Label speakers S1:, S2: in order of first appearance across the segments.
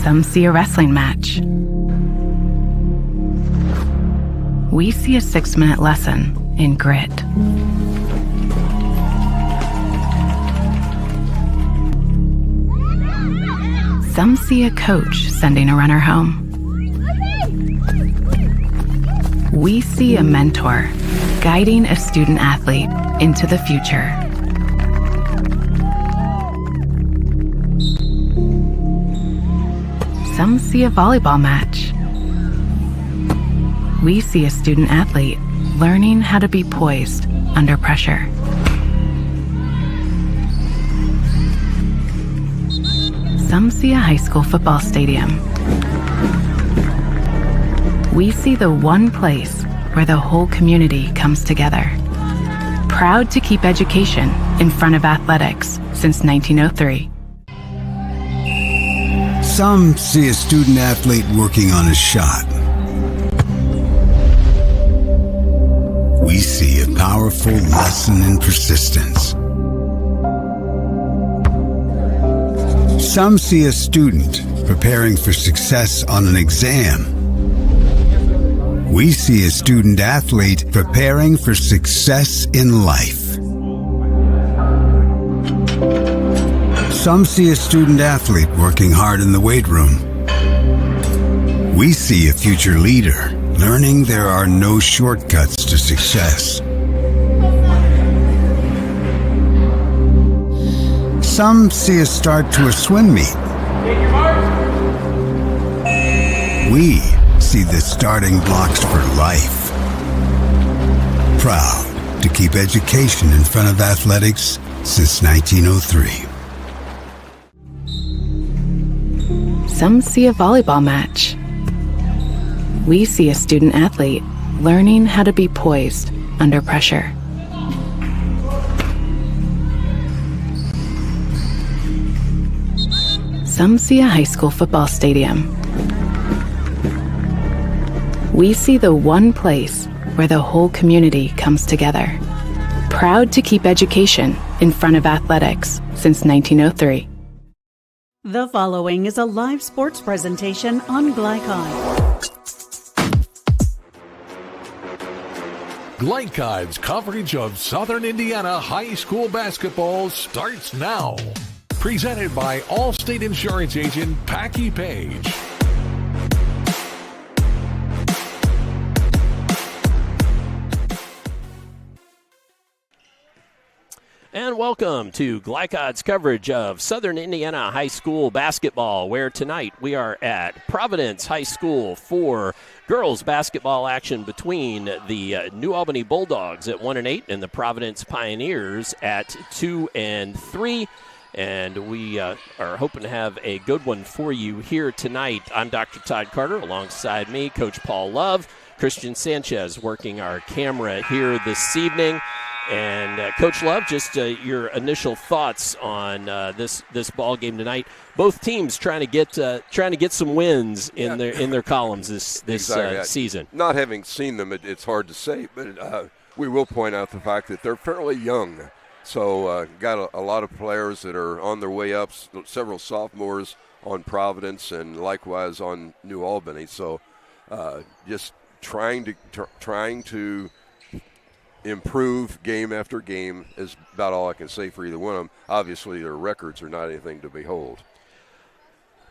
S1: Some see a wrestling match. We see a 6-minute lesson in grit. Some see a coach sending a runner home. We see a mentor guiding a student athlete into the future. Some see a volleyball match. We see a student athlete learning how to be poised under pressure. Some see a high school football stadium. We see the one place where the whole community comes together. Proud to keep education in front of athletics since 1903.
S2: Some see a student athlete working on a shot. We see a powerful lesson in persistence. Some see a student preparing for success on an exam. We see a student athlete preparing for success in life. Some see a student athlete working hard in the weight room. We see a future leader learning there are no shortcuts to success. Some see a start to a swim meet. We see the starting blocks for life. Proud to keep education in front of athletics since 1903.
S1: Some see a volleyball match. We see a student athlete learning how to be poised under pressure. Some see a high school football stadium. We see the one place where the whole community comes together. Proud to keep education in front of athletics since 1903.
S3: The following is a live sports presentation on Glycod.
S4: Glycod's coverage of Southern Indiana high school basketball starts now. Presented by Allstate Insurance Agent Packy Page.
S5: And welcome to Glycod's coverage of Southern Indiana high school basketball, where tonight we are at Providence High School for girls basketball action between the New Albany Bulldogs at 1-8 and the Providence Pioneers at 2-3. And we are hoping to have a good one for you here tonight. I'm Dr. Todd Carter. Alongside me, Coach Paul Love, Christian Sanchez working our camera here this evening. And Coach Love, just your initial thoughts on this ball game tonight. Both teams trying to get some wins in their columns this
S6: exactly.
S5: Season.
S6: Not having seen them, it's hard to say, but we will point out the fact that they're fairly young. So got a lot of players that are on their way up, several sophomores on Providence and likewise on New Albany. So just trying to improve game after game is about all I can say for either one of them. Obviously, their records are not anything to behold.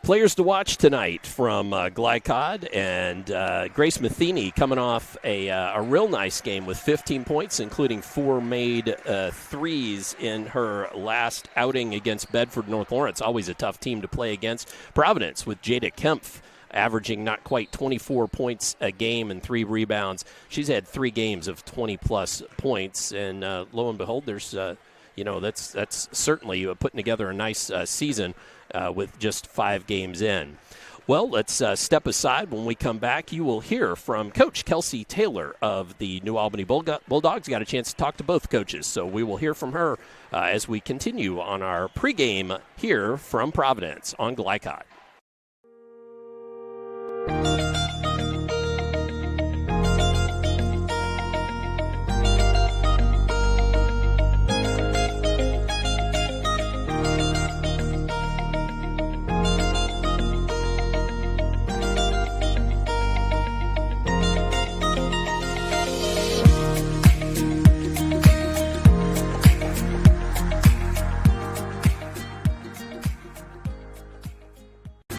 S5: Players to watch tonight from Glycod, and Grace Matheny coming off a real nice game with 15 points, including 4 made threes in her last outing against Bedford North Lawrence. Always a tough team to play against. Providence with Jada Kempf averaging not quite 24 points a game and 3 rebounds. She's had 3 games of 20-plus points, and lo and behold, there's that's certainly putting together a nice season with just 5 games in. Well, let's step aside. When we come back, you will hear from Coach Kelsey Taylor of the New Albany Bulldogs. Got a chance to talk to both coaches, so we will hear from her as we continue on our pregame here from Providence on Glycod.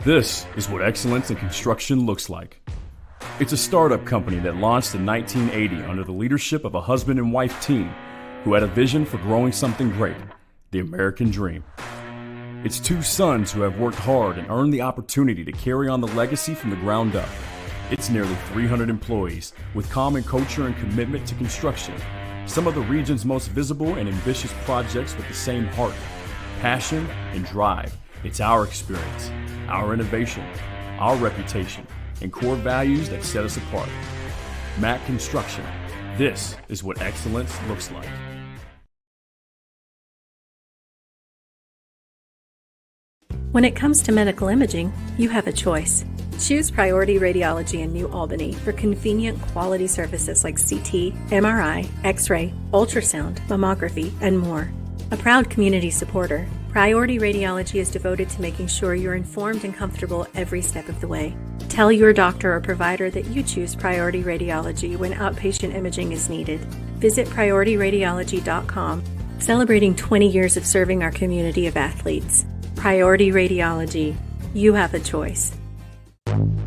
S7: This is what excellence in construction looks like. It's a startup company that launched in 1980 under the leadership of a husband and wife team who had a vision for growing something great, the American dream. It's two sons who have worked hard and earned the opportunity to carry on the legacy from the ground up. It's nearly 300 employees with common culture and commitment to construction. Some of the region's most visible and ambitious projects with the same heart, passion, and drive. It's our experience, our innovation, our reputation, and core values that set us apart. Mac Construction. This is what excellence looks like.
S8: When it comes to medical imaging, you have a choice. Choose Priority Radiology in New Albany for convenient quality services like CT, MRI, X-ray, ultrasound, mammography, and more. A proud community supporter, Priority Radiology is devoted to making sure you're informed and comfortable every step of the way. Tell your doctor or provider that you choose Priority Radiology when outpatient imaging is needed. Visit PriorityRadiology.com, celebrating 20 years of serving our community of athletes. Priority Radiology. You have a choice.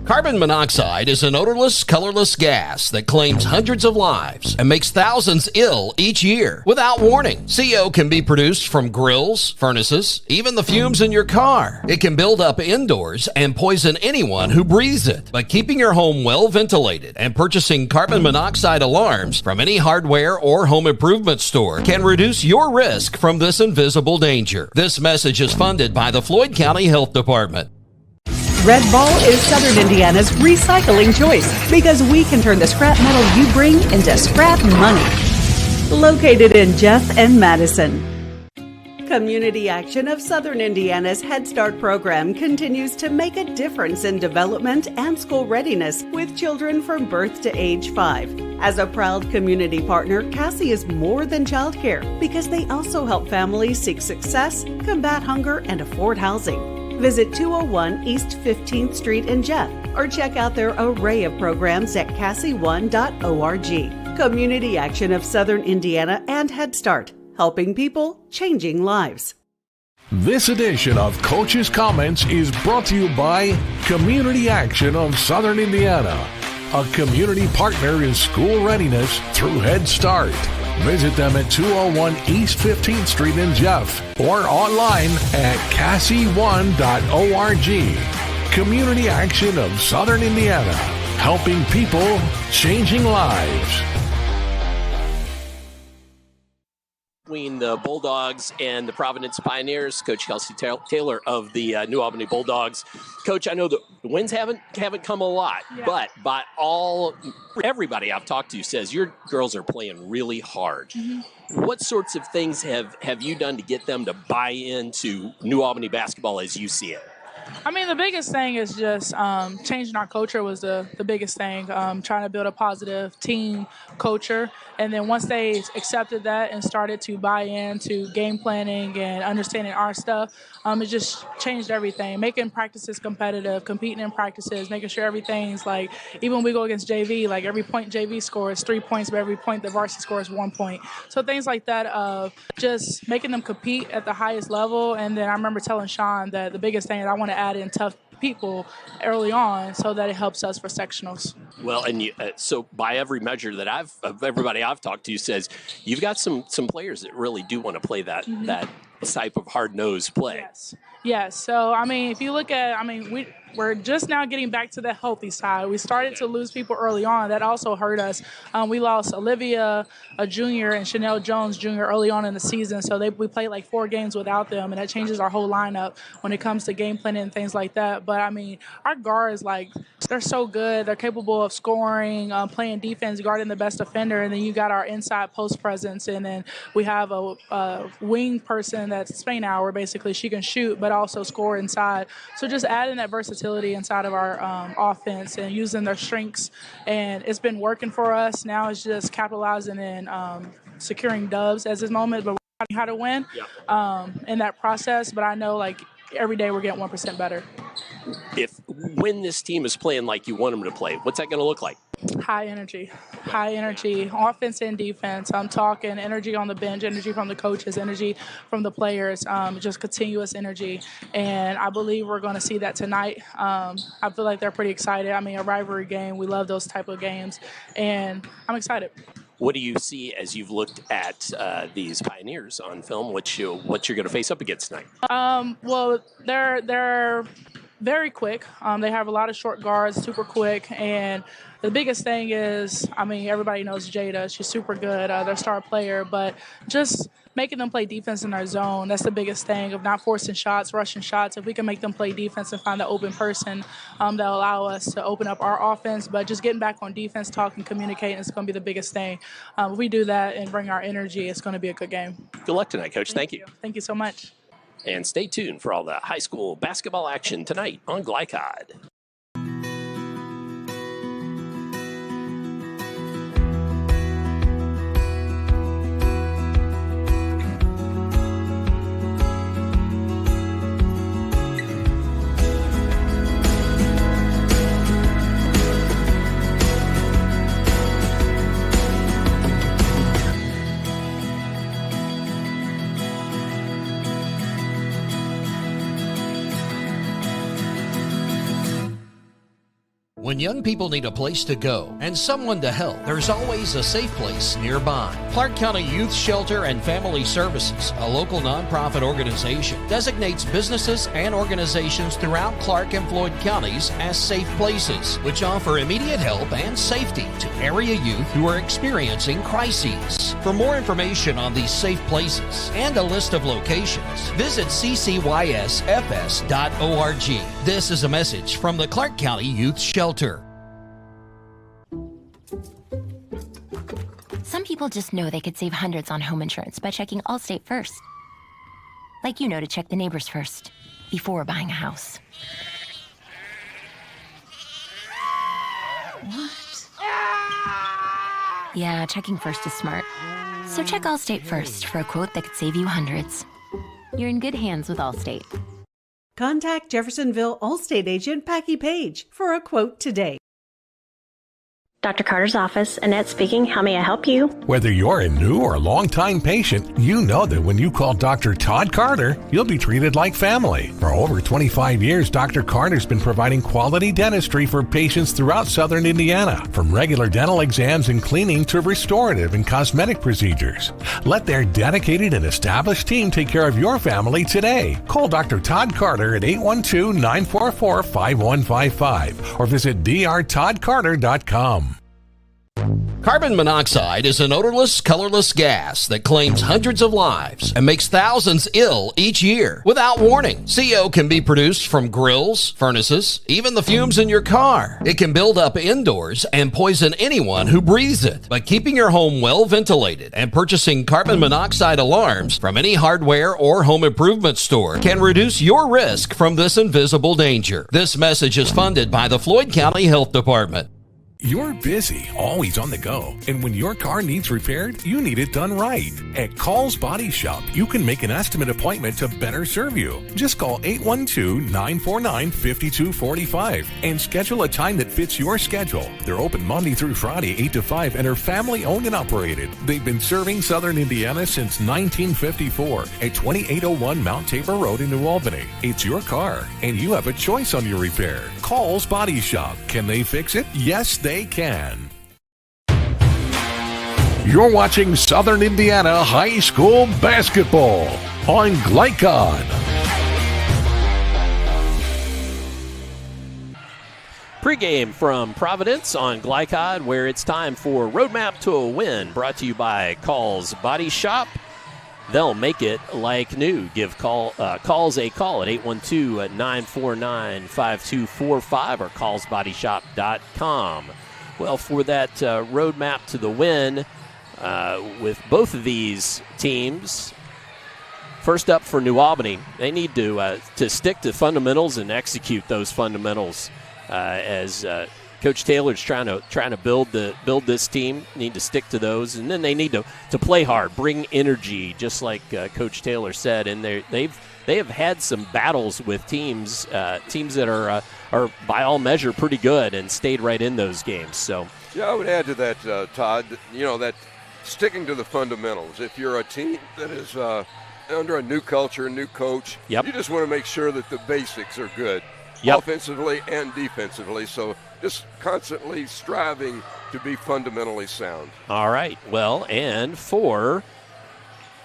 S9: Carbon monoxide is an odorless, colorless gas that claims hundreds of lives and makes thousands ill each year without warning. CO can be produced from grills, furnaces, even the fumes in your car. It can build up indoors and poison anyone who breathes it. But keeping your home well ventilated and purchasing carbon monoxide alarms from any hardware or home improvement store can reduce your risk from this invisible danger. This message is funded by the Floyd County Health Department.
S3: Red Ball is Southern Indiana's recycling choice because we can turn the scrap metal you bring into scrap money. Located in Jeff and Madison. Community Action of Southern Indiana's Head Start program continues to make a difference in development and school readiness with children from birth to age 5. As a proud community partner, Cassie is more than childcare because they also help families seek success, combat hunger, and afford housing. Visit 201 East 15th Street in Jeff or check out their array of programs at cassie1.org. Community Action of Southern Indiana and Head Start, helping people, changing lives.
S4: This edition of Coach's Comments is brought to you by Community Action of Southern Indiana, a community partner in school readiness through Head Start. Visit them at 201 East 15th Street in Jeff or online at cassie1.org. Community Action of Southern Indiana, helping people, changing lives.
S5: Between the Bulldogs and the Providence Pioneers, Coach Kelsey Taylor of the New Albany Bulldogs. Coach, I know the wins haven't come a lot, but everybody I've talked to says your girls are playing really hard. Mm-hmm. What sorts of things have you done to get them to buy into New Albany basketball as you see it?
S10: I mean, the biggest thing is just changing our culture was the biggest thing, trying to build a positive team culture. And then once they accepted that and started to buy into game planning and understanding our stuff, it just changed everything. Making practices competitive, competing in practices, making sure everything's like, even when we go against JV, like every point JV scores 3 points, but every point the varsity scores 1 point. So things like that of just making them compete at the highest level. And then I remember telling Sean that the biggest thing is I want to add in tough people early on so that it helps us for sectionals.
S5: Well, and so by every measure that everybody I've talked to says you've got some players that really do want to play that type of hard-nosed play.
S10: Yes. So, I mean, if you look at, we're just now getting back to the healthy side. We started to lose people early on. That also hurt us. We lost Olivia, a junior, and Chanel Jones, junior, early on in the season. So we played like 4 games without them, and that changes our whole lineup when it comes to game planning and things like that. But, our guards, they're so good. They're capable of scoring, playing defense, guarding the best defender, and then you got our inside post presence. And then we have a wing person that's Spain hour, basically. She can shoot, but also score inside. So just adding that versatility inside of our offense and using their strengths, and it's been working for us. Now it's just capitalizing and securing dubs as this moment, but we're learning how to win in that process. But I know every day we're getting 1% better.
S5: When this team is playing like you want them to play, what's that going to look like?
S10: High energy, offense and defense. I'm talking energy on the bench, energy from the coaches, energy from the players, just continuous energy. And I believe we're going to see that tonight. I feel like they're pretty excited. I mean, a rivalry game, we love those type of games, and I'm excited.
S5: What do you see as you've looked at these Pioneers on film? What you're going to face up against tonight?
S10: Well, they're very quick. They have a lot of short guards, super quick, and the biggest thing is, I mean, everybody knows Jada. She's super good, their star player, but just making them play defense in their zone, that's the biggest thing, of not forcing shots, rushing shots. If we can make them play defense and find the open person, that'll allow us to open up our offense. But just getting back on defense, talking, communicating is going to be the biggest thing. If we do that and bring our energy, it's going to be a good game.
S5: Good luck tonight, Coach. Thank you.
S10: Thank you so much.
S5: And stay tuned for all the high school basketball action tonight on Glycod.
S9: When young people need a place to go and someone to help, there's always a safe place nearby. Clark County Youth Shelter and Family Services, a local nonprofit organization, designates businesses and organizations throughout Clark and Floyd counties as safe places, which offer immediate help and safety to area youth who are experiencing crises. For more information on these safe places and a list of locations, visit ccysfs.org. This is a message from the Clark County Youth Shelter.
S11: Some people just know they could save hundreds on home insurance by checking Allstate first. Like you know to check the neighbors first before buying a house. What? Yeah, checking first is smart. So check Allstate first for a quote that could save you hundreds. You're in good hands with Allstate.
S3: Contact Jeffersonville Allstate agent Packie Page for a quote today.
S12: Dr. Carter's office, Annette speaking. How may I help you?
S4: Whether you're a new or long-time patient, you know that when you call Dr. Todd Carter, you'll be treated like family. For over 25 years, Dr. Carter's been providing quality dentistry for patients throughout southern Indiana, from regular dental exams and cleaning to restorative and cosmetic procedures. Let their dedicated and established team take care of your family today. Call Dr. Todd Carter at 812-944-5155 or visit drtoddcarter.com.
S9: Carbon monoxide is an odorless, colorless gas that claims hundreds of lives and makes thousands ill each year without warning. CO can be produced from grills, furnaces, even the fumes in your car. It can build up indoors and poison anyone who breathes it. But keeping your home well ventilated and purchasing carbon monoxide alarms from any hardware or home improvement store can reduce your risk from this invisible danger. This message is funded by the Floyd County Health Department.
S4: You're busy, always on the go, and when your car needs repaired, you need it done right. At Call's Body Shop, you can make an estimate appointment to better serve you. Just call 812-949-5245 and schedule a time that fits your schedule. They're open Monday through Friday, 8 to 5, and are family owned and operated. They've been serving southern Indiana since 1954 at 2801 Mount Tabor Road in New Albany. It's your car, and you have a choice on your repair. Call's Body Shop. Can they fix it? Yes, they can. You're watching Southern Indiana High School Basketball on Glycod.
S5: Pre-game from Providence on Glycod, where it's time for Roadmap to a Win, brought to you by Call's Body Shop. They'll make it like new. Give calls a call at 812-949-5245 or callsbodyshop.com. Well, for that roadmap to the win with both of these teams, first up for New Albany, they need to stick to fundamentals and execute those fundamentals as Coach Taylor's trying to build this team. Need to stick to those, and then they need to play hard, bring energy, just like Coach Taylor said. And they have had some battles with teams that are by all measure pretty good, and stayed right in those games. So
S6: yeah, I would add to that, Todd. That sticking to the fundamentals. If you're a team that is under a new culture, a new coach, you just want to make sure that the basics are good, offensively and defensively. So just constantly striving to be fundamentally sound.
S5: All right. Well, and for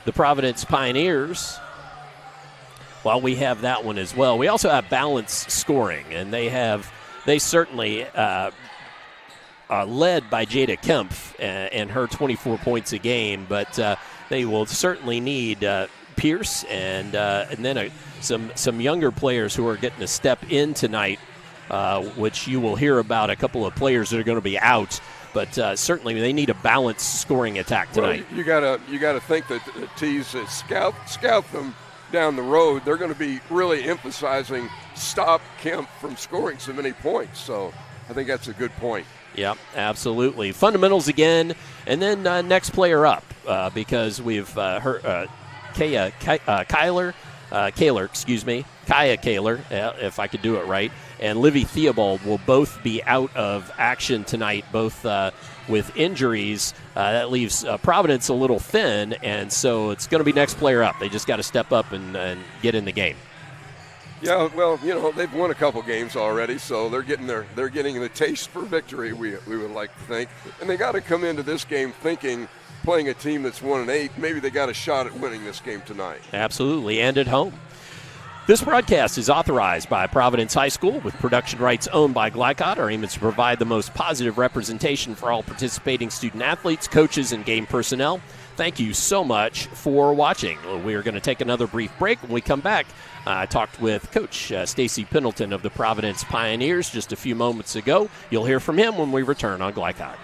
S5: the Providence Pioneers, well, we have that one as well. We also have balanced scoring, and they certainly led by Jada Kempf and her 24 points a game, but they will certainly need Pierce and then some younger players who are getting a step in tonight, which you will hear about a couple of players that are going to be out. But certainly they need a balanced scoring attack tonight.
S6: Well, you gotta think that the T's that scout them down the road, they're going to be really emphasizing stop Kemp from scoring so many points. So I think that's a good point.
S5: Yeah, absolutely. Fundamentals again, and then next player up because we've heard Kaya Kaler, if I could do it right, and Livy Theobald will both be out of action tonight, both with injuries. That leaves Providence a little thin, and so it's going to be next player up. They just got to step up and get in the game.
S6: Yeah, well, they've won a couple games already, so they're getting the taste for victory, we would like to think. And they got to come into this game thinking, playing a team that's 1-8, maybe they got a shot at winning this game tonight.
S5: Absolutely, and at home. This broadcast is authorized by Providence High School with production rights owned by Glycod. Our aim is to provide the most positive representation for all participating student athletes, coaches, and game personnel. Thank you so much for watching. We are going to take another brief break. When we come back, I talked with Coach Stacy Pendleton of the Providence Pioneers just a few moments ago. You'll hear from him when we return on Glycod.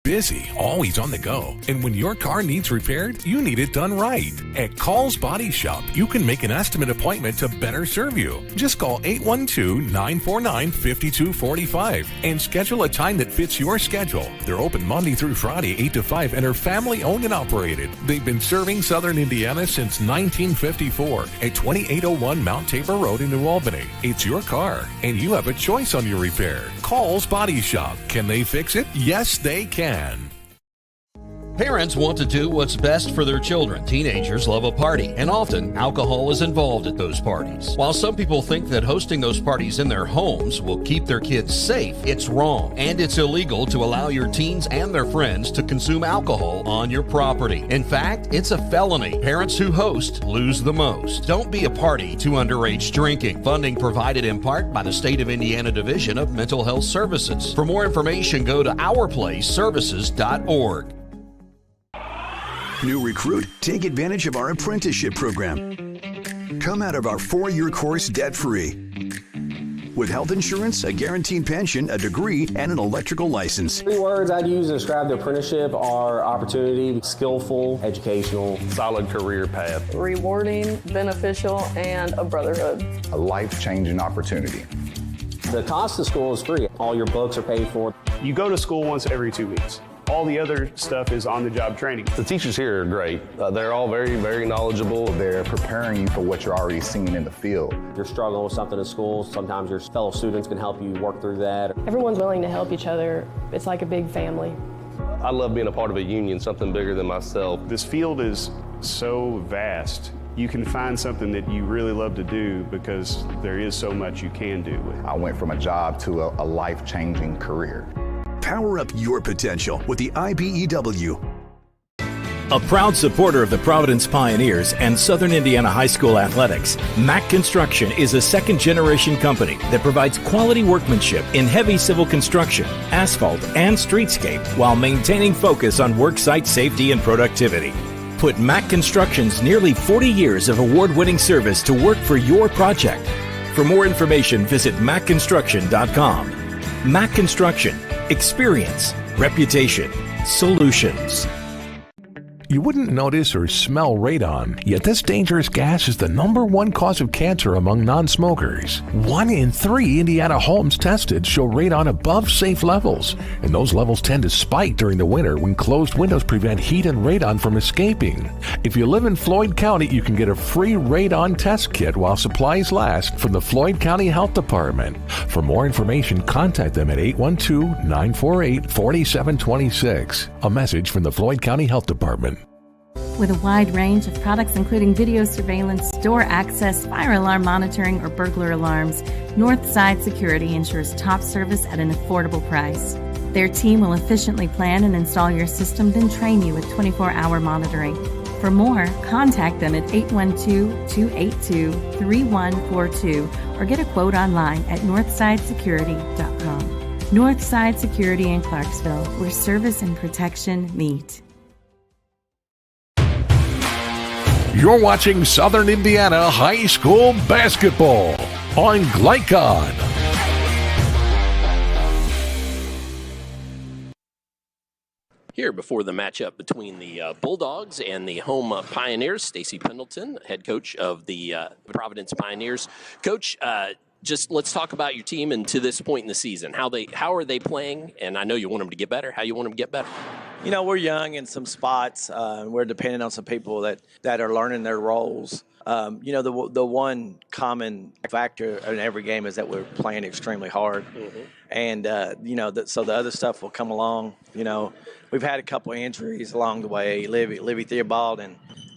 S4: Busy, always on the go. And when your car needs repaired, you need it done right. At Call's Body Shop, you can make an estimate appointment to better serve you. Just call 812-949-5245 and schedule a time that fits your schedule. They're open Monday through Friday, 8 to 5, and are family owned and operated. They've been serving Southern Indiana since 1954 at 2801 Mount Tabor Road in New Albany. It's your car, and you have a choice on your repair. Call's Body Shop. Can they fix it? Yes, they can.
S9: Parents want to do what's best for their children. Teenagers love a party, and often alcohol is involved at those parties. While some people think that hosting those parties in their homes will keep their kids safe, it's wrong, and it's illegal to allow your teens and their friends to consume alcohol on your property. In fact, it's a felony. Parents who host lose the most. Don't be a party to underage drinking. Funding provided in part by the State of Indiana Division of Mental Health Services. For more information, go to ourplaceservices.org.
S13: New recruit, take advantage of our apprenticeship program. Come out of our 4-year course debt-free. With health insurance, a guaranteed pension, a degree, and an electrical license.
S14: 3 words I'd use to describe the apprenticeship are opportunity, skillful, educational,
S15: solid career path,
S16: rewarding, beneficial, and a brotherhood.
S17: A life-changing opportunity.
S14: The cost of school is free. All your books are paid for.
S15: You go to school once every 2 weeks. All the other stuff is on-the-job training.
S18: The teachers here are great. They're all very, very knowledgeable.
S17: They're preparing you for what you're already seeing in the field.
S14: You're struggling with something in school. Sometimes your fellow students can help you work through that.
S16: Everyone's willing to help each other. It's like a big family.
S18: I love being a part of a union, something bigger than myself.
S15: This field is so vast. You can find something that you really love to do because there is so much you can do with it.
S17: I went from a job to a life-changing career.
S13: Power up your potential with the IBEW.
S19: A proud supporter of the Providence Pioneers and Southern Indiana High School athletics, Mack Construction is a second-generation company that provides quality workmanship in heavy civil construction, asphalt, and streetscape while maintaining focus on worksite safety and productivity. Put Mack Construction's nearly 40 years of award-winning service to work for your project. For more information, visit mackconstruction.com. Mack Construction. Experience, reputation, solutions.
S4: You wouldn't notice or smell radon, yet this dangerous gas is the #1 cause of cancer among non-smokers. 1 in 3 Indiana homes tested show radon above safe levels, and those levels tend to spike during the winter when closed windows prevent heat and radon from escaping. If you live in Floyd County, you can get a free radon test kit while supplies last from the Floyd County Health Department. For more information, contact them at 812-948-4726. A message from the Floyd County Health Department.
S20: With a wide range of products including video surveillance, door access, fire alarm monitoring, or burglar alarms, Northside Security ensures top service at an affordable price. Their team will efficiently plan and install your system, then train you with 24-hour monitoring. For more, contact them at 812-282-3142 or get a quote online at northsidesecurity.com. Northside Security in Clarksville, where service and protection meet.
S4: You're watching Southern Indiana High School Basketball on Glycod.
S5: Here before the matchup between the Bulldogs and the home Pioneers, Stacy Pendleton, head coach of the Providence Pioneers. Coach, just let's talk about your team and to this point in the season. How are they playing? And I know you want them to get better. How you want them to get better?
S21: You know, we're young in some spots. We're dependent on some people that are learning their roles. You know, the one common factor in every game is that we're playing extremely hard. Mm-hmm. And, you know, so the other stuff will come along. You know, we've had a couple of injuries along the way. Livy Theobald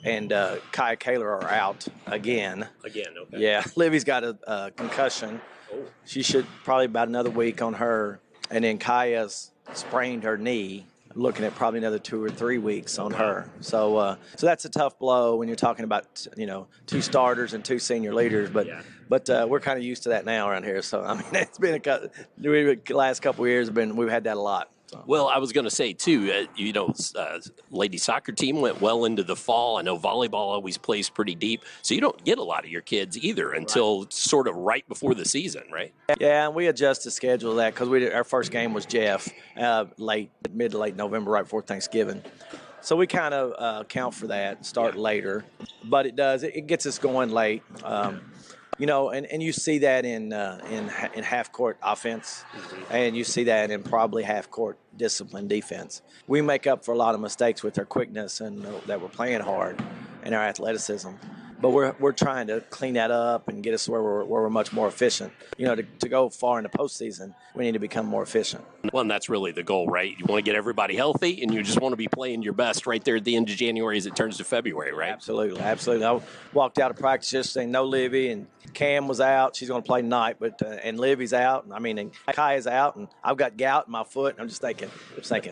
S21: and Kaya Kaler are out again.
S5: Again, okay.
S21: Yeah, Livy's got a concussion. Oh. She should probably about another week on her. And then Kaya's sprained her knee. Looking at probably another 2 or 3 weeks on her. So that's a tough blow when you're talking about, you know, 2 starters and 2 senior leaders. But we're kind of used to that now around here. So, I mean, it's been the last couple of years we've had that a lot. So.
S5: Well, I was going to say, too, you know, ladies soccer team went well into the fall. I know volleyball always plays pretty deep. So you don't get a lot of your kids either until sort of right before the season, right?
S21: Yeah, and we adjust the schedule of that because our first game was Jeff mid to late November, right before Thanksgiving. So we kind of account for that, start later. But it gets us going late. You know, and you see that in half-court offense, and you see that in probably half-court discipline defense. We make up for a lot of mistakes with our quickness and that we're playing hard and our athleticism. But we're trying to clean that up and get us where we're much more efficient. You know, to go far in the postseason, we need to become more efficient.
S5: Well, and that's really the goal, right? You want to get everybody healthy, and you just want to be playing your best right there at the end of January as it turns to February, right?
S21: Absolutely. I walked out of practice just saying no Livy, and Cam was out. She's going to play tonight, but and Livy's out. And Kaya's out, and I've got gout in my foot. And I'm just thinking,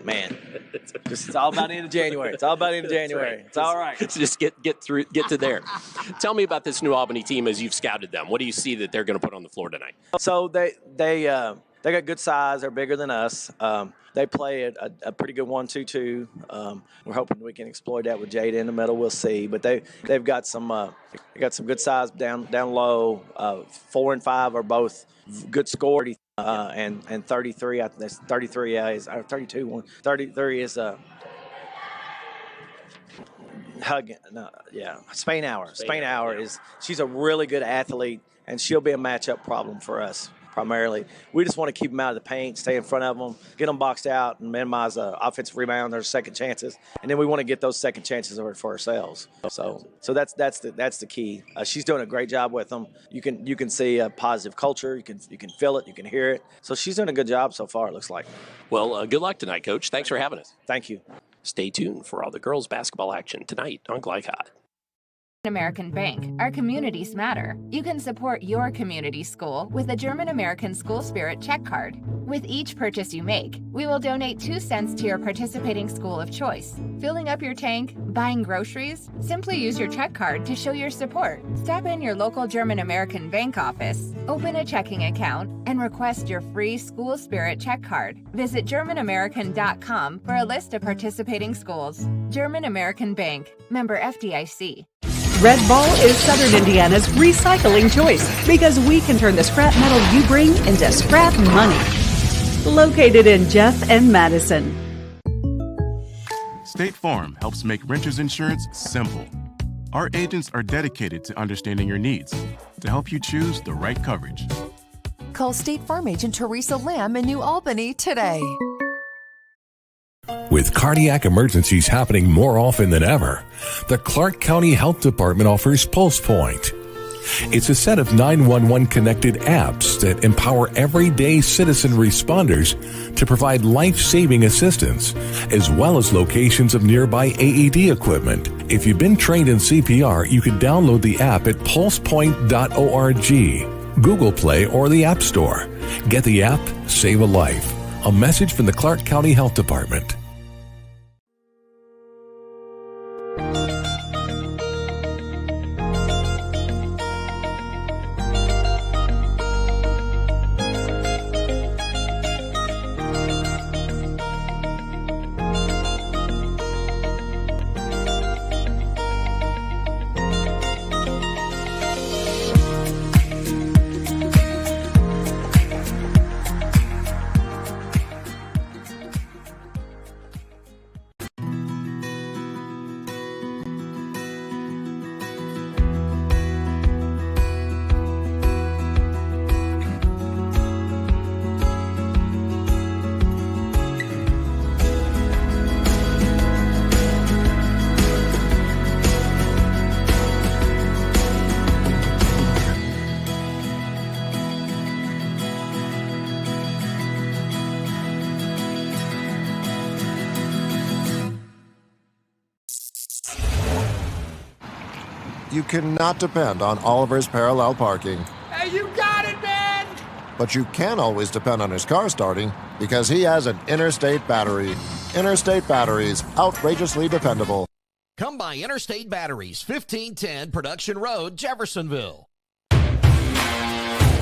S21: man, it's all about the end of January. It's all about the end of January. Right. It's all right.
S5: Just get to there. Tell me about this New Albany team as you've scouted them. What do you see that they're going to put on the floor tonight?
S21: So they got good size. They're bigger than us. They play a pretty good 1-2-2. We're hoping we can exploit that with Jada in the middle. We'll see. But they've got some good size down low. 4 and 5 are both good scorers. And 33. That's 33 is 32. 33 is Spain Hour. Spain Hour she's a really good athlete, and she'll be a matchup problem for us primarily. We just want to keep them out of the paint, stay in front of them, get them boxed out, and minimize offensive rebound, their second chances, and then we want to get those second chances for ourselves. So that's the key. She's doing a great job with them. You can see a positive culture. You can feel it. You can hear it. So she's doing a good job so far. It looks like.
S5: Well, good luck tonight, Coach. Thanks for having us.
S21: Thank you.
S5: Stay tuned for all the girls' basketball action tonight on Glycod.
S22: American Bank. Our communities matter. You can support your community school with a German American School Spirit check card. With each purchase you make, we will donate 2 cents to your participating school of choice. Filling up your tank, buying groceries? Simply use your check card to show your support. Stop in your local German American Bank office, open a checking account, and request your free School Spirit check card. Visit GermanAmerican.com for a list of participating schools. German American Bank. Member FDIC.
S3: Red Ball is Southern Indiana's recycling choice because we can turn the scrap metal you bring into scrap money. Located in Jeff and Madison.
S1: State Farm helps make renters insurance simple. Our agents are dedicated to understanding your needs to help you choose the right coverage.
S2: Call State Farm agent Teresa Lamb in New Albany today.
S4: With cardiac emergencies happening more often than ever, the Clark County Health Department offers Pulse Point. It's a set of 911 connected apps that empower everyday citizen responders to provide life-saving assistance, as well as locations of nearby AED equipment. If you've been trained in CPR, you can download the app at pulsepoint.org, Google Play, or the App Store. Get the app, save a life. A message from the Clark County Health Department.
S23: You cannot depend on Oliver's parallel parking.
S24: Hey, you got it, man!
S23: But you can always depend on his car starting because he has an Interstate battery. Interstate batteries, outrageously dependable.
S9: Come by Interstate Batteries, 1510 Production Road, Jeffersonville.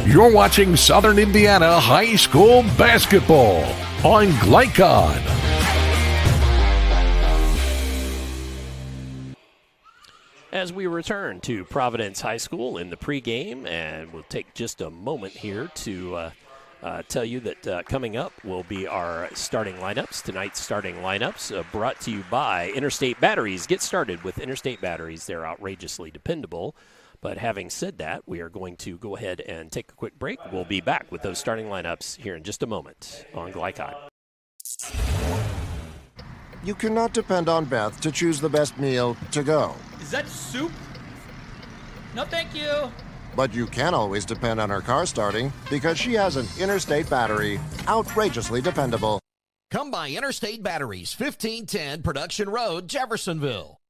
S4: You're watching Southern Indiana High School Basketball on Glycon.
S5: As we return to Providence High School in the pregame, and we'll take just a moment here to tell you that coming up will be our starting lineups. Tonight's starting lineups brought to you by Interstate Batteries. Get started with Interstate Batteries. They're outrageously dependable. But having said that, we are going to go ahead and take a quick break. We'll be back with those starting lineups here in just a moment on Glycon.
S23: You cannot depend on Beth to choose the best meal to go.
S24: Is that soup? No, thank you.
S23: But you can always depend on her car starting because she has an Interstate battery, outrageously dependable.
S9: Come by Interstate Batteries, 1510 Production Road, Jeffersonville.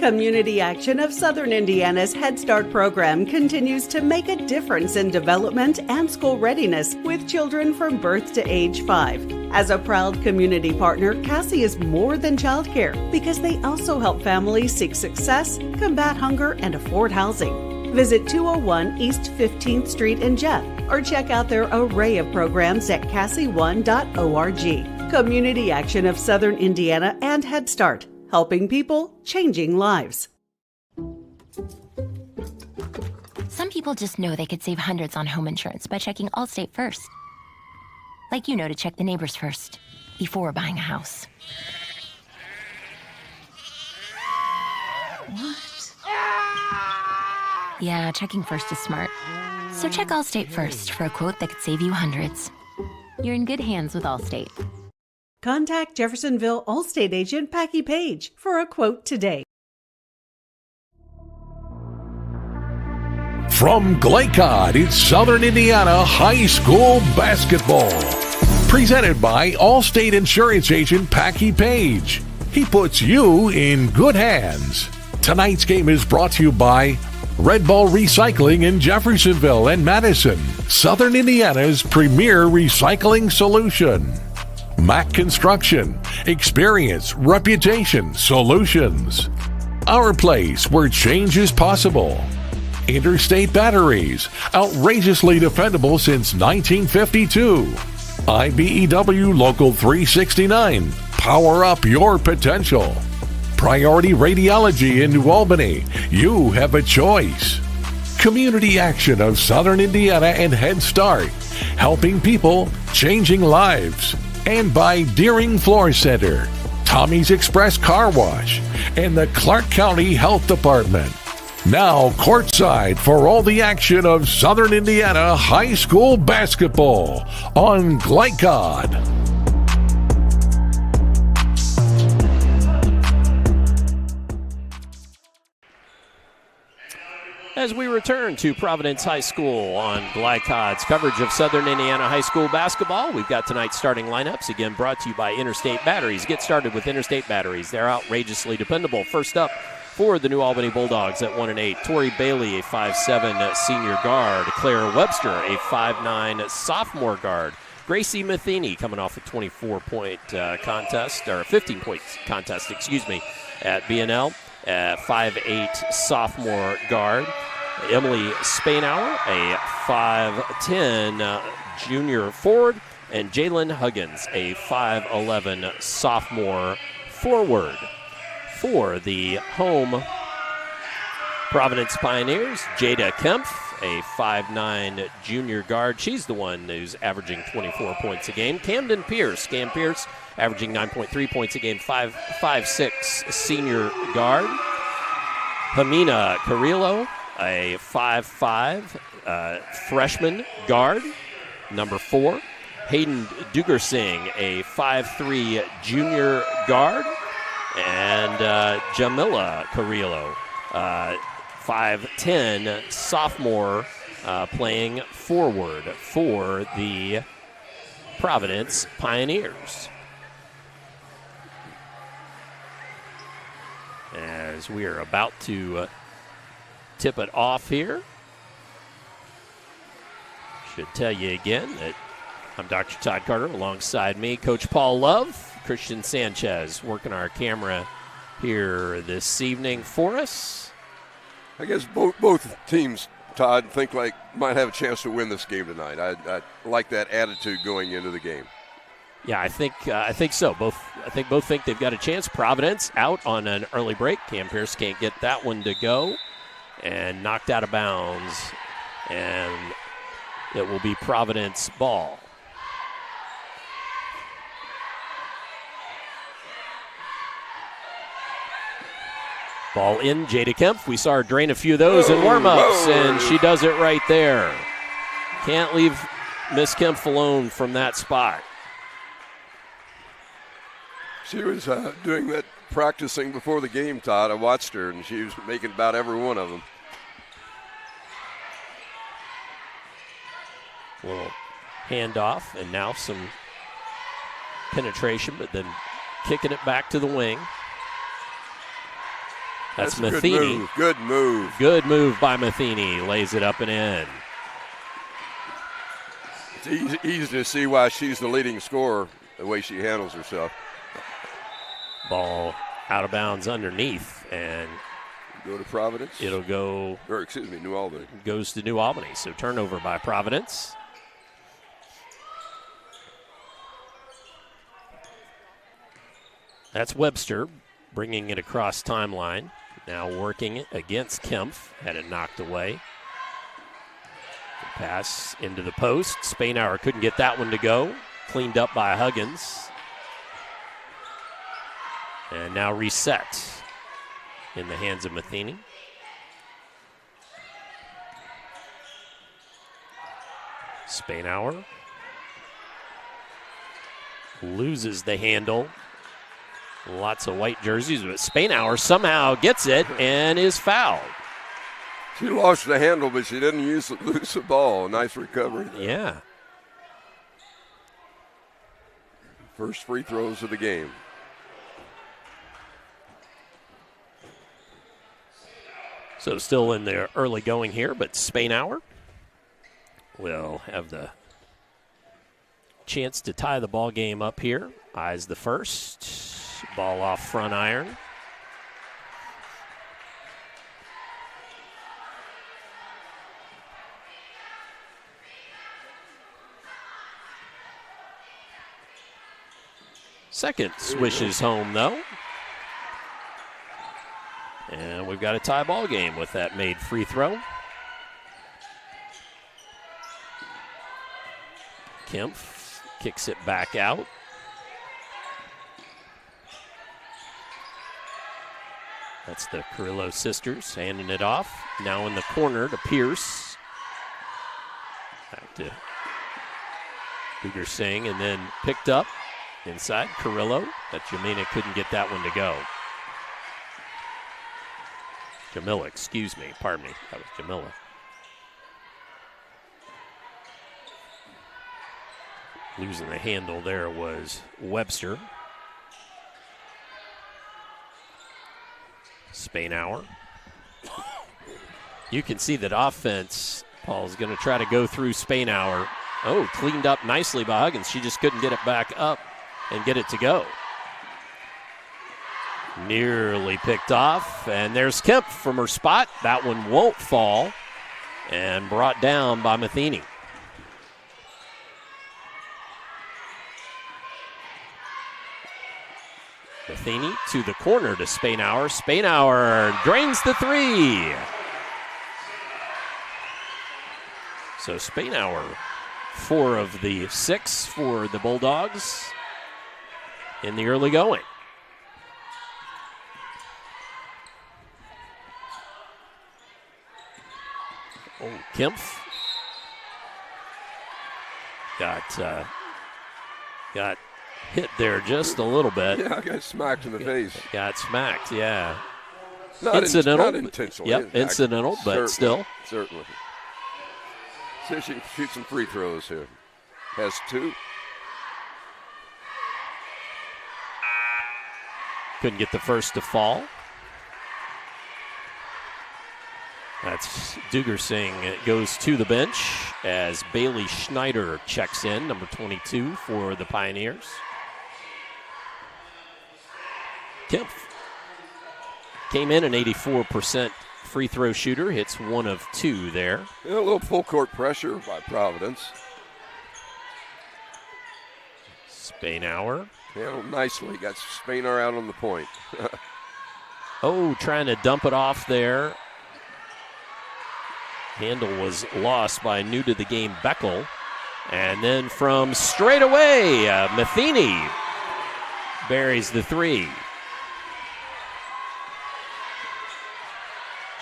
S3: Community action of Southern Indiana's Head Start program continues to make a difference in development and school readiness with children from birth to age 5. As a proud community partner, Cassie is more than childcare because they also help families seek success, combat hunger, and afford housing. Visit 201 East 15th Street in Jeff or check out their array of programs at cassie1.org. Community action of Southern Indiana and Head Start. Helping people, changing lives.
S11: Some people just know they could save hundreds on home insurance by checking Allstate first. Like you know to check the neighbors first before buying a house.
S24: What?
S11: Yeah, checking first is smart. So check Allstate first for a quote that could save you hundreds. You're in good hands with Allstate.
S3: Contact Jeffersonville Allstate agent Packy Page for a quote today.
S4: From Glycod, it's Southern Indiana High School Basketball. Presented by Allstate Insurance agent Packy Page. He puts you in good hands. Tonight's game is brought to you by Red Ball Recycling in Jeffersonville and Madison, Southern Indiana's premier recycling solution. Mac Construction, experience, reputation, solutions. Our place where change is possible. Interstate Batteries, outrageously dependable since 1952. IBEW Local 369, power up your potential. Priority Radiology in New Albany, you have a choice. Community Action of Southern Indiana and Head Start, helping people, changing lives. And by Deering Floor Center, Tommy's Express Car Wash, and the Clark County Health Department. Now courtside for all the action of Southern Indiana high school basketball on Glycod.
S5: As we return to Providence High School on Glycod's coverage of Southern Indiana high school basketball, we've got tonight's starting lineups, again brought to you by Interstate Batteries. Get started with Interstate Batteries. They're outrageously dependable. First up for the New Albany Bulldogs at 1-8, Tori Bailey, a 5'7" senior guard. Claire Webster, a 5'9" sophomore guard. Gracie Matheny coming off a 24-point contest, or a 15-point contest, at B&L. 5'8" sophomore guard. Emily Spainauer, a 5'10" junior forward. And Jalen Huggins, a 5'11" sophomore forward. For the home Providence Pioneers, Jada Kempf, a 5'9" junior guard. She's the one who's averaging 24 points a game. Camden Pierce, Cam Pierce, averaging 9.3 points a game, 5'6" senior guard. Pamina Carrillo, a 5'5" freshman guard, number 4. Hayden Dugersing, a 5'3" junior guard. And Jamila Carrillo, 5'10" sophomore, playing forward for the Providence Pioneers. As we are about to tip it off here, should tell you again that I'm Dr. Todd Carter. Alongside me, Coach Paul Love, Christian Sanchez working our camera here this evening for us.
S6: I guess both teams, Todd, think like might have a chance to win this game tonight. I like that attitude going into the game.
S5: Yeah, I think so. Both think they've got a chance. Providence out on an early break. Cam Pierce can't get that one to go, and knocked out of bounds, and it will be Providence ball. Ball in, Jada Kempf. We saw her drain a few of those in warm-ups, and she does it right there. Can't leave Miss Kempf alone from that spot.
S6: She was doing that practicing before the game, Todd. I watched her, and she was making about every one of them.
S5: Little handoff, and now some penetration, but then kicking it back to the wing. That's Matheny.
S6: Good move.
S5: Good move by Matheny. Lays it up and in.
S6: It's easy to see why she's the leading scorer, the way she handles herself.
S5: Ball out of bounds underneath, and
S6: go to Providence.
S5: It'll go.
S6: Or excuse me, New Albany.
S5: Goes to New Albany. So turnover by Providence. That's Webster bringing it across timeline. Now working against Kempf. Had it knocked away. The pass into the post. Spainauer couldn't get that one to go. Cleaned up by Huggins. And now reset in the hands of Matheny. Spainauer loses the handle. Lots of white jerseys, but Spainauer somehow gets it and is fouled.
S6: She lost the handle, but she didn't lose the ball. Nice recovery there.
S5: Yeah.
S6: First free throws of the game.
S5: So still in the early going here, but Spainauer will have the chance to tie the ball game up here. Eyes the first. Ball off front iron. Second swishes home, though. And we've got a tie ball game with that made free throw. Kempf kicks it back out. That's the Carrillo sisters handing it off. Now in the corner to Pierce. Back to Cougar Singh, and then picked up inside Carrillo. But Jamina couldn't get that one to go. Jamila, excuse me. Pardon me. That was Jamila. Losing the handle there was Webster. Spainhour. You can see that offense, Paul's going to try to go through Spainhour. Oh, cleaned up nicely by Huggins. She just couldn't get it back up and get it to go. Nearly picked off, and there's Kemp from her spot. That one won't fall, and brought down by Matheny. Matheny to the corner to Spainhour. Spainhour drains the three. So Spainhour, 4 of the 6 for the Bulldogs in the early going. Oh, Kempf got hit there just a little bit.
S6: Yeah, I got smacked in the face.
S5: Got smacked, yeah.
S6: Not
S5: incidental.
S6: Not intentionally.
S5: Yep, incidental, but still.
S6: Certainly. See if she can shoot some free throws here. Has 2.
S5: Couldn't get the first to fall. That's Duger Singh. It goes to the bench as Bailey Schneider checks in, number 22 for the Pioneers. Kempf came in an 84% free throw shooter, hits 1 of 2 there.
S6: Yeah, a little full court pressure by Providence.
S5: Spainhour.
S6: Handled nicely, got Spainhour out on the point.
S5: Oh, trying to dump it off there. Handle was lost by new to the game Beckel. And then from straight away, Matheny buries the 3.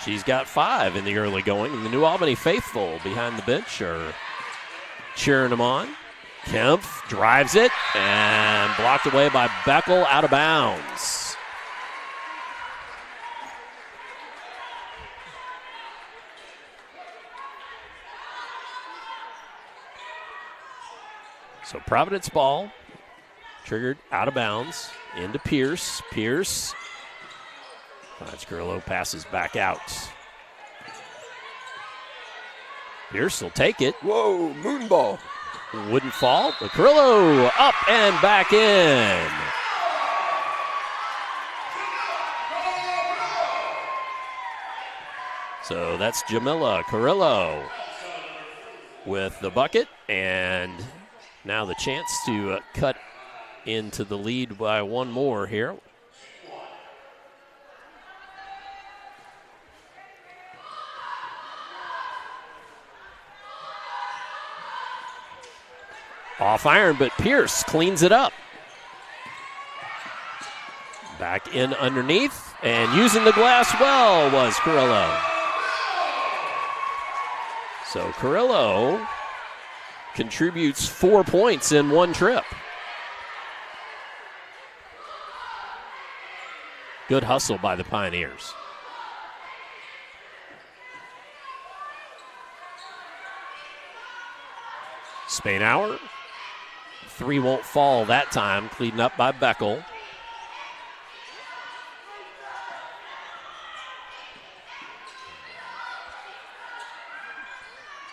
S5: She's got 5 in the early going, and the New Albany faithful behind the bench are cheering them on. Kempf drives it and blocked away by Beckel, out of bounds. So Providence ball, triggered out of bounds, into Pierce. Pierce, Carrillo passes back out. Pierce will take it.
S6: Whoa, moon ball.
S5: Wouldn't fall, but Carrillo up and back in. So that's Jamila Carrillo with the bucket, and now the chance to cut into the lead by 1 more here. Off iron, but Pierce cleans it up. Back in underneath, and using the glass well was Carrillo. So Carrillo contributes 4 points in 1 trip. Good hustle by the Pioneers. Spainhour. 3 won't fall that time, cleaned up by Beckel.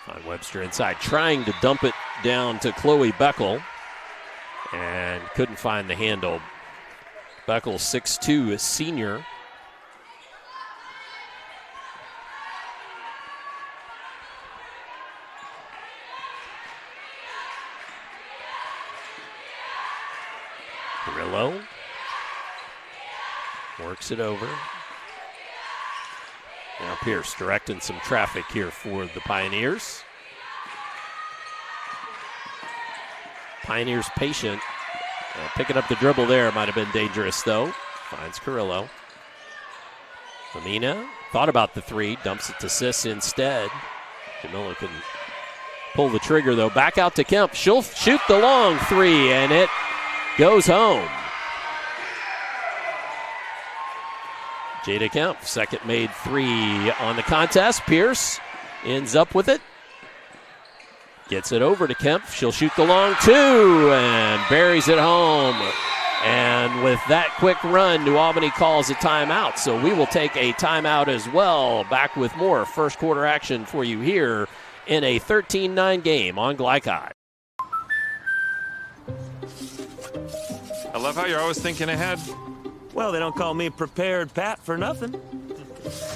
S5: On Webster inside, trying to dump it down to Chloe Beckel, and couldn't find the handle. Beckel, 6'2", a senior. Carrillo works it over. Now Pierce directing some traffic here for the Pioneers. Pioneers patient. Picking up the dribble there might have been dangerous, though. Finds Carrillo. Amina thought about the three, dumps it to Sis instead. Jamila can pull the trigger, though. Back out to Kemp. She'll shoot the long three, and it goes home. Jada Kemp, second made three on the contest. Pierce ends up with it. Gets it over to Kemp. She'll shoot the long two and buries it home. And with that quick run, New Albany calls a timeout. So we will take a timeout as well. Back with more first quarter action for you here in a 13-9 game on Glycod.
S7: I love how you're always thinking ahead.
S8: Well, they don't call me Prepared Pat for nothing.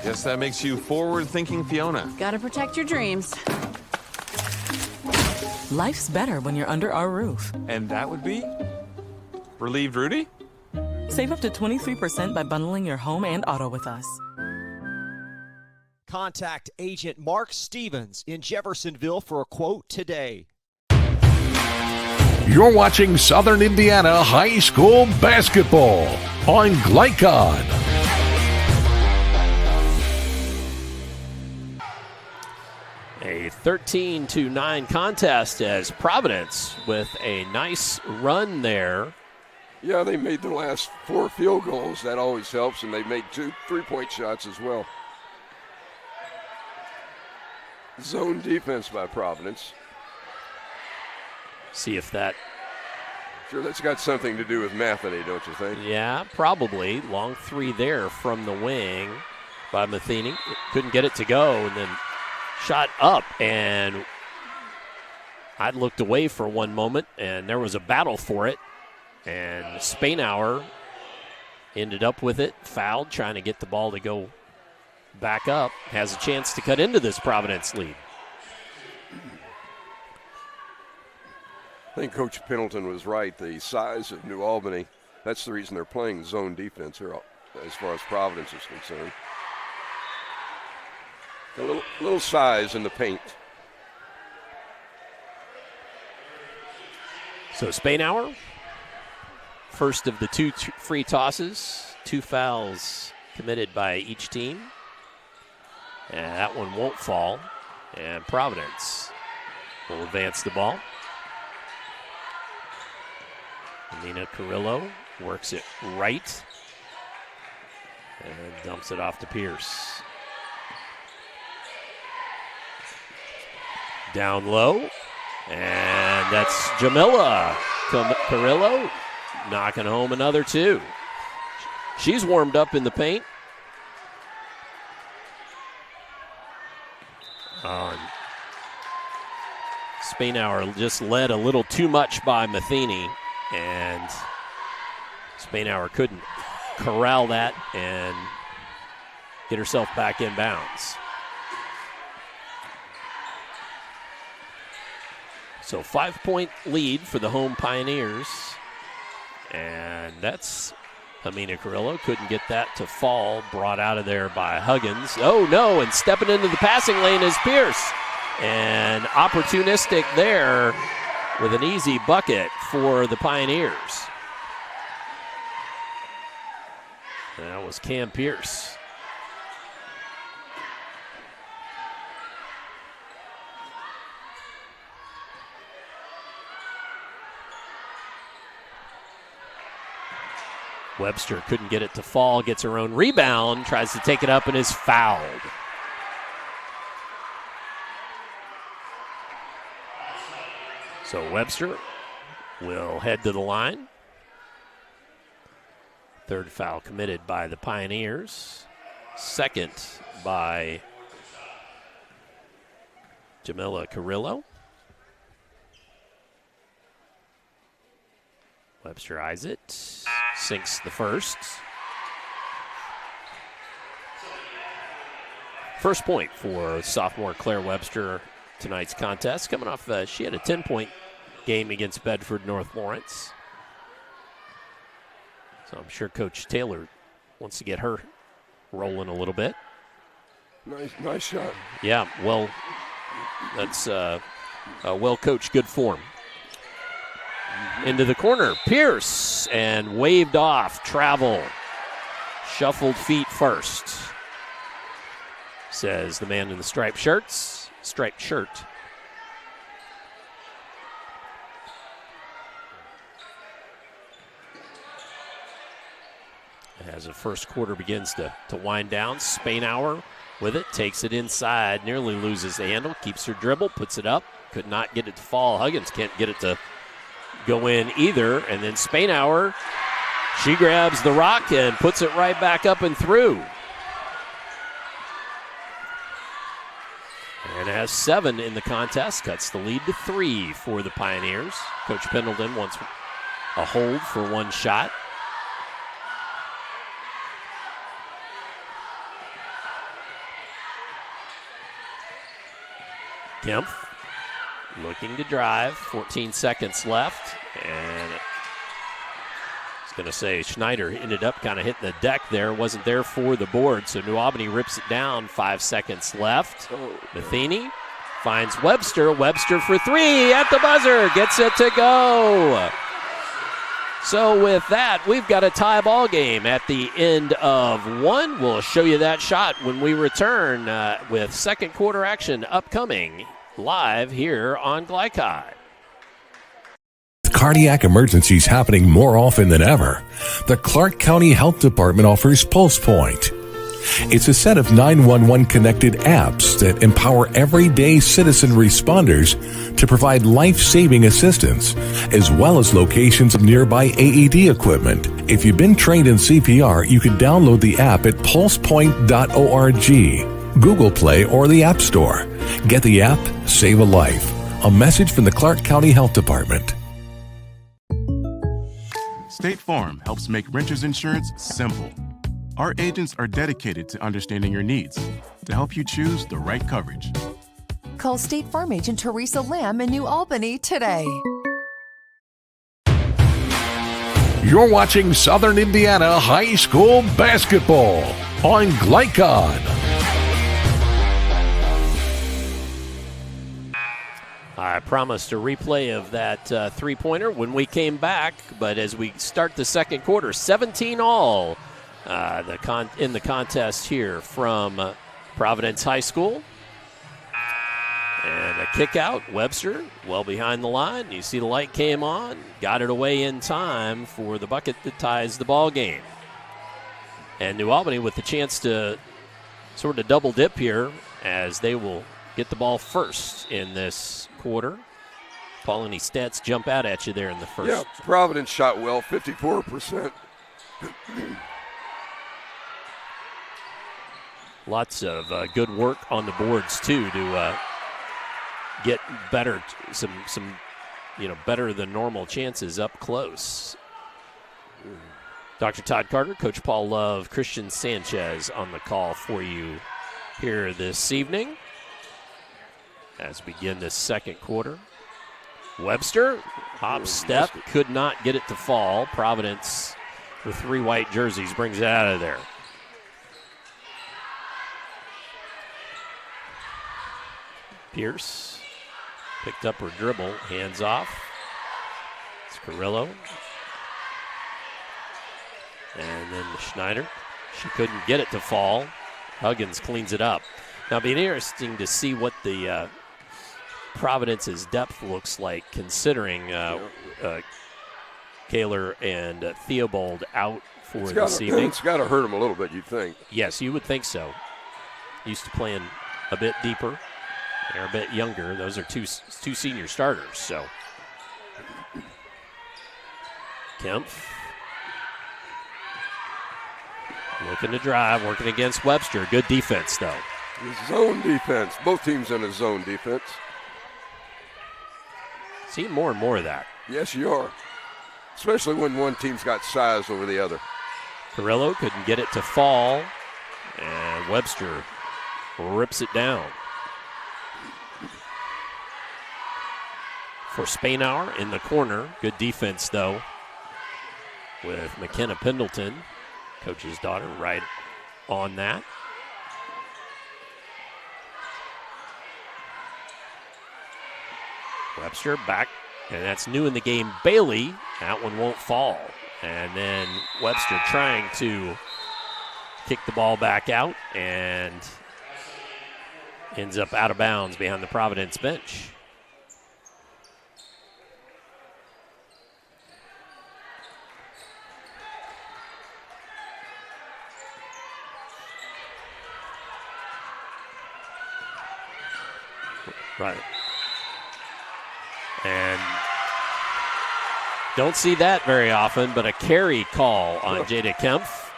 S7: Guess that makes you forward-thinking Fiona.
S10: Gotta protect your dreams. Life's better when you're under our roof.
S7: And that would be? Relieved Rudy?
S10: Save up to 23% by bundling your home and auto with us.
S12: Contact Agent Mark Stevens in Jeffersonville for a quote today.
S4: You're watching Southern Indiana High School basketball on Glycod.
S5: A 13-9 contest as Providence with a nice run there.
S6: Yeah, they made the last 4 field goals. That always helps, and they made 2 3-point shots as well. Zone defense by Providence.
S5: See if that...
S6: Sure, that's got something to do with Matheny, don't you think?
S5: Yeah, probably. Long three there from the wing by Matheny. Couldn't get it to go, and then shot up, and I looked away for one moment, and there was a battle for it, and Spainauer ended up with it, fouled, trying to get the ball to go back up. Has a chance to cut into this Providence lead.
S6: I think Coach Pendleton was right. The size of New Albany, that's the reason they're playing zone defense here as far as Providence is concerned. A little size in the paint.
S5: So Spainauer, first of the 2 free tosses, 2 fouls committed by each team. And that one won't fall. And Providence will advance the ball. Amina Carrillo works it right and dumps it off to Pierce. Down low, and that's Jamila Carrillo knocking home another 2. She's warmed up in the paint. Spainauer just led a little too much by Matheny, and Spainauer couldn't corral that and get herself back in bounds. So 5-point lead for the home Pioneers, and that's Amina Carrillo. Couldn't get that to fall, brought out of there by Huggins. Oh no, and stepping into the passing lane is Pierce. And opportunistic there with an easy bucket for the Pioneers. And that was Cam Pierce. Webster couldn't get it to fall, gets her own rebound, tries to take it up and is fouled. So Webster will head to the line. Third foul committed by the Pioneers. Second by Jamila Carrillo. Webster eyes it, sinks the first. First point for sophomore Claire Webster tonight's contest. Coming off, she had a 10-point game against Bedford North Lawrence. So I'm sure Coach Taylor wants to get her rolling a little bit.
S6: Nice shot.
S5: Yeah, well, that's well-coached, good form. Into the corner, Pierce, and waved off, travel. Shuffled feet first. says the man in the striped shirt. As the first quarter begins to wind down, Spainhour with it, takes it inside, nearly loses the handle, keeps her dribble, puts it up, could not get it to fall. Huggins can't get it to go in either, and then Spainhour, she grabs the rock and puts it right back up and through. And has 7 in the contest, cuts the lead to 3 for the Pioneers. Coach Pendleton wants a hold for one shot. Kemp looking to drive, 14 seconds left, and I was going to say Schneider ended up kind of hitting the deck there, wasn't there for the board, so New Albany rips it down, 5 seconds left. Matheny finds Webster for 3 at the buzzer, gets it to go. So with that, we've got a tie ball game at the end of 1. We'll show you that shot when we return with second quarter action upcoming live here on Glycod.
S4: Cardiac emergencies happening more often than ever. The Clark County Health Department offers Pulse Point. It's a set of 911 connected apps that empower everyday citizen responders to provide life-saving assistance, as well as locations of nearby AED equipment. If you've been trained in CPR, you can download the app at pulsepoint.org, Google Play, or the App Store. Get the app, save a life. A message from the Clark County Health Department.
S1: State Farm helps make renters insurance simple. Our agents are dedicated to understanding your needs to help you choose the right coverage.
S2: Call State Farm agent Teresa Lamb in New Albany today.
S4: You're watching Southern Indiana High School basketball on Glycod.
S5: I promised a replay of that three-pointer when we came back, but as we start the second quarter, 17 all in the contest here from Providence High School. And a kick out, Webster, well behind the line. You see the light came on, got it away in time for the bucket that ties the ball game. And New Albany with the chance to sort of double dip here as they will get the ball first in this quarter. Paul, any stats jump out at you there in the first?
S6: Yeah, Providence shot well, 54%.
S5: Lots of good work on the boards too to get better, some better than normal chances up close. Dr. Todd Carter, Coach Paul Love, Christian Sanchez on the call for you here this evening as we begin this second quarter. Webster, hop step, could not get it to fall. Providence with 3 white jerseys brings it out of there. Pierce picked up her dribble, hands off. It's Carrillo. And then Schneider. She couldn't get it to fall. Huggins cleans it up. Now, it'll be interesting to see what the Providence's depth looks like, considering Kaler and Theobald out for this evening.
S6: It's got to hurt them a little bit, you'd think.
S5: Yes, you would think so. Used to playing a bit deeper. They're a bit younger. Those are two senior starters. So Kemp looking to drive, working against Webster. Good defense, though.
S6: Zone defense. Both teams in a zone defense.
S5: See more and more of that.
S6: Yes, you are. Especially when one team's got size over the other.
S5: Carrillo couldn't get it to fall, and Webster rips it down. For Spainhour in the corner. Good defense, though, with McKenna Pendleton, coach's daughter, right on that. Webster back, and that's new in the game. Bailey, that one won't fall. And then Webster trying to kick the ball back out, and ends up out of bounds behind the Providence bench. Right. And don't see that very often, but a carry call on Jada Kempf.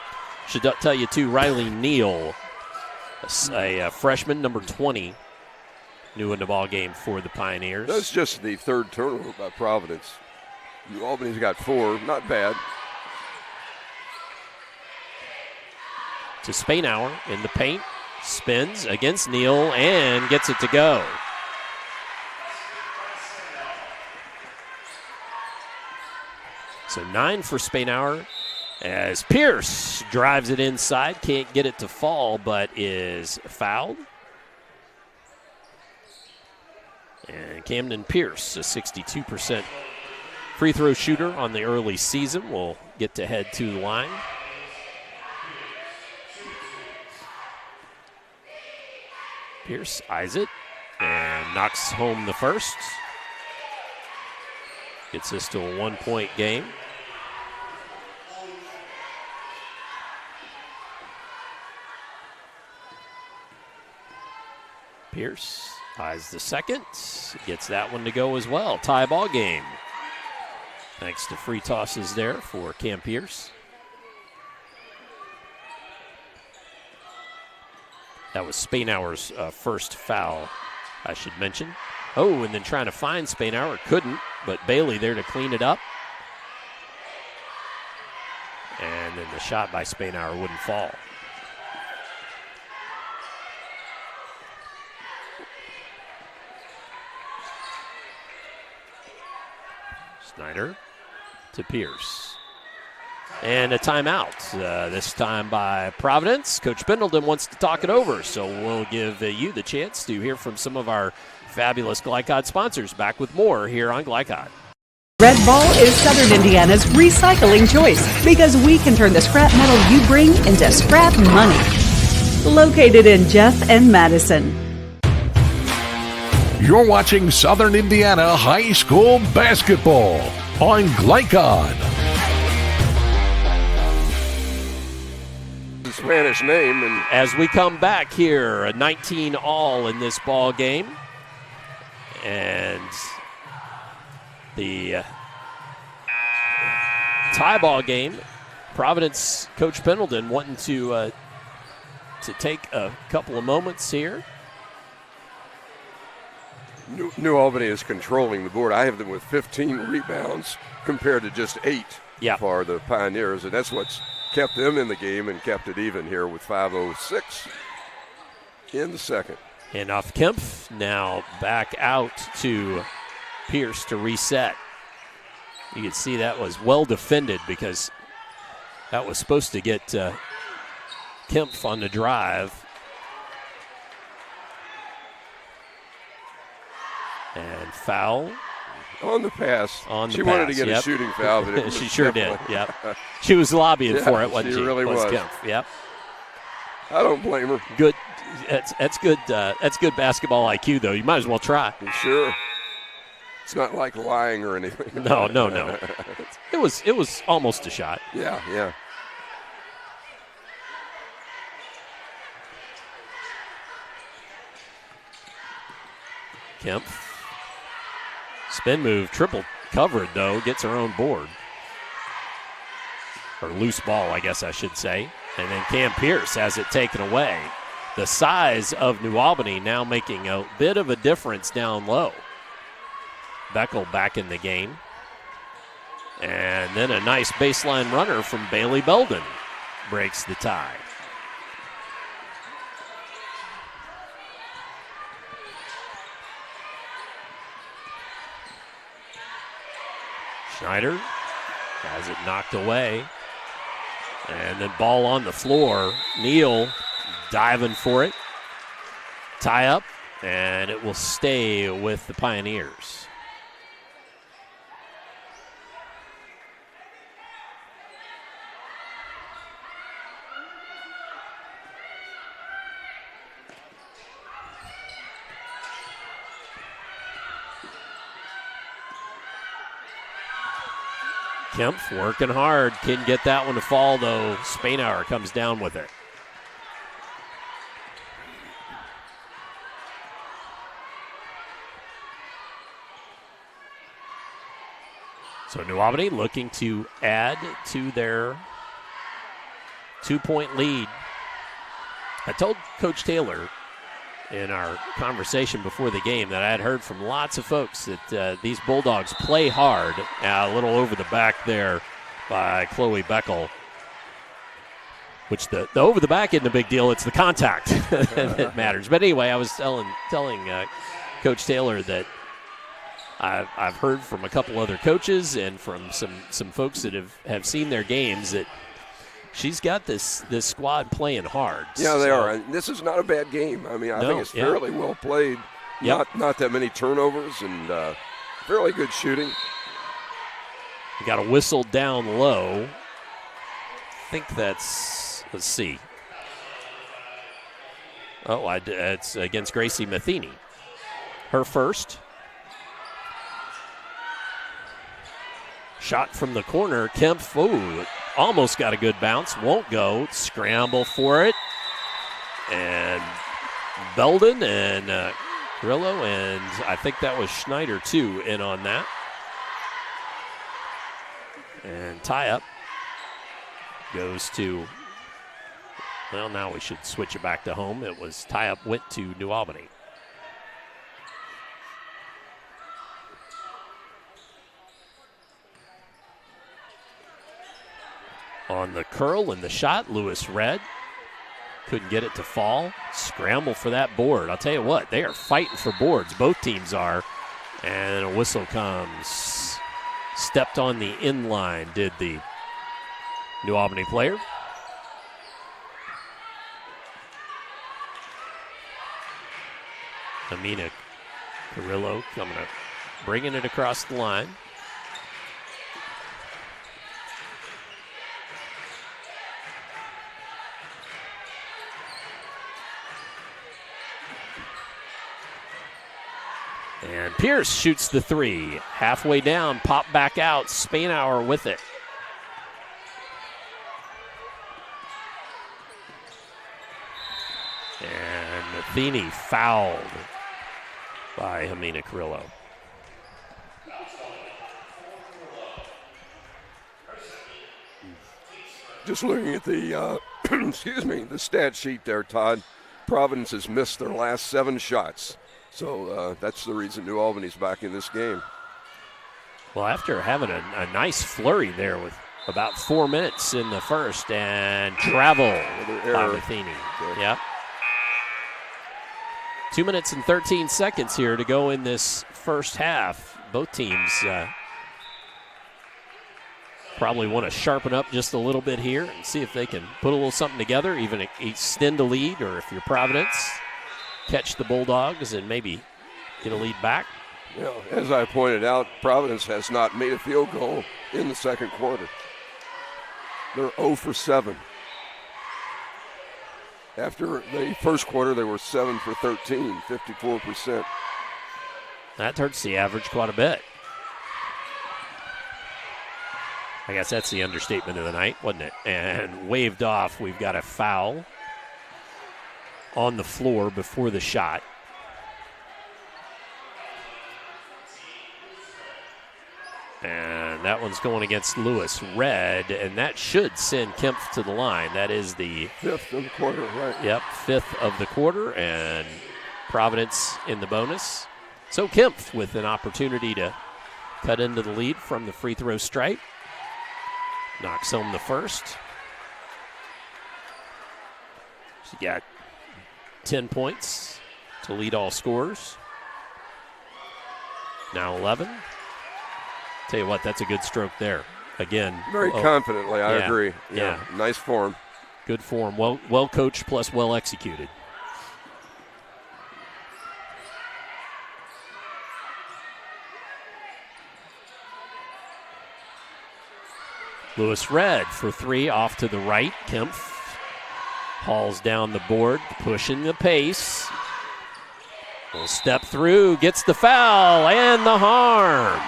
S5: Should tell you, too, Riley Neal, a freshman, number 20, new in the ball game for the Pioneers.
S6: That's just the third turnover by Providence. New Albany's got 4, not bad.
S5: To Spainhour in the paint, spins against Neal and gets it to go. So 9 for Spainhour as Pierce drives it inside. Can't get it to fall, but is fouled. And Camden Pierce, a 62% free throw shooter on the early season, will get to head to the line. Pierce eyes it and knocks home the first. Gets this to a 1-point game. Pierce eyes the second. Gets that one to go as well. Tie ball game. Thanks to free tosses there for Cam Pierce. That was Spainhour's first foul, I should mention. Oh, and then trying to find Spainhour. Couldn't, but Bailey there to clean it up. And then the shot by Spainhour wouldn't fall. Snyder to Pierce. And a timeout, this time by Providence. Coach Pendleton wants to talk it over, so we'll give you the chance to hear from some of our fabulous Glycod sponsors. Back with more here on Glycod.
S3: Red Ball is Southern Indiana's recycling choice because we can turn the scrap metal you bring into scrap money. Located in Jeff and Madison.
S4: You're watching Southern Indiana High School basketball on Glycod.
S6: Spanish name. And
S5: as we come back here, a 19-all in this ball game. And the tie ball game, Providence Coach Pendleton wanting to take a couple of moments here.
S6: New Albany is controlling the board. I have them with 15 rebounds compared to just 8 for the Pioneers, and that's what's kept them in the game and kept it even here with 5:06 in the second.
S5: And off Kempf, now back out to Pierce to reset. You can see that was well defended because that was supposed to get Kempf on the drive. And foul.
S6: On the pass. She
S5: pass,
S6: wanted to get a shooting foul, but it was
S5: she sure did. Yep. She was lobbying for it, wasn't she?
S6: She really was.
S5: Kempf. Yep.
S6: I don't blame her.
S5: Good. That's good. That's good basketball IQ, though. You might as well try.
S6: Sure. It's not like lying or anything.
S5: No. It was almost a shot.
S6: Yeah.
S5: Kempf. Spin move, triple covered, though. Gets her own board. Or loose ball, I guess I should say. And then Cam Pierce has it taken away. The size of New Albany now making a bit of a difference down low. Beckel back in the game. And then a nice baseline runner from Bailey Belden breaks the tie. Schneider has it knocked away. And then ball on the floor. Neal diving for it. Tie up, and it will stay with the Pioneers. Kempf working hard. Couldn't get that one to fall, though. Spainauer comes down with it. So New Albany looking to add to their 2-point lead. I told Coach Taylor in our conversation before the game that I had heard from lots of folks that these Bulldogs play hard. A little over the back there by Chloe Beckel, which the over the back isn't a big deal. It's the contact that matters. But anyway, I was telling Coach Taylor that I've heard from a couple other coaches and from some folks that have seen their games that she's got this squad playing hard.
S6: Yeah, they are. And this is not a bad game. I mean, I think it's fairly well played. Not that many turnovers and fairly good shooting.
S5: You got a whistle down low. I think that's, let's see. Oh, it's against Gracie Matheny. Her first. Shot from the corner. Kempf, almost got a good bounce. Won't go. Scramble for it. And Belden and Grillo, and I think that was Schneider, too, in on that. And tie-up goes to, well, now we should switch it back to home. It was tie-up went to New Albany. On the curl and the shot, Lewis Red couldn't get it to fall. Scramble for that board. I'll tell you what, they are fighting for boards. Both teams are. And a whistle comes. Stepped on the inline, did the New Albany player. Amina Carrillo coming up, bringing it across the line. And Pierce shoots the three. Halfway down, pop back out. Spainauer with it. And Matheny fouled by Hamina Carrillo.
S6: Just looking at the, the stat sheet there, Todd. Providence has missed their last 7 shots. So that's the reason New Albany's back in this game.
S5: Well, after having a nice flurry there with about 4 minutes in the first, and travel by Matheny. Yep. 2 minutes and 13 seconds here to go in this first half. Both teams probably want to sharpen up just a little bit here and see if they can put a little something together, even extend a lead, or if you're Providence, catch the Bulldogs and maybe get a lead back.
S6: Yeah, as I pointed out, Providence has not made a field goal in the second quarter. They're 0 for 7. After the first quarter, they were 7 for 13, 54%.
S5: That hurts the average quite a bit. I guess that's the understatement of the night, wasn't it? And waved off, we've got a foul on the floor before the shot. And that one's going against Lewis Red, and that should send Kempf to the line. That is the
S6: 5th of the quarter, right?
S5: Yep, 5th of the quarter, and Providence in the bonus. So Kempf with an opportunity to cut into the lead from the free throw stripe. Knocks home the first. She got 10 points to lead all scorers. Now 11. Tell you what, that's a good stroke there. Again.
S6: Very confidently, I agree. Yeah, nice form.
S5: Good form. Well coached plus well executed. Lewis Red for 3 off to the right. Kempf hauls down the board, pushing the pace. Will step through, gets the foul and the harm.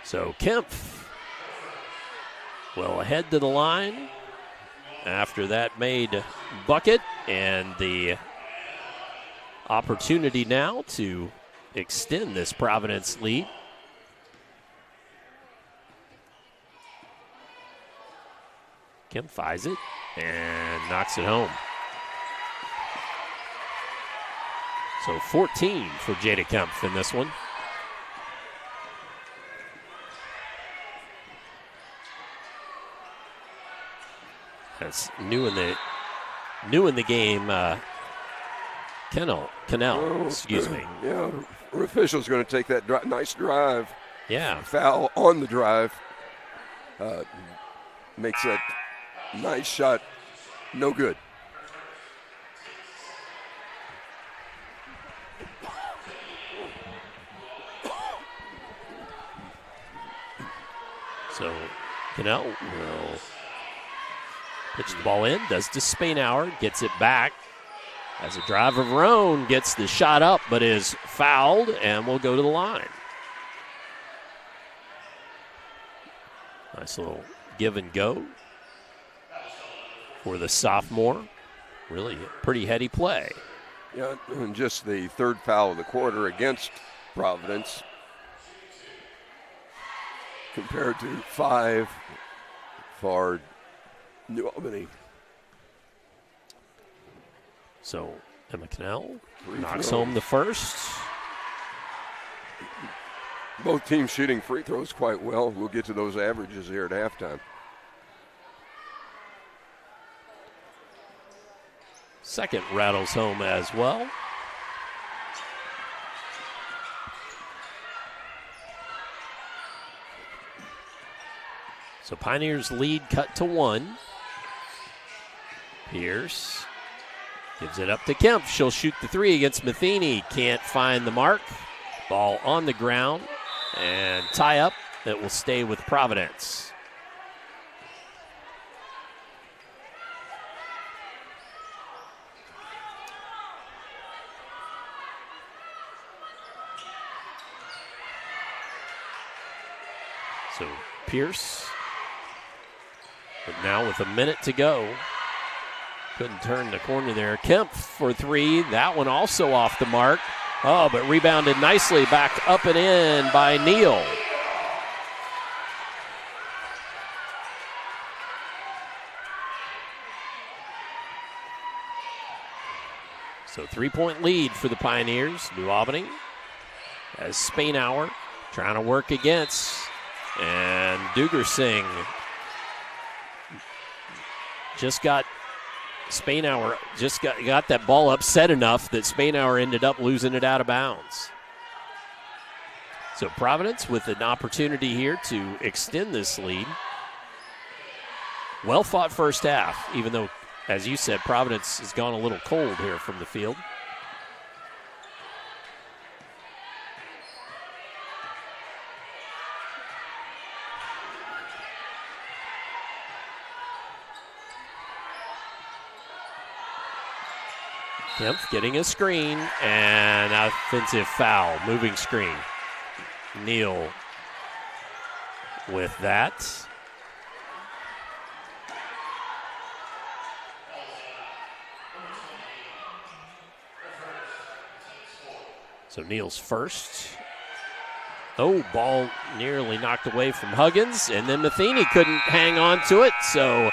S5: So Kemp will head to the line after that made bucket, and the opportunity now to extend this Providence lead. Kemp finds it and knocks it home. So 14 for Jada Kemp in this one. That's new in the game. Cannell, excuse me.
S6: Yeah, our official's going to take that nice drive.
S5: Yeah.
S6: Foul on the drive. Makes that nice shot no good.
S5: So Cannell will pitch the ball in, does to Spainhour, gets it back. As a drive of her own, gets the shot up, but is fouled and will go to the line. Nice little give and go for the sophomore. Really pretty heady play.
S6: Yeah, and just the third foul of the quarter against Providence, compared to 5 for New Albany.
S5: So Emma Cannell knocks home the first.
S6: Both teams shooting free throws quite well. We'll get to those averages here at halftime.
S5: Second rattles home as well. So Pioneers lead cut to 1. Pierce gives it up to Kemp. She'll shoot the 3 against Matheny. Can't find the mark. Ball on the ground and tie up. That will stay with Providence. So Pierce, but now with a minute to go, couldn't turn the corner there. Kemp for 3. That one also off the mark. Oh, but rebounded nicely back up and in by Neal. So 3-point lead for the Pioneers. New Albany as Spainhour trying to work against. And Dugersing just got Spainhour just got that ball upset enough that Spainhour ended up losing it out of bounds. So Providence with an opportunity here to extend this lead. Well fought first half, even though, as you said, Providence has gone a little cold here from the field. Kemp getting a screen and offensive foul, moving screen. Neal with that. So Neal's first. Oh, ball nearly knocked away from Huggins, and then Matheny couldn't hang on to it, so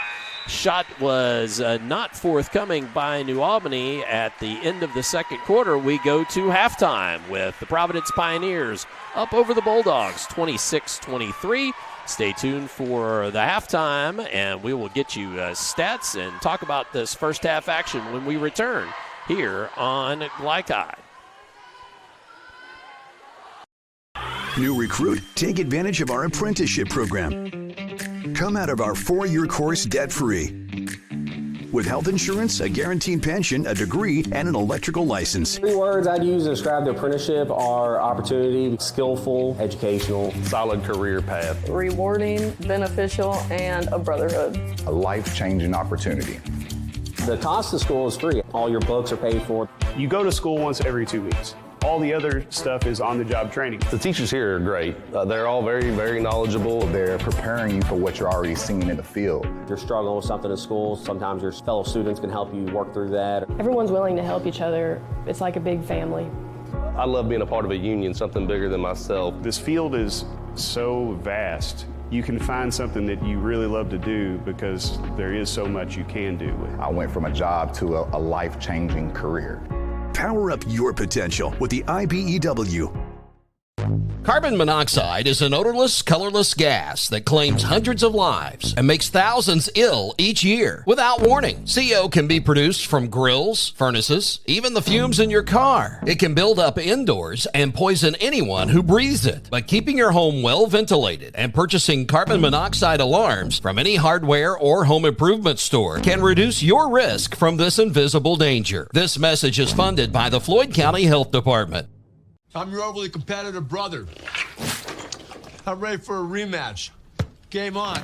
S5: shot was not forthcoming by New Albany. At the end of the second quarter, we go to halftime with the Providence Pioneers up over the Bulldogs, 26-23. Stay tuned for the halftime, and we will get you stats and talk about this first half action when we return here on Glycod.
S13: New recruit, take advantage of our apprenticeship program. Come out of our 4-year course debt-free. With health insurance, a guaranteed pension, a degree, and an electrical license.
S14: 3 words I'd use to describe the apprenticeship are opportunity, skillful, educational,
S7: solid career path,
S15: rewarding, beneficial, and a brotherhood.
S17: A life-changing opportunity.
S14: The cost of school is free. All your books are paid for.
S16: You go to school once every 2 weeks. All the other stuff is on-the-job training.
S18: The teachers here are great. They're all very, very knowledgeable.
S17: They're preparing you for what you're already seeing in the field.
S14: If you're struggling with something in school, sometimes your fellow students can help you work through that.
S15: Everyone's willing to help each other. It's like a big family.
S18: I love being a part of a union, something bigger than myself.
S16: This field is so vast. You can find something that you really love to do because there is so much you can do.
S17: I went from a job to a life-changing career.
S13: Power up your potential with the IBEW.
S9: Carbon monoxide is an odorless, colorless gas that claims hundreds of lives and makes thousands ill each year without warning. CO can be produced from grills, furnaces, even the fumes in your car. It can build up indoors and poison anyone who breathes it. But keeping your home well ventilated and purchasing carbon monoxide alarms from any hardware or home improvement store can reduce your risk from this invisible danger. This message is funded by the Floyd County Health Department.
S19: I'm your overly competitive brother. I'm ready for a rematch. Game on.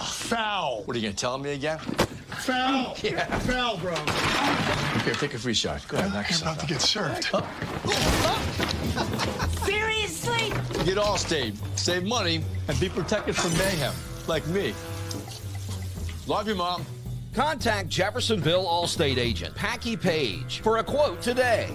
S19: Foul. What are you going to tell me again? Foul. Yeah. Foul, bro. Here, take a free shot. Go ahead, knock yourself out. You're about to get served.
S24: Seriously?
S19: Get Allstate, save money, and be protected from mayhem, like me. Love you, Mom.
S9: Contact Jeffersonville Allstate agent Packy Page for a quote today.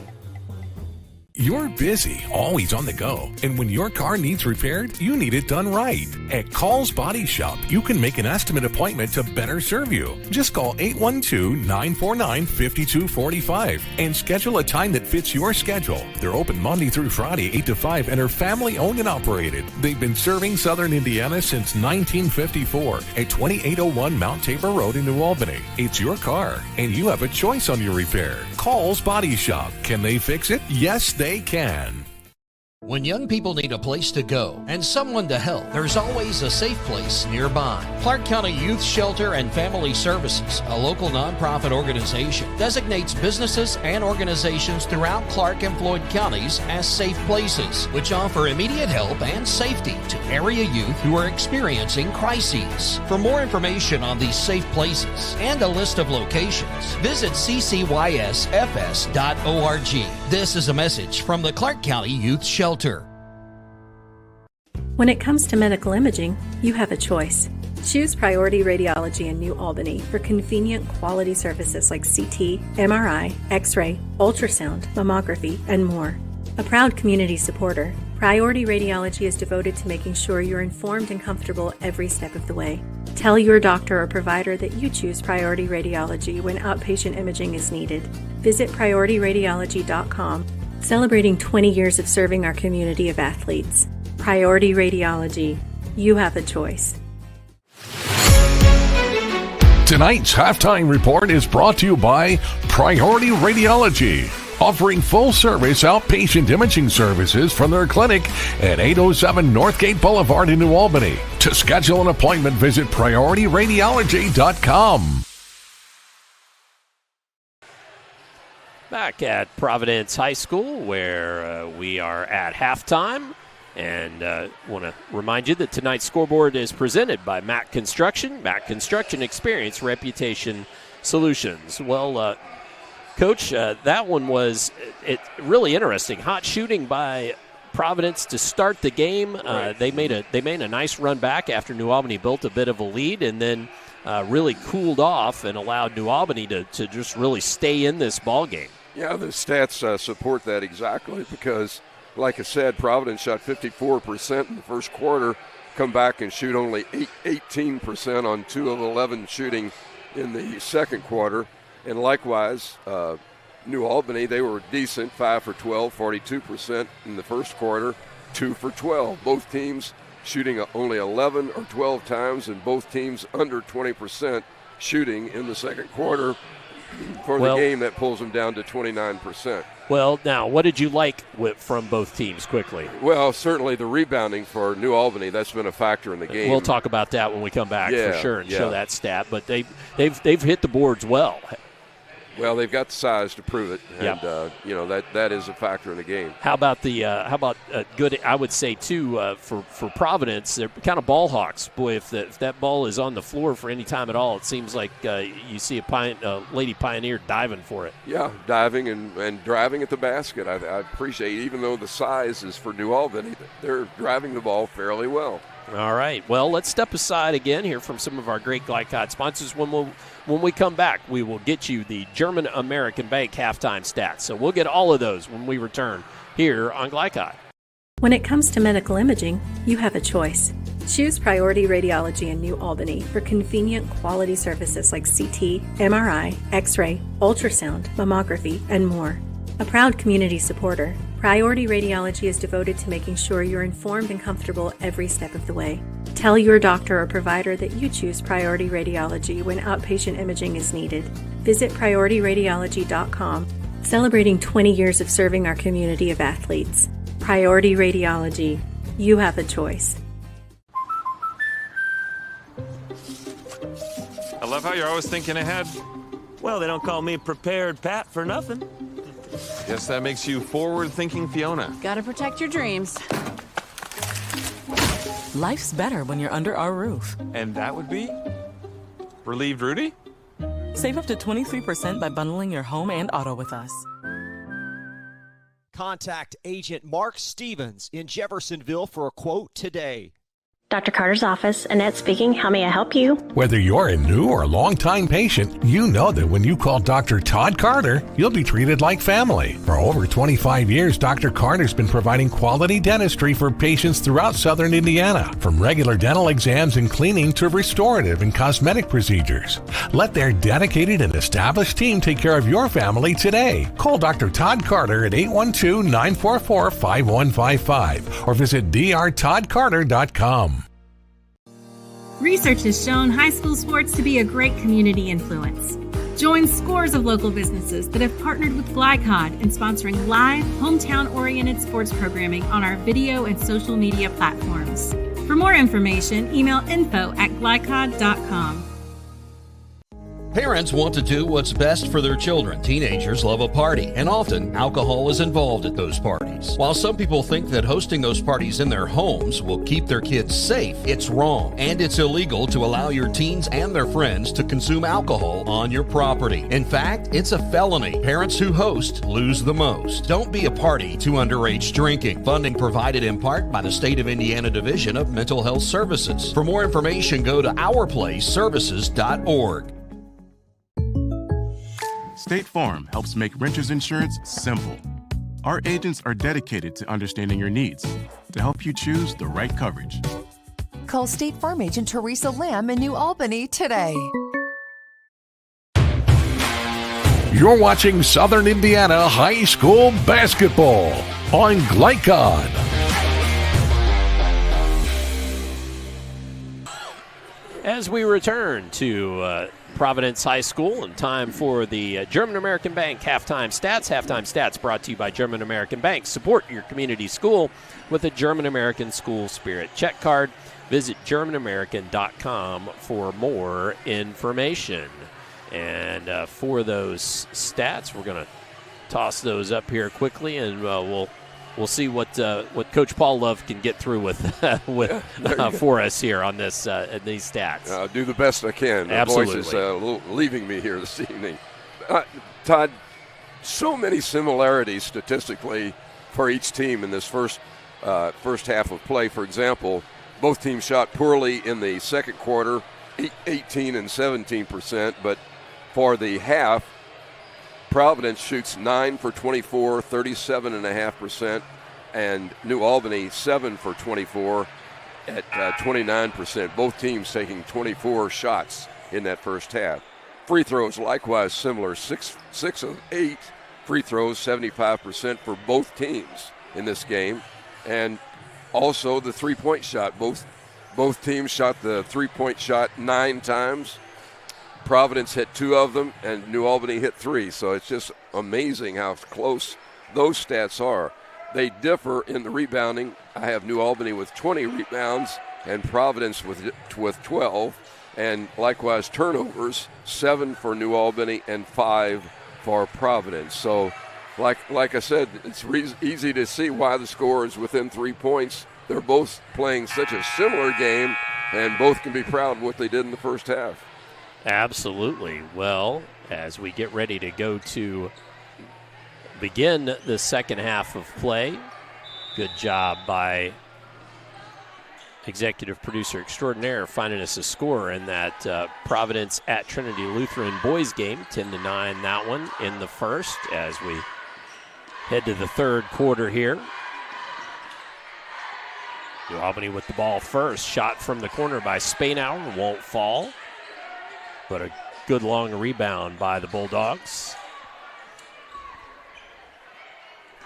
S4: You're busy, always on the go, and when your car needs repaired, you need it done right. At Call's Body Shop, you can make an estimate appointment to better serve you. Just call 812-949-5245 and schedule a time that fits your schedule. They're open Monday through Friday, 8 to 5, and are family-owned and operated. They've been serving Southern Indiana since 1954 at 2801 Mount Tabor Road in New Albany. It's your car, and you have a choice on your repair. Call's Body Shop. Can they fix it? Yes, they can.
S9: When young people need a place to go and someone to help, there's always a safe place nearby. Clark County Youth Shelter and Family Services, a local nonprofit organization, designates businesses and organizations throughout Clark and Floyd counties as safe places, which offer immediate help and safety to area youth who are experiencing crises. For more information on these safe places and a list of locations, visit ccysfs.org. This is a message from the Clark County Youth Shelter.
S20: When it comes to medical imaging, you have a choice. Choose Priority Radiology in New Albany for convenient quality services like CT, MRI, X-ray, ultrasound, mammography, and more. A proud community supporter, Priority Radiology is devoted to making sure you're informed and comfortable every step of the way. Tell your doctor or provider that you choose Priority Radiology when outpatient imaging is needed. Visit PriorityRadiology.com. Celebrating 20 years of serving our community of athletes. Priority Radiology. You have a choice.
S4: Tonight's halftime report is brought to you by Priority Radiology, offering full-service outpatient imaging services from their clinic at 807 Northgate Boulevard in New Albany. To schedule an appointment, visit PriorityRadiology.com.
S5: Back at Providence High School, where we are at halftime. And want to remind you that tonight's scoreboard is presented by Mac Construction. Mac Construction, experience, reputation, solutions. Well, Coach, that one was really interesting. Hot shooting by Providence to start the game. Right. They made a nice run back after New Albany built a bit of a lead, and then really cooled off and allowed New Albany to just really stay in this ball game.
S6: Yeah, the stats support that exactly because, like I said, Providence shot 54% in the first quarter, come back and shoot only 18% on 2 of 11 shooting in the second quarter. And likewise, New Albany, they were decent, 5 for 12, 42% in the first quarter, 2 for 12. Both teams shooting only 11 or 12 times, and both teams under 20% shooting in the second quarter for the game. That pulls them down to 29%.
S5: Well, now, what did you like from both teams quickly?
S6: Well, certainly the rebounding for New Albany, that's been a factor in the game.
S5: We'll talk about that when we come back for sure and show that stat. But they've hit the boards well.
S6: Well, they've got the size to prove it, and that is a factor in the game.
S5: How about good? I would say too for Providence, they're kind of ball hawks. Boy, if that ball is on the floor for any time at all, it seems like you see a Lady Pioneer diving for it.
S6: Yeah, diving and driving at the basket. I appreciate, even though the size is for New Albany, they're driving the ball fairly well.
S5: All right. Well, let's step aside again here from some of our great Glycod sponsors. When we come back, we will get you the German American Bank halftime stats. So we'll get all of those when we return here on Glycod.
S20: When it comes to medical imaging, you have a choice. Choose Priority Radiology in New Albany for convenient quality services like CT, MRI, X-ray, ultrasound, mammography, and more. A proud community supporter, Priority Radiology is devoted to making sure you're informed and comfortable every step of the way. Tell your doctor or provider that you choose Priority Radiology when outpatient imaging is needed. Visit PriorityRadiology.com, celebrating 20 years of serving our community of athletes. Priority Radiology. You have a choice.
S7: I love how you're always thinking ahead.
S8: Well, they don't call me Prepared Pat for nothing.
S7: Guess that makes you forward-thinking Fiona.
S10: Gotta protect your dreams. Life's better when you're under our roof.
S7: And that would be? Relieved Rudy?
S10: Save up to 23% by bundling your home and auto with us.
S12: Contact Agent Mark Stevens in Jeffersonville for a quote today.
S11: Dr. Carter's office, Annette speaking. How may I help you?
S4: Whether you're a new or long-time patient, you know that when you call Dr. Todd Carter, you'll be treated like family. For over 25 years, Dr. Carter's been providing quality dentistry for patients throughout southern Indiana, from regular dental exams and cleaning to restorative and cosmetic procedures. Let their dedicated and established team take care of your family today. Call Dr. Todd Carter at 812-944-5155 or visit drtoddcarter.com.
S21: Research has shown high school sports to be a great community influence. Join scores of local businesses that have partnered with Glycod in sponsoring live, hometown-oriented sports programming on our video and social media platforms. For more information, email info@glycod.com.
S9: Parents want to do what's best for their children. Teenagers love a party, and often alcohol is involved at those parties. While some people think that hosting those parties in their homes will keep their kids safe, it's wrong, and it's illegal to allow your teens and their friends to consume alcohol on your property. In fact, it's a felony. Parents who host lose the most. Don't be a party to underage drinking. Funding provided in part by the State of Indiana Division of Mental Health Services. For more information, go to ourplaceservices.org.
S1: State Farm helps make renters insurance simple. Our agents are dedicated to understanding your needs to help you choose the right coverage.
S2: Call State Farm agent Teresa Lamb in New Albany today.
S4: You're watching Southern Indiana High School basketball on Glycod.
S5: As we return to Providence High School, and time for the German American Bank halftime stats. Halftime stats brought to you by German American Bank. Support your community school with a German American school spirit. Check card. Visit GermanAmerican.com for more information. And for those stats, we're going to toss those up here quickly, and we'll see what Coach Paul Love can get through with for us here on this these stats.
S6: I'll do the best I can.
S5: Absolutely.
S6: The voice is leaving me here this evening. Todd, so many similarities statistically for each team in this first half of play. For example, both teams shot poorly in the second quarter, 18 and 17%, but for the half, Providence shoots 9 for 24, 37.5%, and New Albany 7 for 24 at 29%. Both teams taking 24 shots in that first half. Free throws likewise similar, 6 of 8 free throws, 75% for both teams in this game, and also the three-point shot. Both teams shot the three-point shot 9 times. Providence hit 2 of them, and New Albany hit 3. So it's just amazing how close those stats are. They differ in the rebounding. I have New Albany with 20 rebounds and Providence with 12. And likewise turnovers, 7 for New Albany and 5 for Providence. So, like I said, it's easy to see why the score is within 3 points. They're both playing such a similar game, and both can be proud of what they did in the first half.
S5: Absolutely. Well, as we get ready to go to begin the second half of play, good job by executive producer extraordinaire finding us a score in that Providence at Trinity Lutheran boys game, 10-9 that one in the first, as we head to the third quarter here. New Albany with the ball first. Shot from the corner by Spainauer, won't fall, but a good long rebound by the Bulldogs.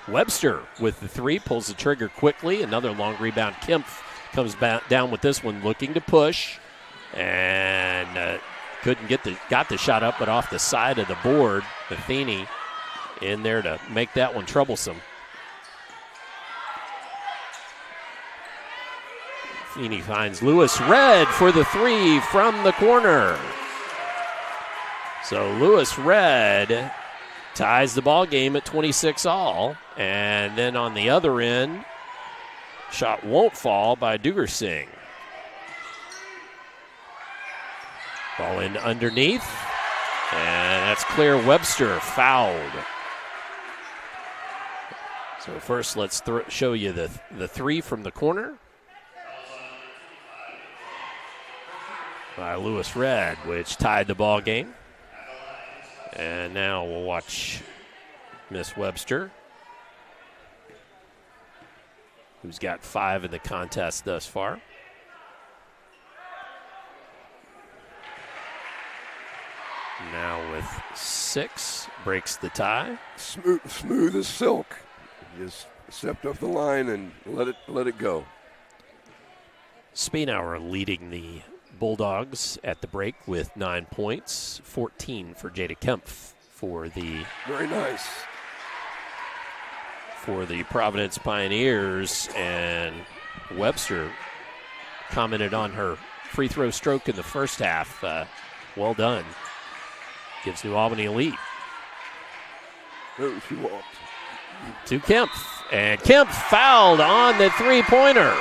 S5: Webster with the three, pulls the trigger quickly. Another long rebound. Kempf comes back down with this one, looking to push, and got the shot up, but off the side of the board. Matheny in there to make that one troublesome. Matheny finds Lewis Red for the three from the corner. So Lewis Red ties the ball game at 26 all, and then on the other end, shot won't fall by Duger Singh. Ball in underneath, and that's clear. Webster fouled. So first, let's show you the three from the corner by Lewis Red, which tied the ball game. And now we'll watch Miss Webster, who's got 5 in the contest thus far. Now with 6, breaks the tie.
S6: Smooth as silk. Just stepped up the line and let it go.
S5: Spainauer leading the Bulldogs at the break with 9 points, 14 for Jada Kempf for the
S6: very nice
S5: for the Providence Pioneers. And Webster commented on her free throw stroke in the first half. Well done. Gives New Albany a lead.
S6: There she walked.
S5: To Kempf, and Kempf fouled on the three-pointer.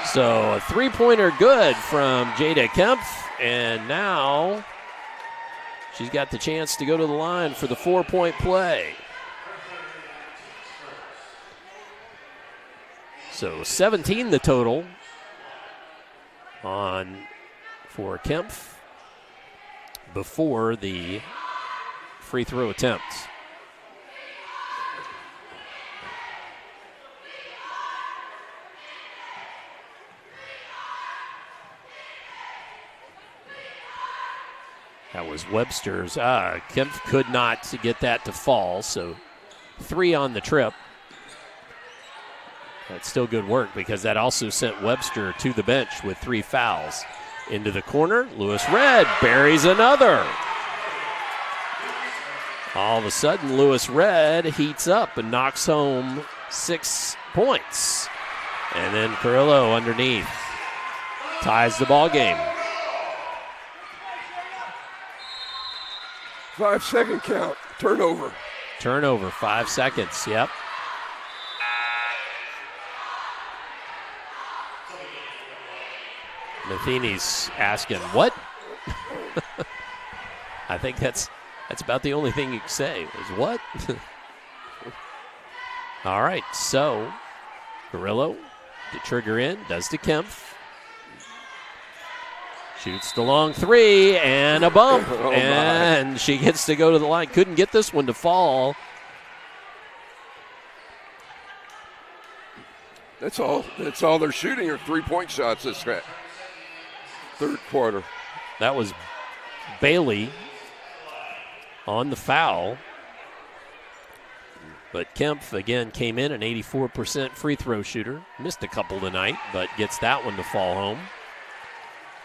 S5: So a three-pointer good from Jada Kempf, and now she's got the chance to go to the line for the 4-point play. So 17 the total for Kempf before the free throw attempt. That was Webster's. Kempf could not get that to fall, so 3 on the trip. That's still good work because that also sent Webster to the bench with 3 fouls. Into the corner, Lewis Red buries another. All of a sudden, Lewis Red heats up and knocks home 6 points. And then Carrillo underneath ties the ball game.
S6: 5-second count. Turnover,
S5: 5 seconds, yep. Matheny's asking, what? I think that's about the only thing you can say is what? All right, so Carrillo, the trigger in, does to Kempf. Shoots the long 3 and a bump, and she gets to go to the line. Couldn't get this one to fall.
S6: That's all they're shooting are 3-point shots this third quarter.
S5: That was Bailey on the foul. But Kempf, again, came in an 84% free throw shooter. Missed a couple tonight, but gets that one to fall home.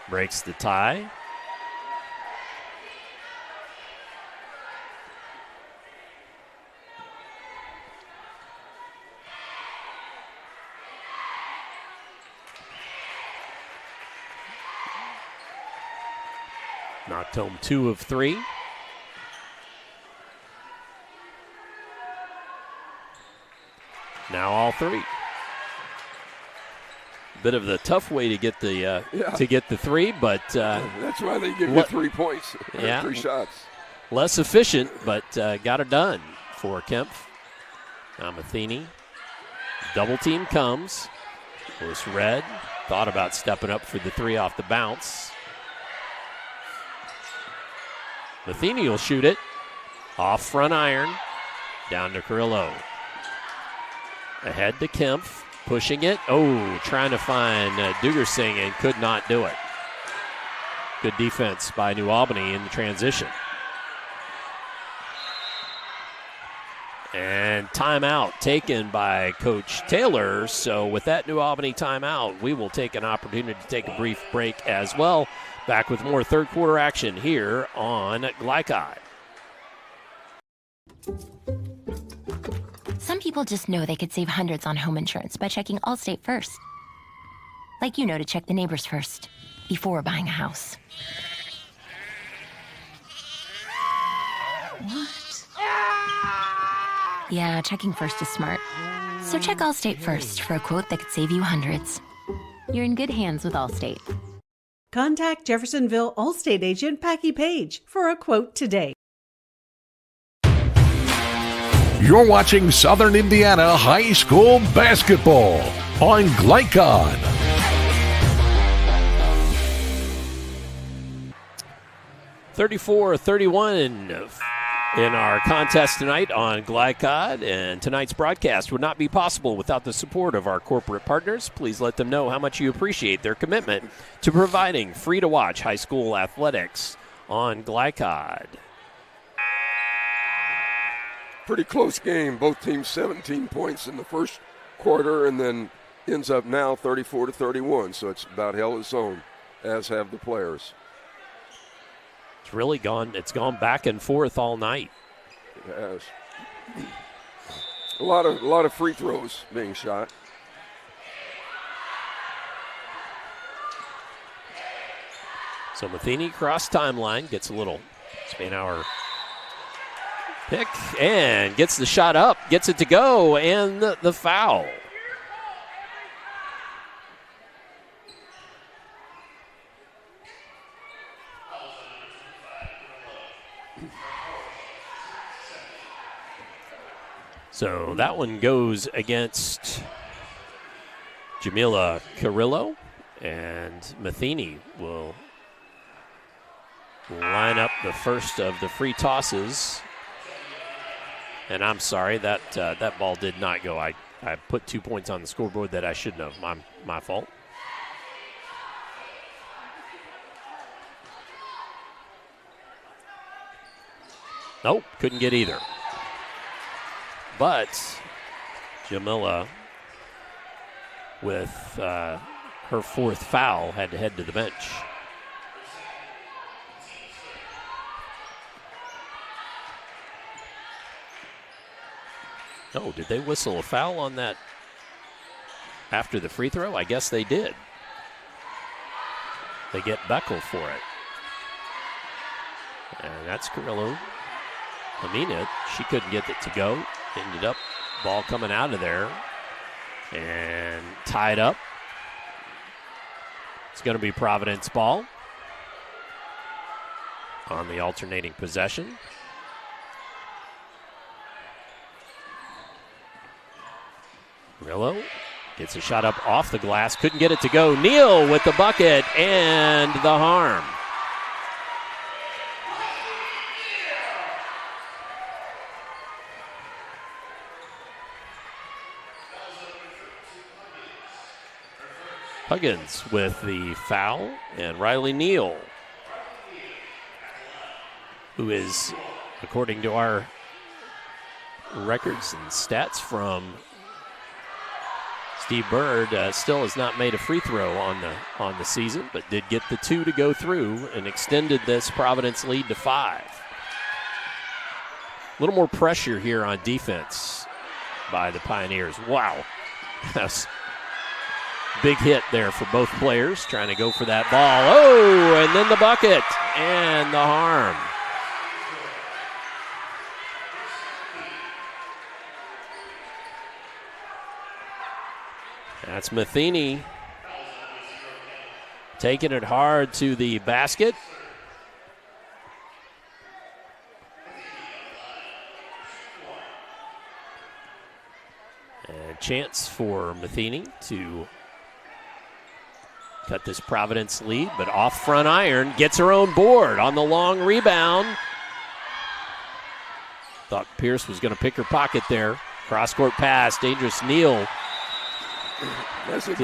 S5: Breaks the tie. Knocked home 2 of 3. Now all three. Bit of the tough way to get the three, but
S6: that's why they give you 3 points.
S5: Yeah,
S6: 3 shots.
S5: Less efficient, but got it done for Kempf. Now Matheny. Double team comes. Was Red. Thought about stepping up for the 3 off the bounce. Matheny will shoot it. Off front iron. Down to Carrillo. Ahead to Kempf. Pushing it. Oh, trying to find Dugersing and could not do it. Good defense by New Albany in the transition. And timeout taken by Coach Taylor. So with that New Albany timeout, we will take an opportunity to take a brief break as well. Back with more third quarter action here on Glycod.
S3: Some people just know they could save hundreds on home insurance by checking Allstate first. Like you know to check the neighbors first before buying a house. What? Yeah, checking first is smart. So check Allstate first for a quote that could save you hundreds. You're in good hands with Allstate.
S14: Contact Jeffersonville Allstate agent Packy Page for a quote today.
S4: You're watching Southern Indiana High School basketball on Glycod.
S5: (34-31) in our contest tonight on Glycod, and tonight's broadcast would not be possible without the support of our corporate partners. Please let them know how much you appreciate their commitment to providing free-to-watch high school athletics on Glycod.
S6: Pretty close game. Both teams 17 points in the first quarter, and then ends up now 34-31. So it's about held its own, as have the players.
S5: It's really gone. It's gone back and forth all night.
S6: It has. A lot of free throws being shot.
S5: So Matheny cross timeline, gets a little Spanauer pick and gets the shot up, gets it to go, and the foul. So that one goes against Jamila Carrillo, and Matheny will line up the first of the free tosses. And I'm sorry, that ball did not go. I put 2 points on the scoreboard that I shouldn't have. My fault. Nope, couldn't get either. But Jamila, with her fourth foul, had to head to the bench. Oh, did they whistle a foul on that after the free throw? I guess they did. They get Beckel for it. And that's Carrillo. Amina, she couldn't get it to go. Ended up ball coming out of there and tied up. It's going to be Providence ball on the alternating possession. Carrillo gets a shot up off the glass. Couldn't get it to go. Neal with the bucket and the harm. Huggins with the foul, and Riley Neal, who is, according to our records and stats from Steve Bird, still has not made a free throw on the season, but did get the 2 to go through and extended this Providence lead to 5. A little more pressure here on defense by the Pioneers. Wow. That's big hit there for both players, trying to go for that ball. Oh, and then the bucket and the harm. That's Matheny taking it hard to the basket. And a chance for Matheny to cut this Providence lead, but off front iron, gets her own board on the long rebound. Thought Pierce was going to pick her pocket there. Cross-court pass, dangerous Neal.
S6: That's a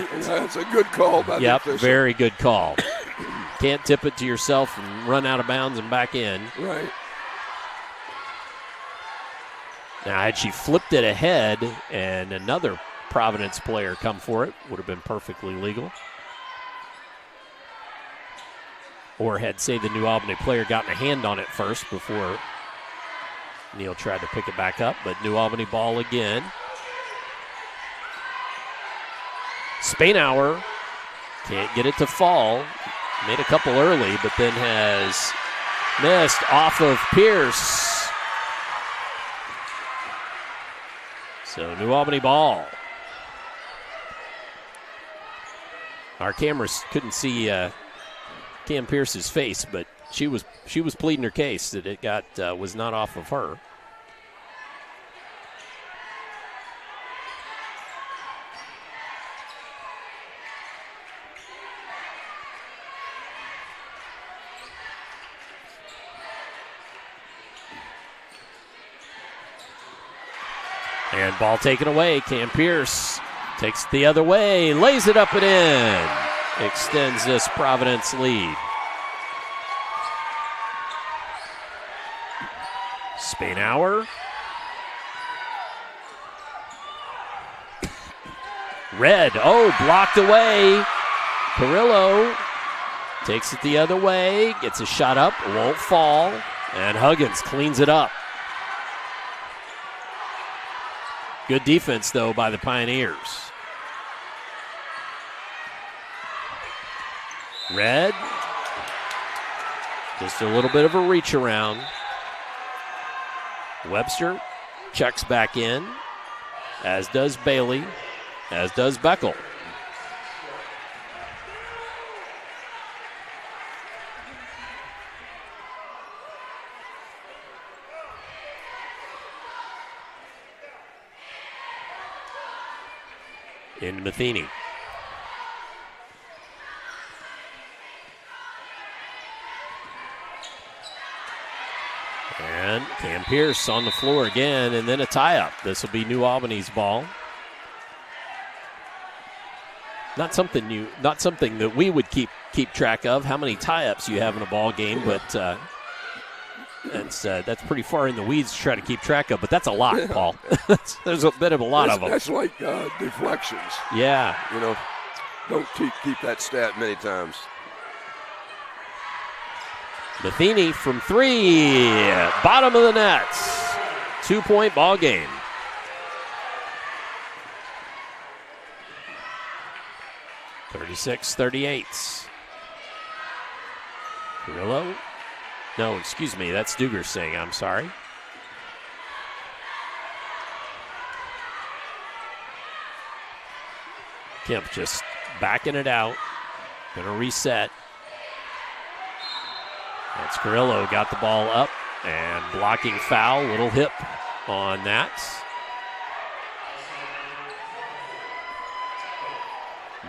S6: good call by the official.
S5: Very good call. Can't tip it to yourself and run out of bounds and back in.
S6: Right.
S5: Now, had she flipped it ahead and another Providence player come for it, would have been perfectly legal. Or had, say, the New Albany player gotten a hand on it first before Neal tried to pick it back up. But New Albany ball again. Spainauer can't get it to fall. Made a couple early, but then has missed off of Pierce. So New Albany ball. Our cameras couldn't see Cam Pierce's face, but she was pleading her case that it was not off of her. And ball taken away. Cam Pierce takes it the other way, lays it up and in. Extends this Providence lead. Spainauer. Red, blocked away. Carrillo takes it the other way, gets a shot up, won't fall, and Huggins cleans it up. Good defense, though, by the Pioneers. Red. Just a little bit of a reach around. Webster checks back in, as does Bailey, as does Beckel. In Matheny. And Cam Pierce on the floor again, and then a tie-up. This will be New Albany's ball. Not something that we would keep track of, how many tie-ups you have in a ball game, but that's pretty far in the weeds to try to keep track of, but that's a lot, Paul. There's a bit of a lot of them.
S6: That's like deflections.
S5: Yeah.
S6: Don't keep that stat many times.
S5: Matheny from three, bottom of the net. 2-point ball game. (36-38). Carrillo. No, excuse me, that's Duger saying, I'm sorry. Kemp just backing it out. Gonna reset. That's Carrillo, got the ball up and blocking foul, little hip on that.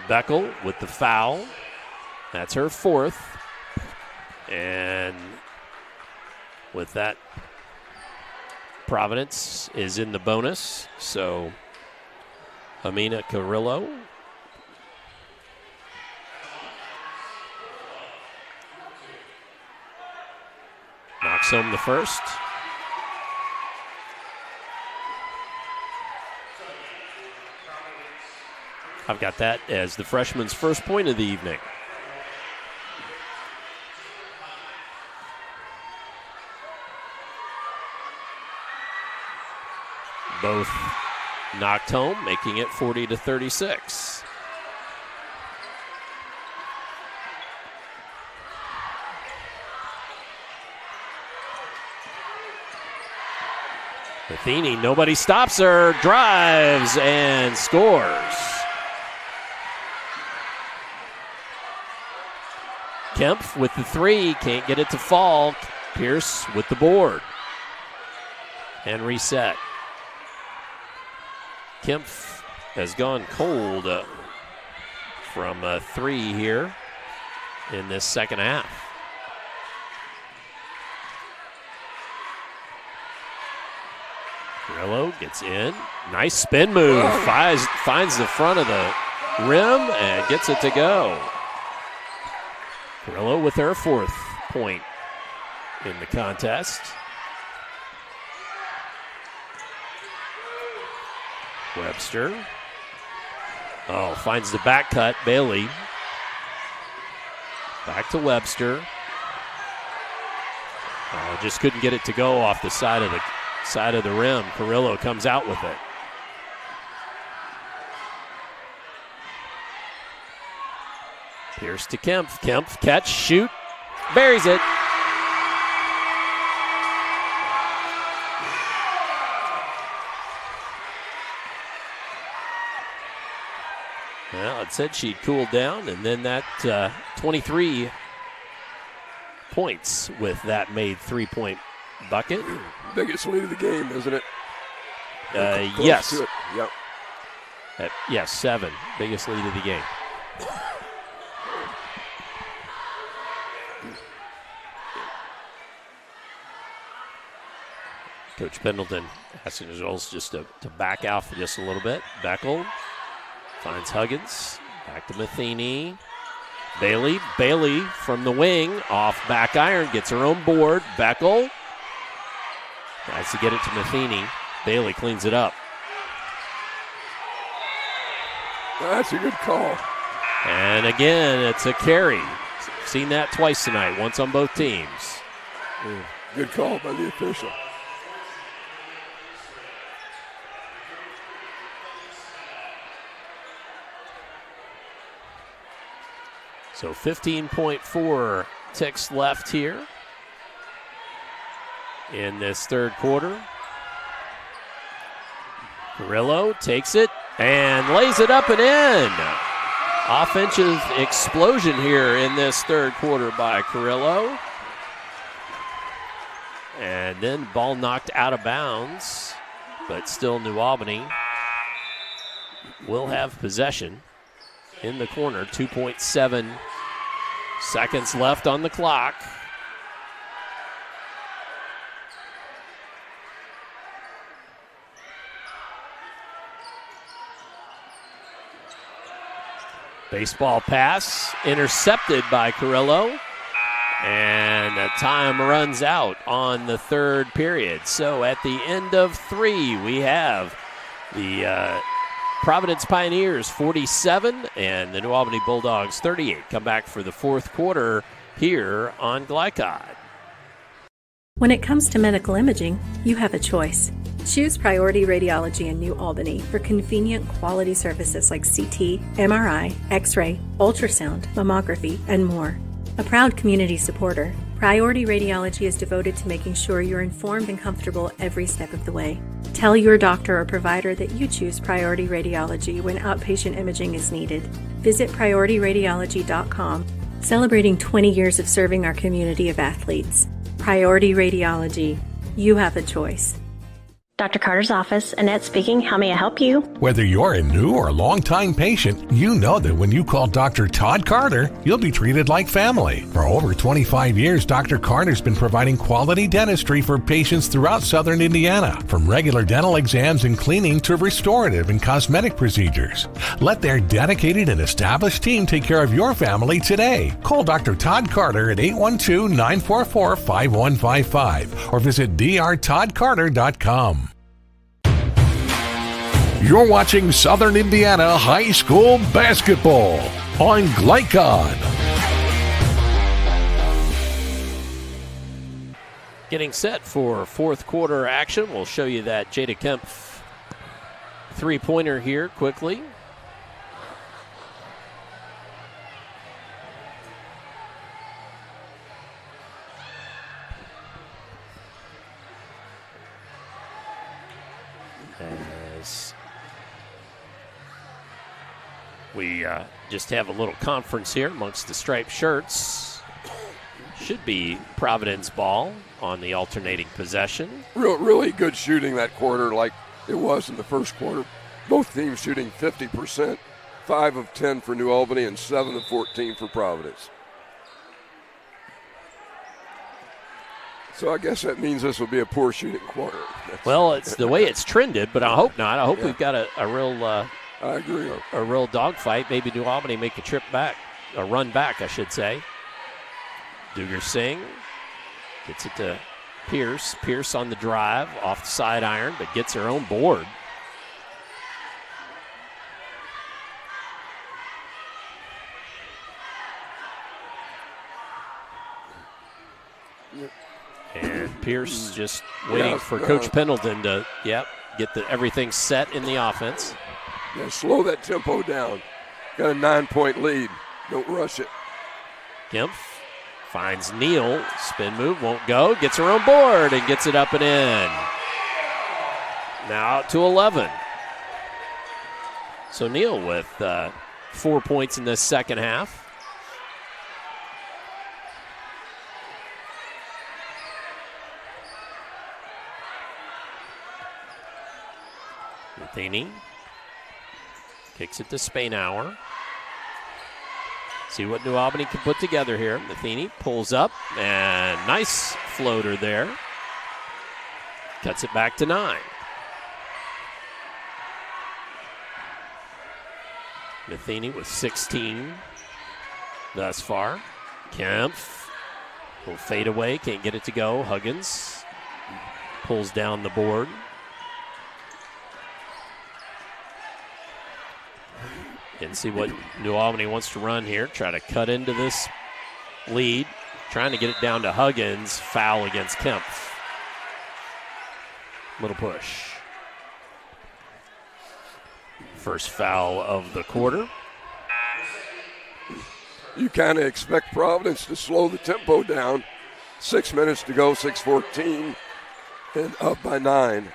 S5: Beckel with the foul. That's her fourth. And with that, Providence is in the bonus. So Amina Carrillo knocks home the first. I've got that as the freshman's first point of the evening. Both knocked home, making it 40-36. Matheny, nobody stops her, drives and scores. Kempf with the three, can't get it to fall. Pierce with the board. And reset. Kempf has gone cold from three here in this second half. Carrillo gets in. Nice spin move. Finds the front of the rim and gets it to go. Carrillo with her fourth point in the contest. Webster. Oh, finds the back cut. Bailey. Back to Webster. Oh, just couldn't get it to go off the side of the rim. Carrillo comes out with it. Pierce to Kempf. Kempf, catch, shoot, buries it. Well, it said she'd cooled down, and then that 23 points with that made three-point bucket.
S6: Biggest lead of the game, isn't it?
S5: Yes.
S6: Yep.
S5: Yes, 7. Biggest lead of the game. Coach Pendleton asking his girls just to back out for just a little bit. Beckel finds Huggins. Back to Matheny. Bailey from the wing. Off back iron. Gets her own board. Beckel tries to get it to Matheny. Bailey cleans it up.
S6: That's a good call.
S5: And again, it's a carry. Seen that twice tonight. Once on both teams.
S6: Good call by the official.
S5: So 15.4 ticks left here in this third quarter. Carrillo takes it and lays it up and in. Offensive explosion here in this third quarter by Carrillo. And then ball knocked out of bounds, but still New Albany will have possession in the corner. 2.7 seconds left on the clock. Baseball pass intercepted by Carrillo. And time runs out on the third period. So at the end of 3, we have the Providence Pioneers 47 and the New Albany Bulldogs 38. Come back for the fourth quarter here on Glycod.
S20: When it comes to medical imaging, you have a choice. Choose Priority Radiology in New Albany for convenient quality services like CT, MRI, X-ray, ultrasound, mammography, and more. A proud community supporter, Priority Radiology is devoted to making sure you're informed and comfortable every step of the way. Tell your doctor or provider that you choose Priority Radiology when outpatient imaging is needed. Visit PriorityRadiology.com, celebrating 20 years of serving our community of athletes. Priority Radiology. You have a choice.
S11: Dr. Carter's office, Annette speaking. How may I help you?
S4: Whether you're a new or long-time patient, you know that when you call Dr. Todd Carter, you'll be treated like family. For over 25 years, Dr. Carter's been providing quality dentistry for patients throughout southern Indiana, from regular dental exams and cleaning to restorative and cosmetic procedures. Let their dedicated and established team take care of your family today. Call Dr. Todd Carter at 812-944-5155 or visit drtoddcarter.com. You're watching Southern Indiana High School Basketball on Glycod.
S5: Getting set for fourth quarter action. We'll show you that Jada Kempf three-pointer here quickly. We just have a little conference here amongst the striped shirts. Should be Providence ball on the alternating possession.
S6: Really good shooting that quarter, like it was in the first quarter. Both teams shooting 50%, 5 of 10 for New Albany and 7 of 14 for Providence. So I guess that means this will be a poor shooting quarter.
S5: Well, it's the way it's trended, but I hope not. I hope we've got a real
S6: I agree.
S5: A real dogfight. Maybe New Albany make a trip back, a run back, I should say. Duger Singh gets it to Pierce. Pierce on the drive, off the side iron, but gets her own board. And Pierce just waiting for Coach Pendleton to, get everything set in the offense.
S6: Yeah, slow that tempo down. Got a 9-point lead. Don't rush it.
S5: Kempf finds Neal. Spin move, won't go. Gets her own board and gets it up and in. Now out to 11. So Neal with 4 points in this second half. Matheny kicks it to Spainhour. See what New Albany can put together here. Matheny pulls up, and nice floater there. Cuts it back to 9. Matheny with 16 thus far. Kempf will fade away, can't get it to go. Huggins pulls down the board. And see what New Albany wants to run here. Try to cut into this lead. Trying to get it down to Huggins. Foul against Kempf. Little push. First foul of the quarter.
S6: You kind of expect Providence to slow the tempo down. 6 minutes to go, 6:14, and up by 9.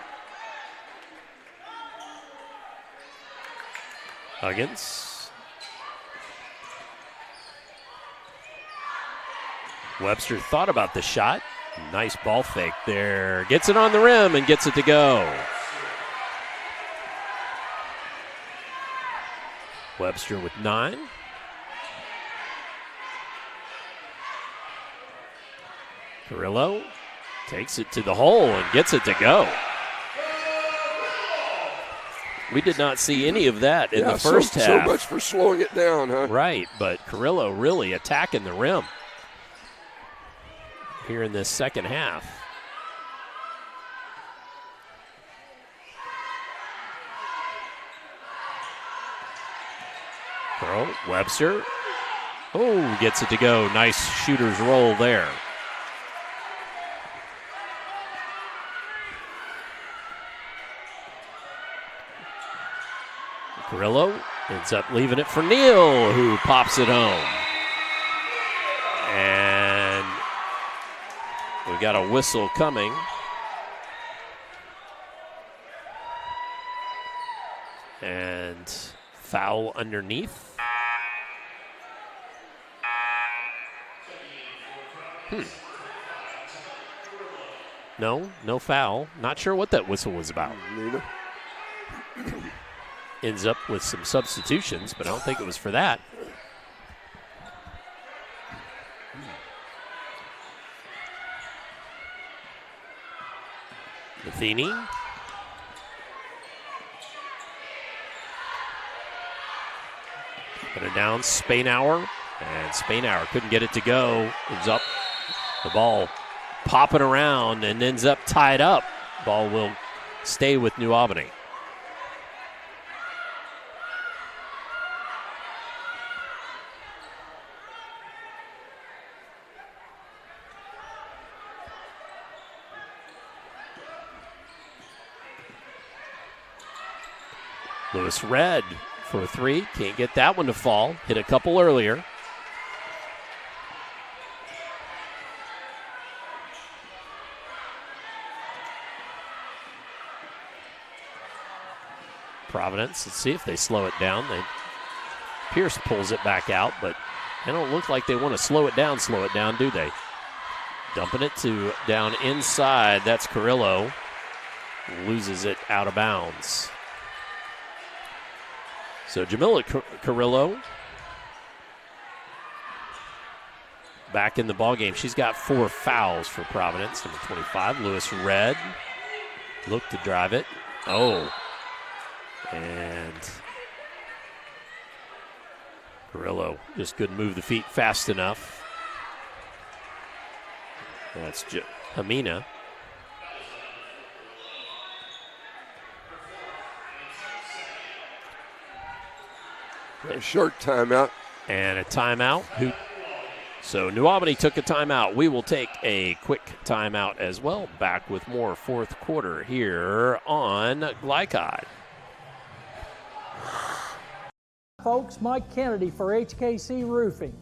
S5: Huggins. Webster thought about the shot. Nice ball fake there. Gets it on the rim and gets it to go. Webster with 9. Carrillo takes it to the hole and gets it to go. We did not see any of that in the first half.
S6: So much for slowing it down, huh?
S5: Right, but Carrillo really attacking the rim here in this second half. Carroll, Webster. Oh, gets it to go. Nice shooter's roll there. Carrillo ends up leaving it for Neal, who pops it home. And we got a whistle coming. And foul underneath. No foul. Not sure what that whistle was about.
S6: Neither.
S5: Ends up with some substitutions, but I don't think it was for that. Matheny. Put it down, Spainhour. And Spainhour couldn't get it to go. Ends up the ball popping around and ends up tied up. Ball will stay with New Albany. Lewis Red for a 3. Can't get that one to fall. Hit a couple earlier. Providence, let's see if they slow it down. Pierce pulls it back out, but they don't look like they want to slow it down, do they? Dumping it to down inside. That's Carrillo. Loses it out of bounds. So Jamila Carrillo back in the ballgame. She's got 4 fouls for Providence. Number 25, Lewis Red. Looked to drive it. Oh. And Carrillo just couldn't move the feet fast enough. That's Hamina.
S6: A short timeout.
S5: And a timeout. So New Albany took a timeout. We will take a quick timeout as well. Back with more fourth quarter here on Glycod.
S15: Folks, Mike Kennedy for HKC Roofing.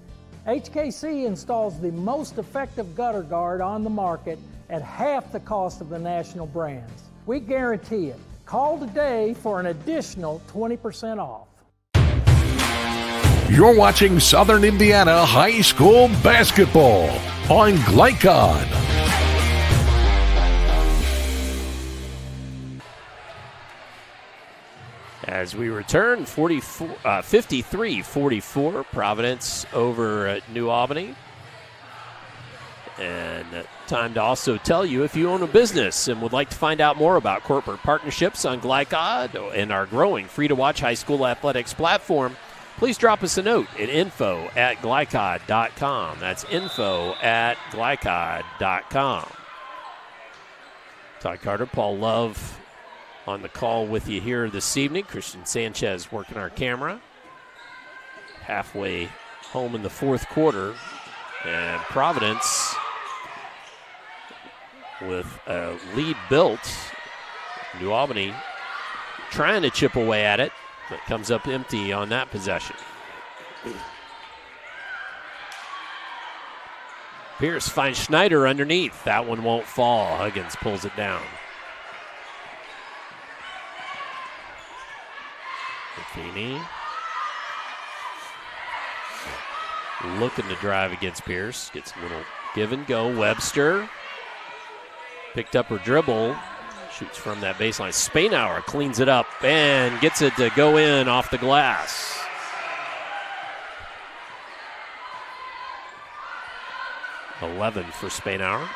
S15: HKC installs the most effective gutter guard on the market at half the cost of the national brands. We guarantee it. Call today for an additional 20% off.
S4: You're watching Southern Indiana High School basketball on Glycod.
S5: As we return, 53-44, Providence over New Albany. And time to also tell you, if you own a business and would like to find out more about corporate partnerships on Glycod and our growing free-to-watch high school athletics platform, please drop us a note at info@glycod.com. That's info@glycod.com. Todd Carter, Paul Love on the call with you here this evening. Christian Sanchez working our camera. Halfway home in the fourth quarter. And Providence with a lead built. New Albany trying to chip away at it, but comes up empty on that possession. Pierce finds Schneider underneath. That one won't fall. Huggins pulls it down. Buffini looking to drive against Pierce. Gets a little give and go. Webster picked up her dribble. Shoots from that baseline. Spainauer cleans it up and gets it to go in off the glass. $11 for Spainauer.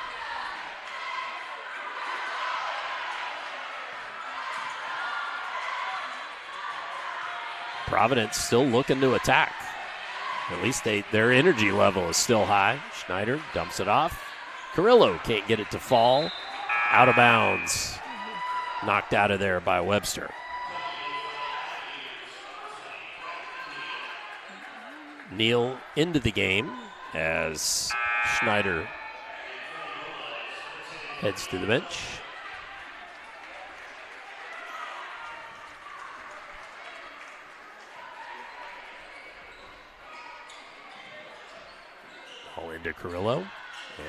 S5: Providence still looking to attack. At least their energy level is still high. Schneider dumps it off. Carrillo can't get it to fall. Out of bounds. Knocked out of there by Webster. Neal into the game as Schneider heads to the bench. Ball into Carrillo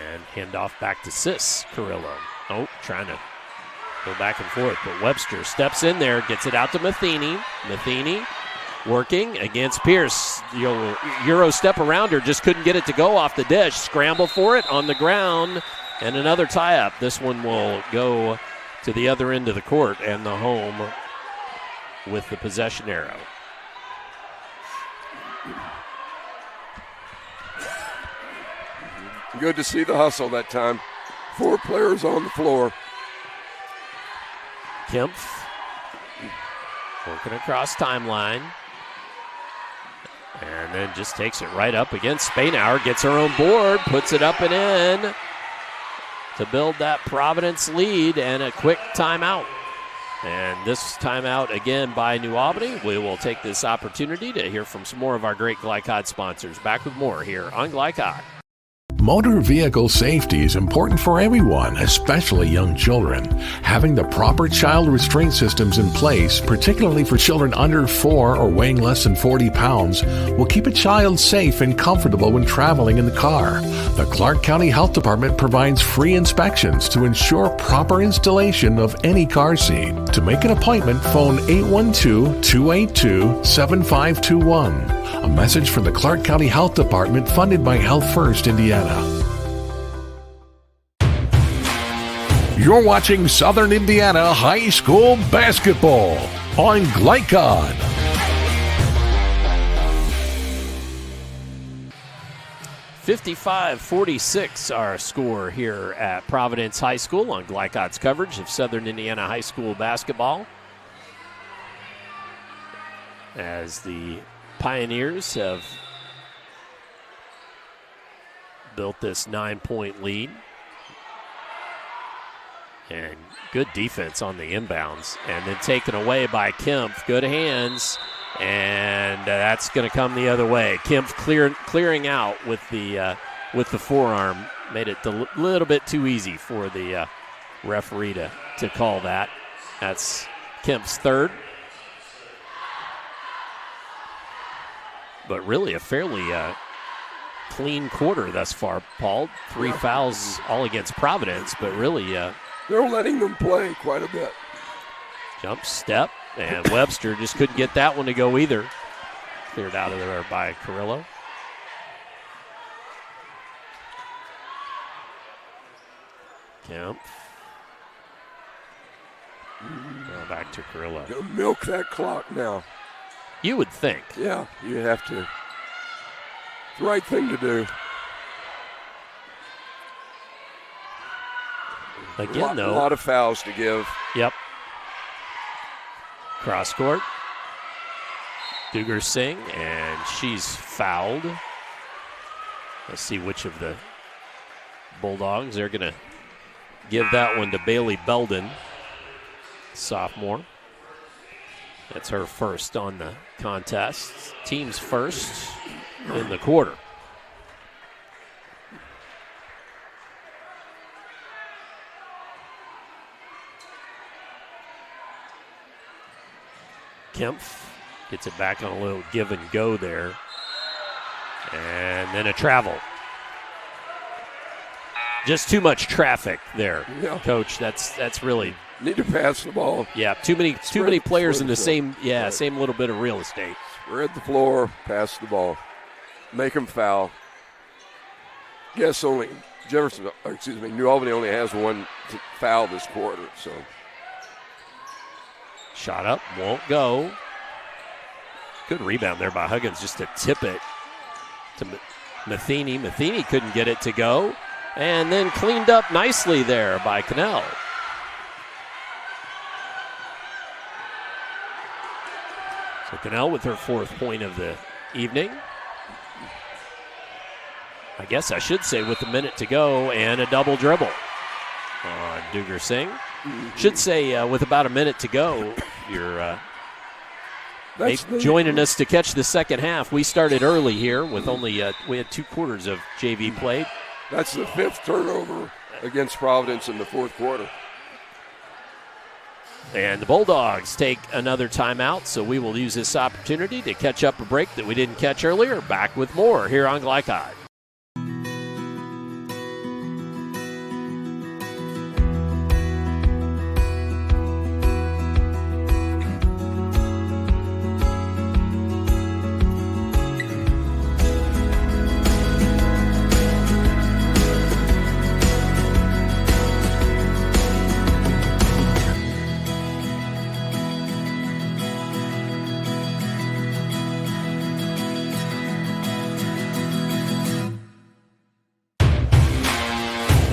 S5: and handoff back to Sis. Carrillo. Oh, trying to go back and forth, but Webster steps in there, gets it out to Matheny. Matheny working against Pierce. Euro step around her, just couldn't get it to go off the dish. Scramble for it on the ground, and another tie-up. This one will go to the other end of the court and the home with the possession arrow.
S6: Good to see the hustle that time. 4 players on the floor.
S5: Kempf working across timeline. And then just takes it right up against Spainauer. Gets her own board, puts it up and in to build that Providence lead, and a quick timeout. And this timeout again by New Albany. We will take this opportunity to hear from some more of our great Glycod sponsors. Back with more here on Glycod.
S4: Motor vehicle safety is important for everyone, especially young children. Having the proper child restraint systems in place, particularly for children under 4 or weighing less than 40 pounds, will keep a child safe and comfortable when traveling in the car. The Clark County Health Department provides free inspections to ensure proper installation of any car seat. To make an appointment, phone 812-282-7521. A message from the Clark County Health Department funded by Health First Indiana. You're watching Southern Indiana High School basketball on Glycod.
S5: (55-46) our score here at Providence High School on Glycod's coverage of Southern Indiana High School basketball. As the Pioneers have built this 9-point lead. And good defense on the inbounds. And then taken away by Kempf. Good hands. And that's going to come the other way. Kempf clearing out with the forearm. Made it a little bit too easy for the referee to call that. That's Kempf's third. But really a fairly clean quarter thus far, Paul. 3 fouls all against Providence, but really...
S6: they're letting them play quite a bit.
S5: Jump step, and Webster just couldn't get that one to go either. Cleared out of there by Carrillo. Kemp. Back to Carrillo.
S6: Gonna milk that clock now.
S5: You would think.
S6: Yeah, you have to. It's the right thing to do.
S5: Again,
S6: a lot of fouls to give.
S5: Yep. Cross court. Duger Singh, and she's fouled. Let's see which of the Bulldogs are going to give that one to Bailey Belden, sophomore. That's her first on the contest. Team's first in the quarter. Kempf gets it back on a little give and go there. And then a travel. Just too much traffic there, Coach. That's really
S6: need to pass the ball.
S5: Yeah, too many players in the same same little bit of real estate.
S6: Spread the floor, pass the ball, make them foul. Guess only New Albany only has one foul this quarter, so.
S5: Shot up, won't go. Good rebound there by Huggins just to tip it to Matheny. Matheny couldn't get it to go. And then cleaned up nicely there by Cannell. So Cannell with her 4th point of the evening. I guess I should say with a minute to go and a double dribble on Duger Singh. Should say with about a minute to go, you're joining us to catch the second half. We started early here with only we had 2 quarters of JV played.
S6: That's the 5th turnover against Providence in the 4th quarter.
S5: And the Bulldogs take another timeout, so we will use this opportunity to catch up a break that we didn't catch earlier. Back with more here on Glycod.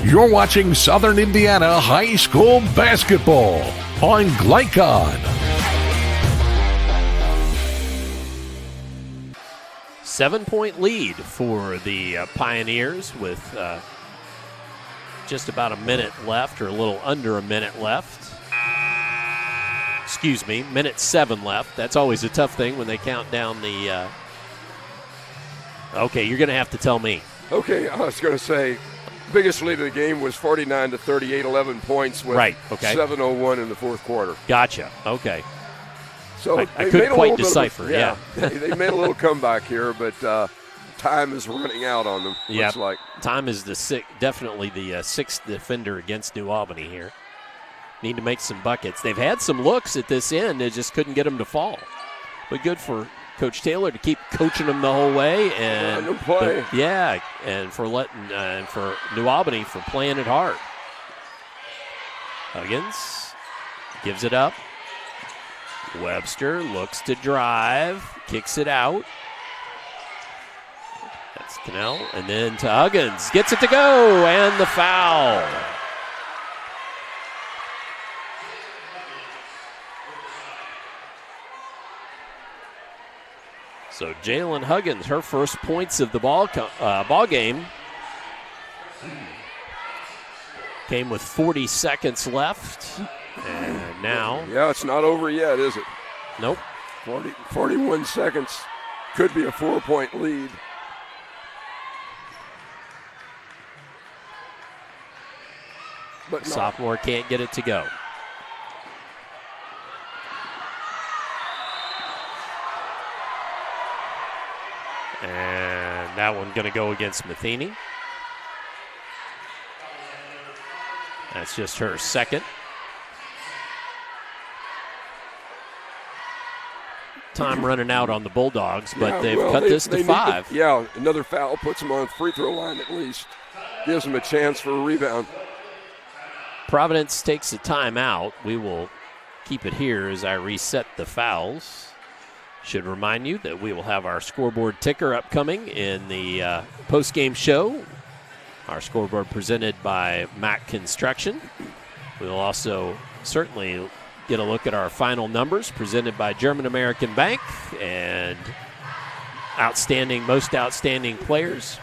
S4: You're watching Southern Indiana High School basketball on Glycod.
S5: 7-point lead for the Pioneers with just about a minute left, or a little under a minute left. Excuse me, minute 7 left. That's always a tough thing when they count down the... Okay, you're going to have to tell me.
S6: Okay, I was going to say, biggest lead of the game was 49-38, 11 points with 7:01 in the 4th quarter.
S5: Gotcha. Okay.
S6: So
S5: I couldn't quite decipher.
S6: They made a little comeback here, but time is running out on them.
S5: Yeah,
S6: like
S5: time is definitely the 6th defender against New Albany here. Need to make some buckets. They've had some looks at this end. They just couldn't get them to fall. But good for Coach Taylor to keep coaching them the whole way, and
S6: play.
S5: And for letting and for New Albany for playing it hard. Huggins gives it up. Webster looks to drive, kicks it out. That's Cannell, and then to Huggins. Gets it to go, and the foul. So Jalen Huggins, her first points of the ball game. Came with 40 seconds left. And now.
S6: Yeah, it's not over yet, is it?
S5: Nope.
S6: 41 seconds. Could be a 4-point lead. But no.
S5: Sophomore can't get it to go. And that one going to go against Matheny. That's just her second. Time running out on the Bulldogs, but they've cut this to 5.
S6: Another foul puts them on the free throw line at least. Gives them a chance for a rebound.
S5: Providence takes a timeout. We will keep it here as I reset the fouls. Should remind you that we will have our scoreboard ticker upcoming in the post-game show. Our scoreboard presented by Mack Construction. We'll also certainly get a look at our final numbers presented by German American Bank and most outstanding players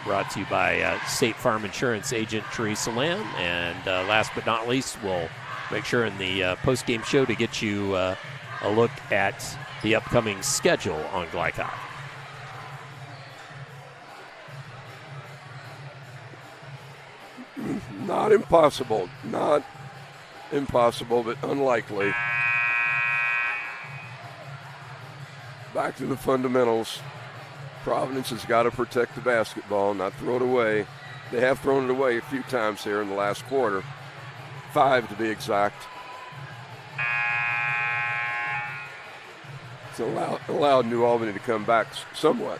S5: brought to you by State Farm Insurance agent Teresa Lamb. And last but not least, we'll make sure in the post-game show to get you a look at the upcoming schedule on Glycod.
S6: Not impossible, but unlikely. Back to the fundamentals. Providence has got to protect the basketball, not throw it away. They have thrown it away a few times here in the last quarter. 5 to be exact. It's allowed New Albany to come back somewhat.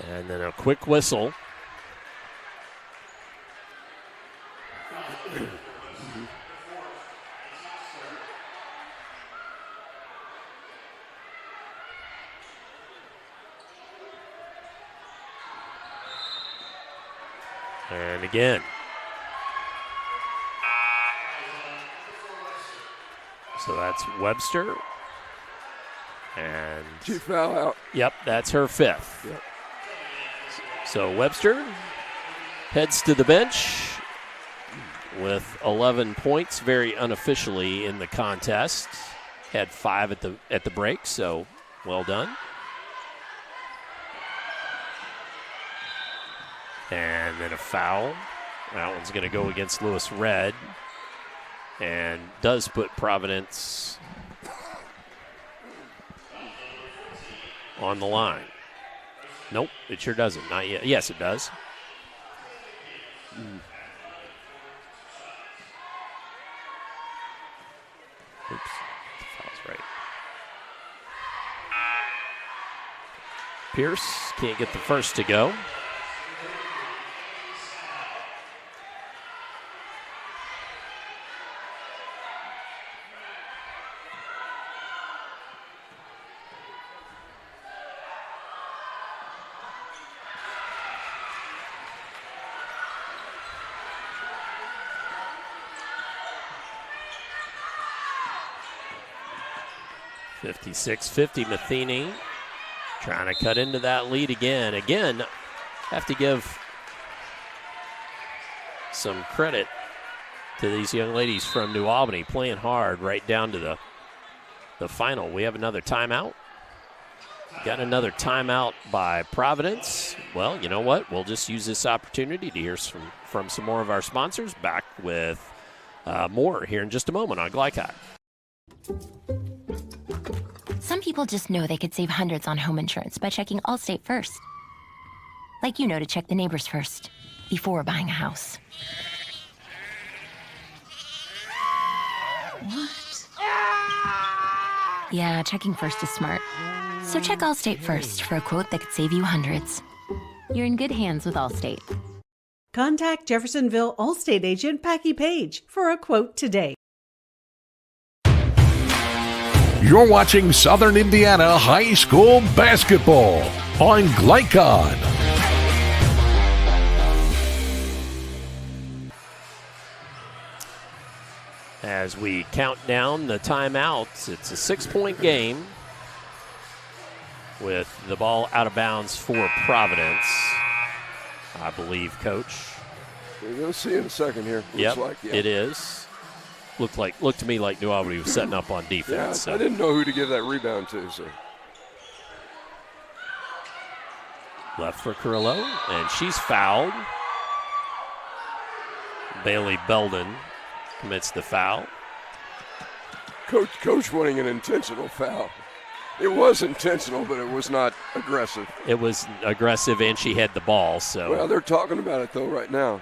S5: And then a quick whistle. And again. So that's Webster. And
S6: she foul out.
S5: Yep, that's her 5th.
S6: Yep.
S5: So Webster heads to the bench with 11 points, very unofficially in the contest. Had 5 at the break, so well done. And then a foul. That one's going to go against Lewis Red and does put Providence on the line. Nope, it sure doesn't. Not yet. Yes, it does. Oops, the foul's right. Pierce can't get the first to go. (56-50) Matheny trying to cut into that lead again. Again, have to give some credit to these young ladies from New Albany, playing hard right down to the final. We have another timeout. Got another timeout by Providence. Well, you know what? We'll just use this opportunity to hear from some more of our sponsors. Back with more here in just a moment on Glycod.
S3: Some people just know they could save hundreds on home insurance by checking Allstate first. Like you know to check the neighbors first before buying a house.
S21: What?
S3: Yeah, checking first is smart. So check Allstate first for a quote that could save you hundreds. You're in good hands with Allstate.
S14: Contact Jeffersonville Allstate agent Packie Page for a quote today.
S4: You're watching Southern Indiana High School basketball on Glycod.
S5: As we count down the timeouts, it's a 6-point game with the ball out of bounds for Providence, I believe, Coach.
S6: We're going to see in a second here.
S5: Yep,
S6: Looks like, yeah.
S5: it is. Looked to me like New Albany was setting up on defense.
S6: Yeah,
S5: so.
S6: I didn't know who to give that rebound to. So.
S5: Left for Carrillo, and she's fouled. Bailey Belden commits the foul.
S6: Coach wanting an intentional foul. It was intentional, but it was not aggressive.
S5: It was aggressive, and she had the ball. So
S6: well, they're talking about it, though, right now.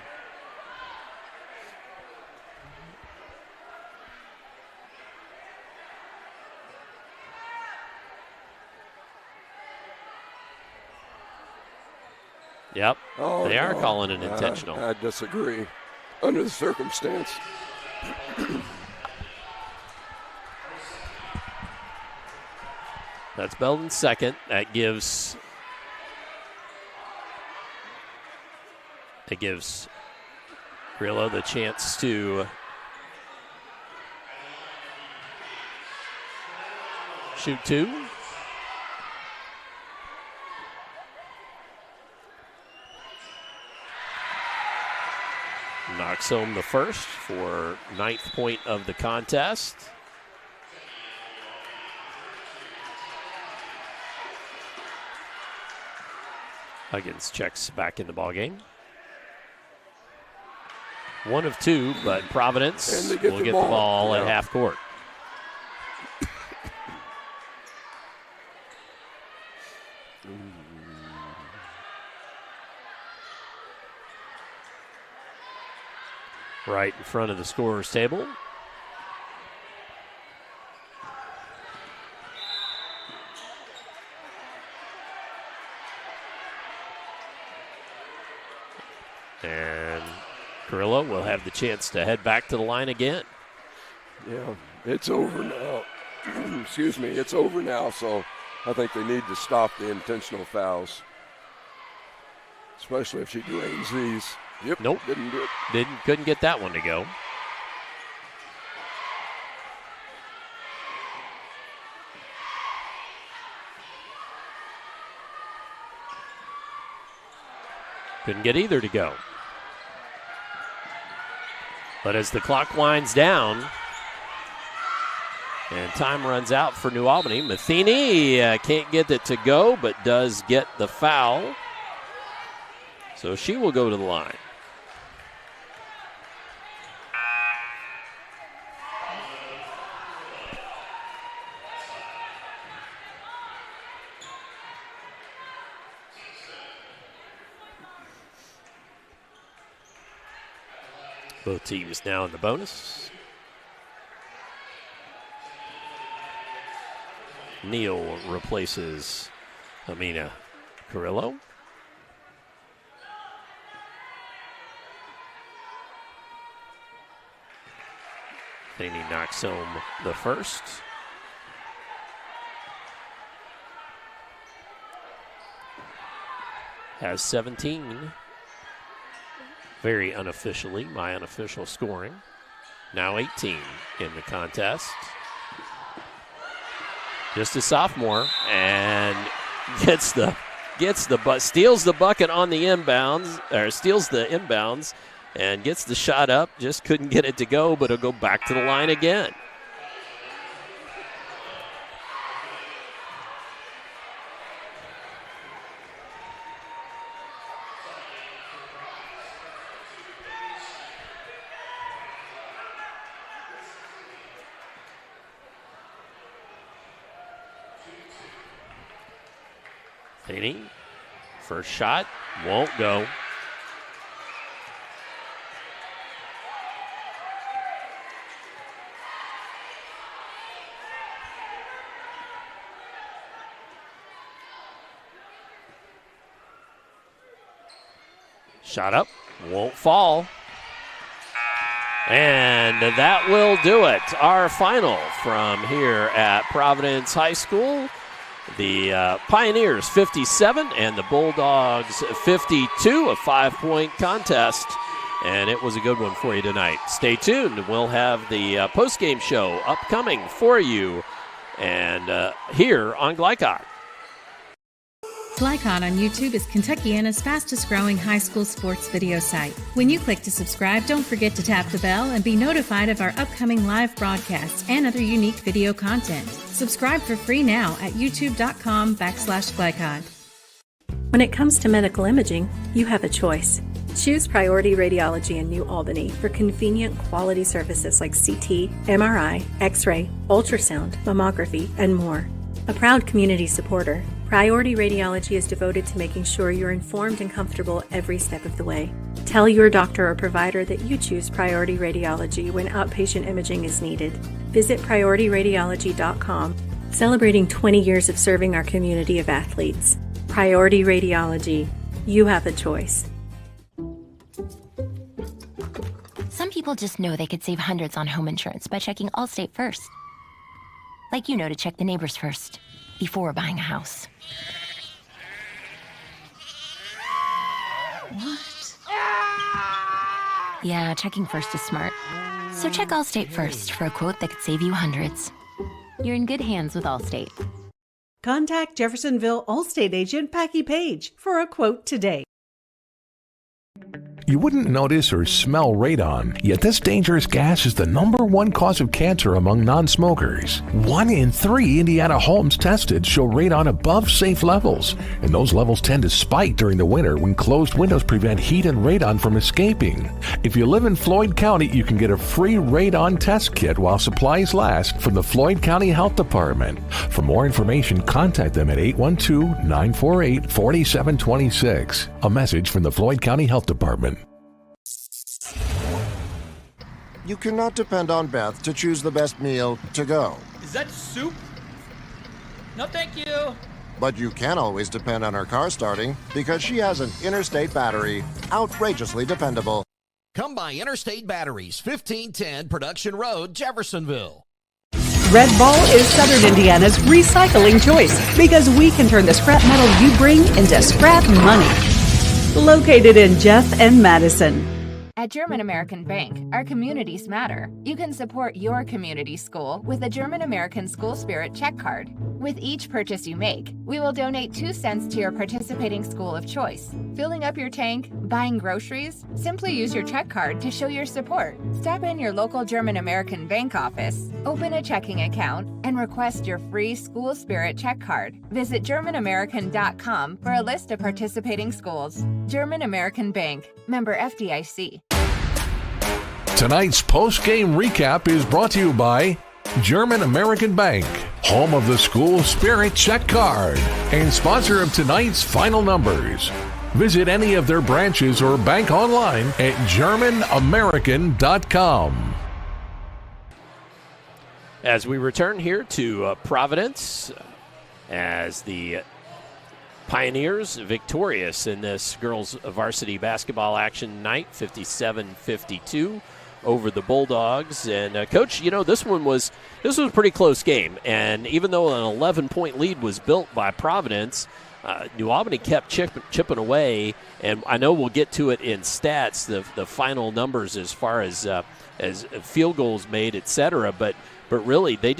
S5: Yep,
S6: oh,
S5: they are calling it intentional.
S6: I disagree. Under the circumstance.
S5: That's Belden's second. That gives Grillo the chance to shoot two. Knocks home the first for 9th point of the contest. Huggins checks back in the ballgame. 1 of 2, but Providence will get the ball at half court. Right in front of the scorer's table. And Carrillo will have the chance to head back to the line again.
S6: Yeah, it's over now. Excuse me, it's over now, so I think they need to stop the intentional fouls, especially if she drains these. Yep.
S5: Nope.
S6: Didn't do it.
S5: Couldn't get that one to go. Couldn't get either to go. But as the clock winds down and time runs out for New Albany, Matheny can't get it to go, but does get the foul. So she will go to the line. Both teams now in the bonus. Neal replaces Amina Carrillo. Then he knocks home the first. Has 17. Very unofficially, my unofficial scoring. Now 18 in the contest. Just a sophomore, and steals the bucket on the inbounds, or steals the inbounds, and gets the shot up. Just couldn't get it to go, but it'll go back to the line again. Haney, first shot, won't go. Shot up, won't fall. And that will do it. Our final from here at Providence High School. The Pioneers 57 and the Bulldogs 52, a 5-point contest. And it was a good one for you tonight. Stay tuned. We'll have the postgame show upcoming for you and here on Glycod.
S21: Glycod on YouTube is Kentuckiana's fastest growing high school sports video site. When you click to subscribe, don't forget to tap the bell and be notified of our upcoming live broadcasts and other unique video content. Subscribe for free now at youtube.com/Glycod.
S20: When it comes to medical imaging, you have a choice. Choose Priority Radiology in New Albany for convenient quality services like CT, MRI, X-ray, ultrasound, mammography, and more. A proud community supporter, Priority Radiology is devoted to making sure you're informed and comfortable every step of the way. Tell your doctor or provider that you choose Priority Radiology when outpatient imaging is needed. Visit PriorityRadiology.com, celebrating 20 years of serving our community of athletes. Priority Radiology. You have a choice.
S3: Some people just know they could save hundreds on home insurance by checking Allstate first. Like you know to check the neighbors first before buying a house.
S16: What?
S3: Yeah, checking first is smart. So check Allstate first for a quote that could save you hundreds. You're in good hands with Allstate.
S14: Contact Jeffersonville Allstate agent Packie Page for a quote today.
S4: You wouldn't notice or smell radon, yet this dangerous gas is the #1 cause of cancer among non-smokers. 1 in 3 Indiana homes tested show radon above safe levels, and those levels tend to spike during the winter when closed windows prevent heat and radon from escaping. If you live in Floyd County, you can get a free radon test kit while supplies last from the Floyd County Health Department. For more information, contact them at 812-948-4726. A message from the Floyd County Health Department.
S18: You cannot depend on Beth to choose the best meal to go.
S24: Is that soup? No, thank you.
S18: But you can always depend on her car starting because she has an Interstate battery, outrageously dependable.
S9: Come by Interstate Batteries, 1510 Production Road, Jeffersonville.
S14: Red Ball is Southern Indiana's recycling choice because we can turn the scrap metal you bring into scrap money. Located in Jeff and Madison.
S22: At German American Bank, our communities matter. You can support your community school with a German American School Spirit check card. With each purchase you make, we will donate 2 cents to your participating school of choice. Filling up your tank, buying groceries? Simply use your check card to show your support. Stop in your local German American Bank office, open a checking account, and request your free School Spirit check card. Visit GermanAmerican.com for a list of participating schools. German American Bank, member FDIC.
S4: Tonight's post-game recap is brought to you by German American Bank, home of the School Spirit check card, and sponsor of tonight's final numbers. Visit any of their branches or bank online at GermanAmerican.com.
S5: As we return here to Providence, as the Pioneers victorious in this girls varsity basketball action night, 57-52 over the Bulldogs. And Coach, you know, this was a pretty close game. And even though an 11-point lead was built by Providence, New Albany kept chipping away. And I know we'll get to it in stats, the final numbers as far as field goals made, etc. But really, they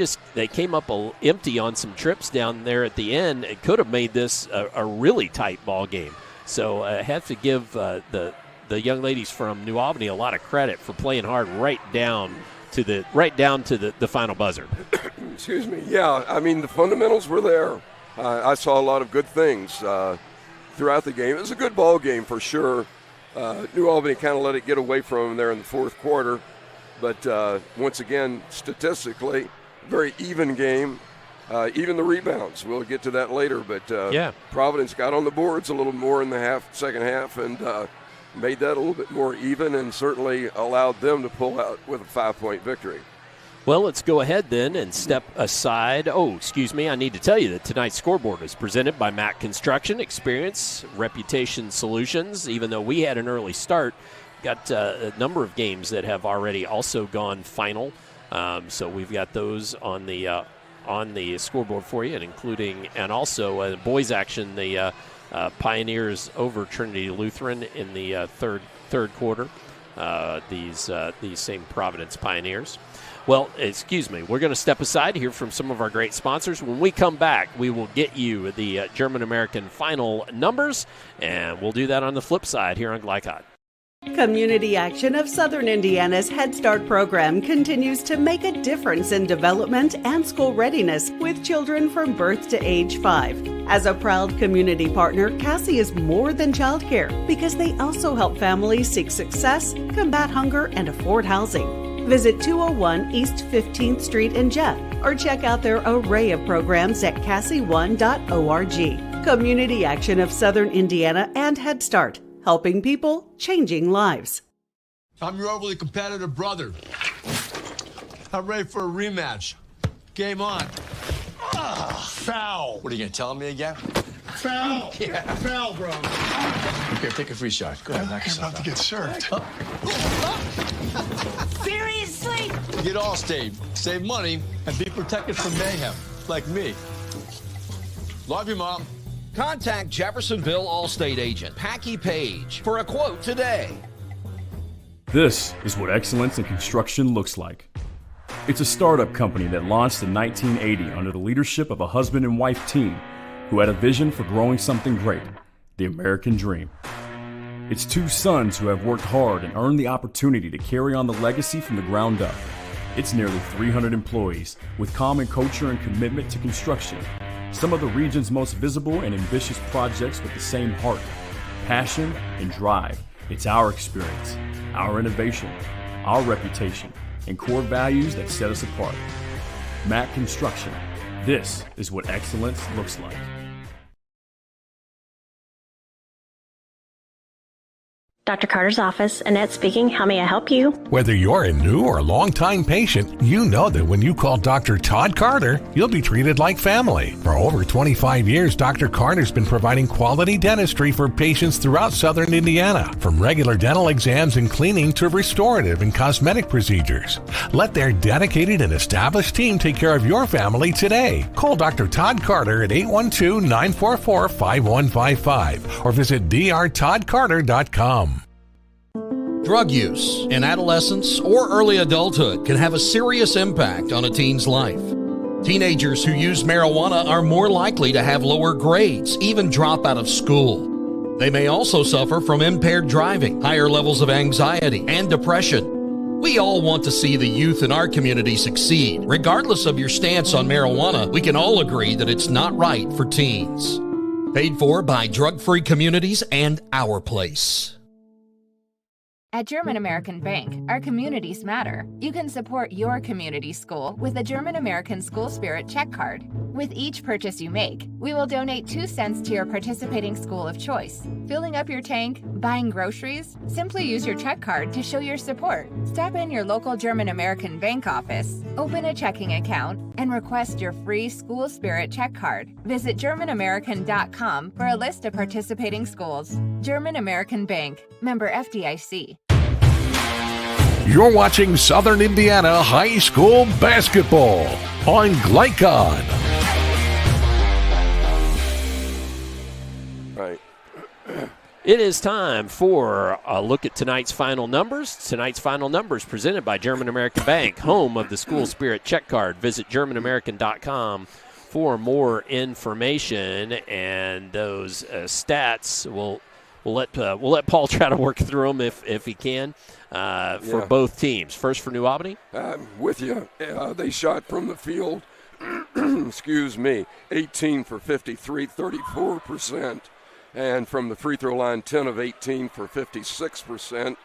S5: came up empty on some trips down there at the end. It could have made this a really tight ball game. So I have to give the young ladies from New Albany a lot of credit for playing hard right down to the final buzzer.
S6: Excuse me. Yeah, I mean the fundamentals were there. I saw a lot of good things throughout the game. It was a good ball game for sure. New Albany kind of let it get away from them there in the fourth quarter. But once again, statistically, very even game. Even the rebounds. We'll get to that later. But Providence got on the boards a little more in the second half, and made that a little bit more even, and certainly allowed them to pull out with a 5-point victory.
S5: Well, let's go ahead then and step aside. Oh, excuse me. I need to tell you that tonight's scoreboard is presented by Mac Construction, Experience, Reputation Solutions. Even though we had an early start, got a number of games that have already also gone final. So we've got those on the scoreboard for you, and also boys action, the Pioneers over Trinity Lutheran in the third quarter. These same Providence Pioneers. Well, excuse me. We're going to step aside, hear from some of our great sponsors. When we come back, we will get you the German-American final numbers, and we'll do that on the flip side here on Glycod.
S14: Community Action of Southern Indiana's Head Start program continues to make a difference in development and school readiness with children from birth to age 5. As a proud community partner, Cassie is more than childcare because they also help families seek success, combat hunger, and afford housing. Visit 201 East 15th Street in Jeff or check out their array of programs at cassie1.org. Community Action of Southern Indiana and Head Start. Helping people, changing lives.
S19: I'm your overly competitive brother. I'm ready for a rematch. Game on. Foul. What are you going to tell me again? Foul. Yeah. Foul, bro. Here, take a free shot. Go ahead, knock yourself out. About to get served.
S21: Seriously?
S19: Get Allstate. Save money and be protected from mayhem. Like me. Love you, Mom.
S9: Contact Jeffersonville Allstate agent Packy Page for a quote today.
S13: This is what excellence in construction looks like. It's a startup company that launched in 1980 under the leadership of a husband and wife team who had a vision for growing something great, the American dream. It's two sons who have worked hard and earned the opportunity to carry on the legacy from the ground up. It's nearly 300 employees with common culture and commitment to construction. Some of the region's most visible and ambitious projects with the same heart, passion, and drive. It's our experience, our innovation, our reputation, and core values that set us apart. Mac Construction. This is what excellence looks like.
S11: Dr. Carter's office, Annette speaking. How may I help you?
S4: Whether you're a new or long-time patient, you know that when you call Dr. Todd Carter, you'll be treated like family. For over 25 years, Dr. Carter's been providing quality dentistry for patients throughout Southern Indiana, from regular dental exams and cleaning to restorative and cosmetic procedures. Let their dedicated and established team take care of your family today. Call Dr. Todd Carter at 812-944-5155 or visit drtoddcarter.com.
S9: Drug use in adolescence or early adulthood can have a serious impact on a teen's life. Teenagers who use marijuana are more likely to have lower grades, even drop out of school. They may also suffer from impaired driving, higher levels of anxiety, and depression. We all want to see the youth in our community succeed. Regardless of your stance on marijuana, we can all agree that it's not right for teens. Paid for by Drug Free Communities and Our Place.
S22: At German American Bank, our communities matter. You can support your community school with a German American School Spirit check card. With each purchase you make, we will donate 2 cents to your participating school of choice. Filling up your tank, buying groceries? Simply use your check card to show your support. Stop in your local German American Bank office, open a checking account, and request your free School Spirit check card. Visit GermanAmerican.com for a list of participating schools. German American Bank, member FDIC.
S4: You're watching Southern Indiana High School Basketball on Glycod.
S6: Right.
S5: It is time for a look at tonight's final numbers. Tonight's final numbers presented by German American Bank, home of the School Spirit check card. Visit GermanAmerican.com for more information, and those stats we'll let Paul try to work through them if he can for both teams. First for New Albany.
S6: I'm with you. They shot from the field, excuse me, 18 for 53, 34%. And from the free throw line, 10 of 18 for 56%.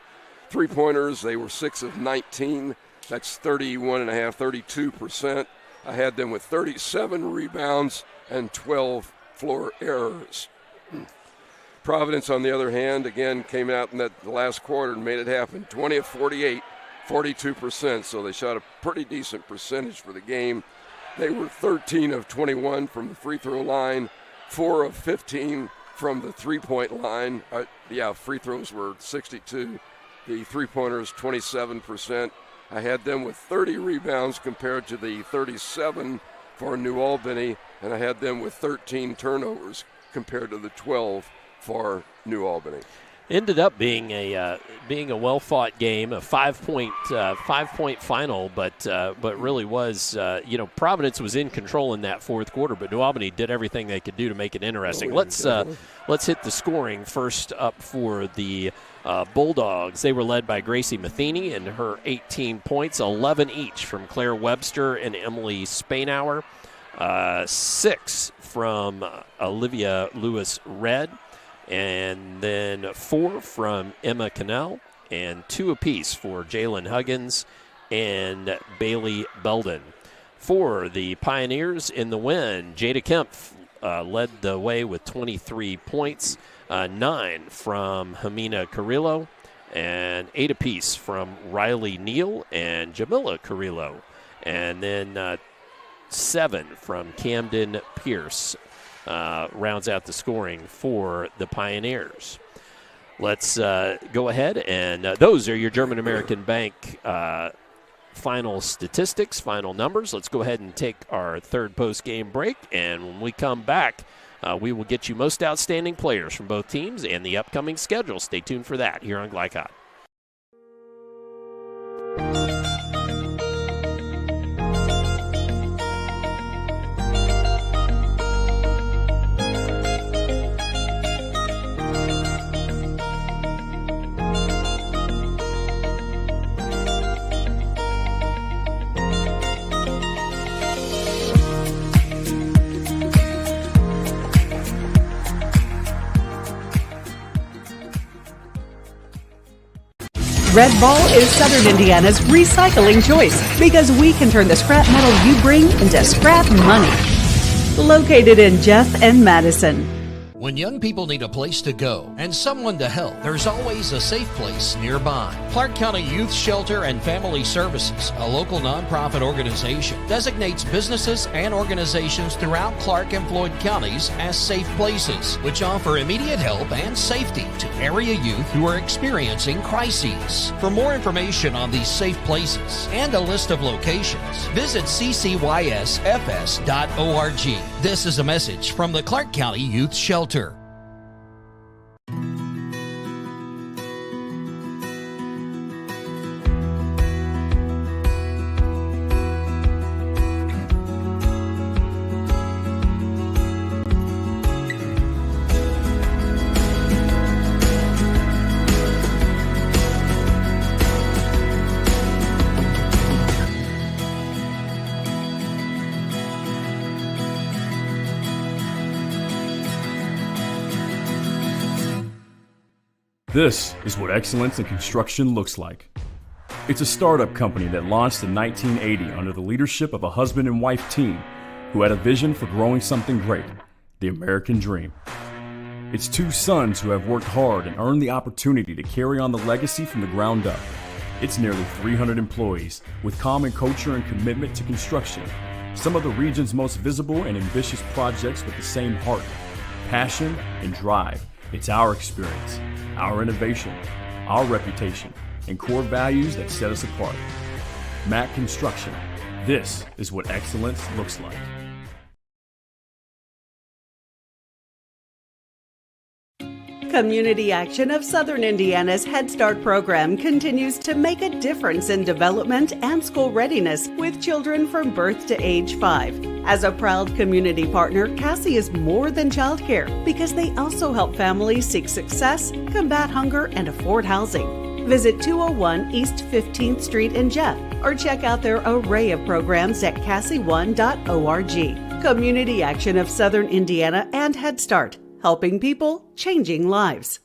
S6: Three-pointers, they were 6 of 19. That's 31.5%, 32%. I had them with 37 rebounds and 12 floor errors. Providence, on the other hand, again, came out in that last quarter and made it happen. 20 of 48, 42%, so they shot a pretty decent percentage for the game. They were 13 of 21 from the free throw line, 4 of 15 from the three-point line. Free throws were 62. The three-pointers, 27%. I had them with 30 rebounds compared to the 37 for New Albany, and I had them with 13 turnovers compared to the 12 for New Albany.
S5: Ended up being a well-fought game, a 5-point final, but really was Providence was in control in that fourth quarter, but New Albany did everything they could do to make it interesting. Let's hit the scoring first up for the Bulldogs. They were led by Gracie Matheny and her 18 points, 11 each from Claire Webster and Emily Spainauer, 6 from Olivia Lewis-Red, and then 4 from Emma Cannell, and 2 apiece for Jalen Huggins and Bailey Belden. For the Pioneers in the win, Jada Kemp led the way with 23 points, 9 from Hamina Carrillo, and 8 apiece from Riley Neal and Jamila Carrillo, and then 7 from Camden Pierce. Rounds out the scoring for the Pioneers. Let's go ahead, and those are your German American Bank final statistics, final numbers. Let's go ahead and take our third post-game break, and when we come back, we will get you most outstanding players from both teams and the upcoming schedule. Stay tuned for that here on Glycod.
S14: Red Ball is Southern Indiana's recycling choice because we can turn the scrap metal you bring into scrap money. Located in Jeff and Madison.
S9: When young people need a place to go and someone to help, there's always a safe place nearby. Clark County Youth Shelter and Family Services, a local nonprofit organization, designates businesses and organizations throughout Clark and Floyd counties as safe places, which offer immediate help and safety to area youth who are experiencing crises. For more information on these safe places and a list of locations, visit ccysfs.org. This is a message from the Clark County Youth Shelter.
S13: This is what excellence in construction looks like. It's a startup company that launched in 1980 under the leadership of a husband and wife team who had a vision for growing something great, the American dream. It's 2 sons who have worked hard and earned the opportunity to carry on the legacy from the ground up. It's nearly 300 employees with common culture and commitment to construction. Some of the region's most visible and ambitious projects with the same heart, passion, and drive. It's our experience, our innovation, our reputation, and core values that set us apart. Mack Construction. This is what excellence looks like.
S14: Community Action of Southern Indiana's Head Start program continues to make a difference in development and school readiness with children from birth to age 5. As a proud community partner, Cassie is more than childcare because they also help families seek success, combat hunger, and afford housing. Visit 201 East 15th Street in Jeff or check out their array of programs at cassie1.org. Community Action of Southern Indiana and Head Start. Helping people, changing lives.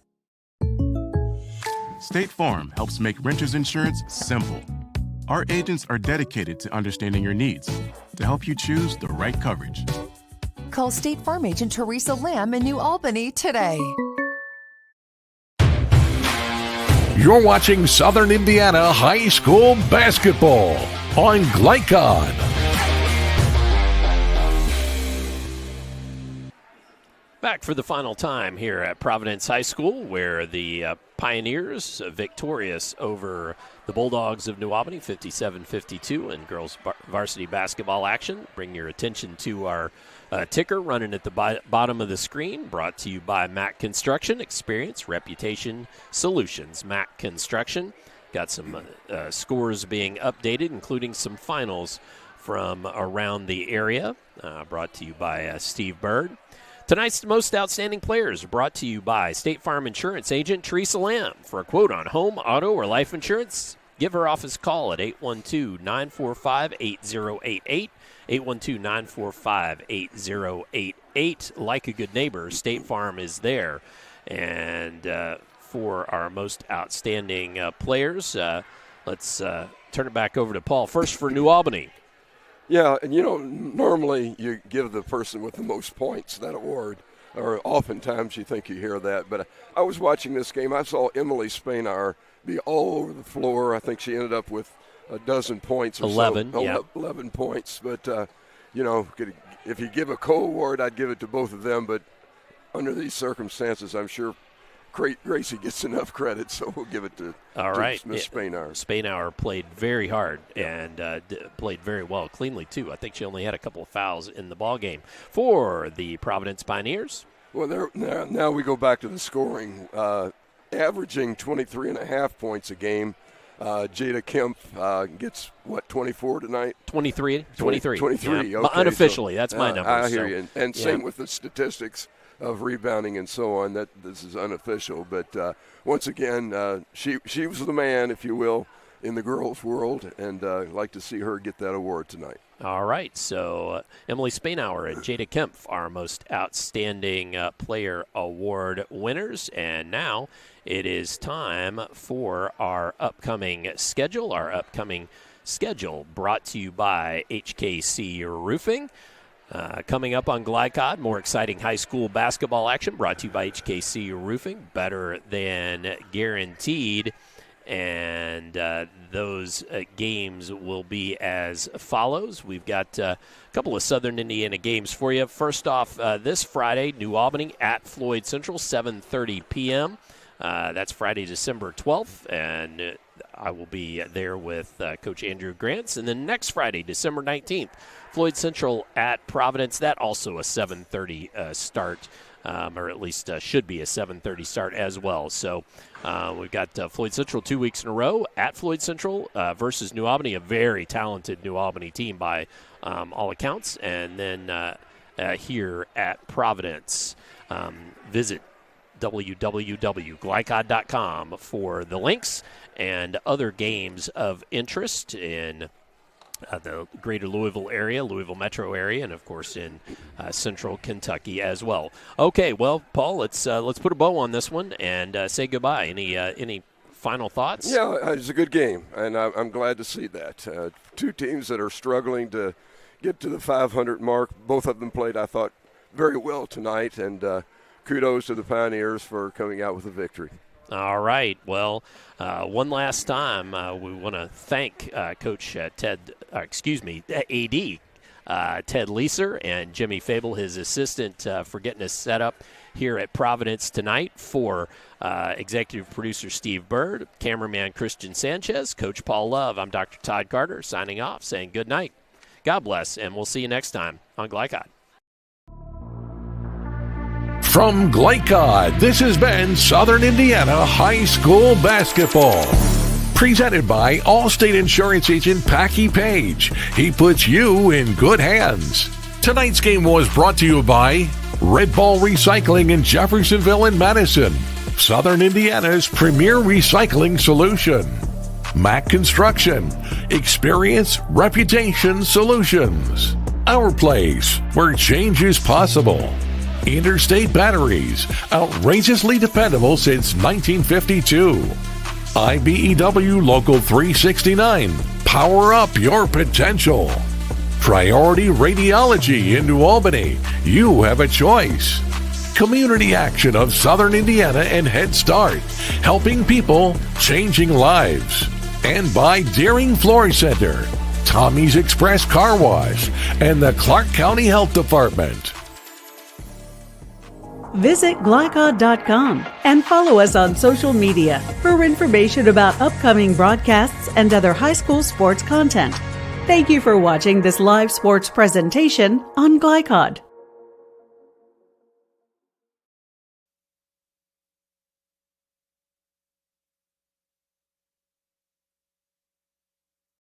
S1: State Farm helps make renter's insurance simple. Our agents are dedicated to understanding your needs to help you choose the right coverage.
S2: Call State Farm agent Teresa Lamb in New Albany today.
S4: You're watching Southern Indiana High School Basketball on Glycod.
S5: Back for the final time here at Providence High School, where the Pioneers victorious over the Bulldogs of New Albany, 57-52 in girls varsity basketball action. Bring your attention to our ticker running at the bottom of the screen, brought to you by Mac Construction, Experience, Reputation, Solutions. Mac Construction. Got some scores being updated, including some finals from around the area, brought to you by Steve Bird. Tonight's Most Outstanding Players brought to you by State Farm Insurance Agent Teresa Lamb. For a quote on home, auto, or life insurance, give her office a call at 812-945-8088, 812-945-8088. Like a good neighbor, State Farm is there. And for our most outstanding players, let's turn it back over to Paul. First for New Albany.
S6: Yeah, and normally you give the person with the most points that award, or oftentimes you think you hear that. But I was watching this game. I saw Emily Spainar be all over the floor. I think she ended up with a dozen points or
S5: 11,
S6: so.
S5: yeah.
S6: 11 points. But, if you give a co-award, I'd give it to both of them. But under these circumstances, I'm sure Gracie gets enough credit, so we'll give it to Miss Spainar.
S5: Spainar played very hard and played very well, cleanly, too. I think she only had a couple of fouls in the ball game. For the Providence Pioneers.
S6: Well, now we go back to the scoring. Averaging 23.5 points a game. Jada Kemp gets, 24 tonight?
S5: 23. 23. Yeah.
S6: Okay,
S5: unofficially, that's my number.
S6: I hear you. And same with the statistics of rebounding and so on. That this is unofficial, but once again, she was the man, if you will, in the girls' world, and I'd like to see her get that award tonight.
S5: All right, so Emily Spainauer and Jada Kemp, our most outstanding player award winners, and now it is time for our upcoming schedule. Our upcoming schedule brought to you by HKC Roofing. Coming up on Glycod, more exciting high school basketball action brought to you by HKC Roofing, better than guaranteed. And those games will be as follows. We've got a couple of Southern Indiana games for you. First off, this Friday, New Albany at Floyd Central, 7:30 p.m. That's Friday, December 12th, and I will be there with Coach Andrew Grants. And then next Friday, December 19th, Floyd Central at Providence. That also a 7:30 start, or at least should be a 7:30 start as well. So we've got Floyd Central 2 weeks in a row at Floyd Central versus New Albany, a very talented New Albany team by all accounts. And then here at Providence, visit www.glycod.com for the links and other games of interest in the greater Louisville area, Louisville metro area, and, of course, in central Kentucky as well. Okay, well, Paul, let's put a bow on this one and say goodbye. Any final thoughts?
S6: Yeah, it's a good game, and I'm glad to see that. Two teams that are struggling to get to the 500 mark. Both of them played, I thought, very well tonight, and kudos to the Pioneers for coming out with a victory.
S5: All right. Well, one last time, we want to thank Coach AD Ted Leeser and Jimmy Fable, his assistant, for getting us set up here at Providence tonight. For executive producer Steve Bird, cameraman Christian Sanchez, Coach Paul Love, I'm Dr. Todd Carter, signing off, saying good night. God bless, and we'll see you next time on Glycod.
S4: From Glycod, this has been Southern Indiana High School Basketball. Presented by Allstate Insurance Agent Packy Page. He puts you in good hands. Tonight's game was brought to you by Red Ball Recycling in Jeffersonville and Madison. Southern Indiana's premier recycling solution. Mac Construction. Experience, reputation, solutions. Our place, where change is possible. Interstate Batteries, outrageously dependable since 1952. IBEW Local 369, power up your potential. Priority Radiology in New Albany, you have a choice. Community Action of Southern Indiana and Head Start, helping people, changing lives. And by Deering Flooring Center, Tommy's Express Car Wash, and the Clark County Health Department.
S14: Visit glycod.com and follow us on social media for information about upcoming broadcasts and other high school sports content. Thank you for watching this live sports presentation on Glycod.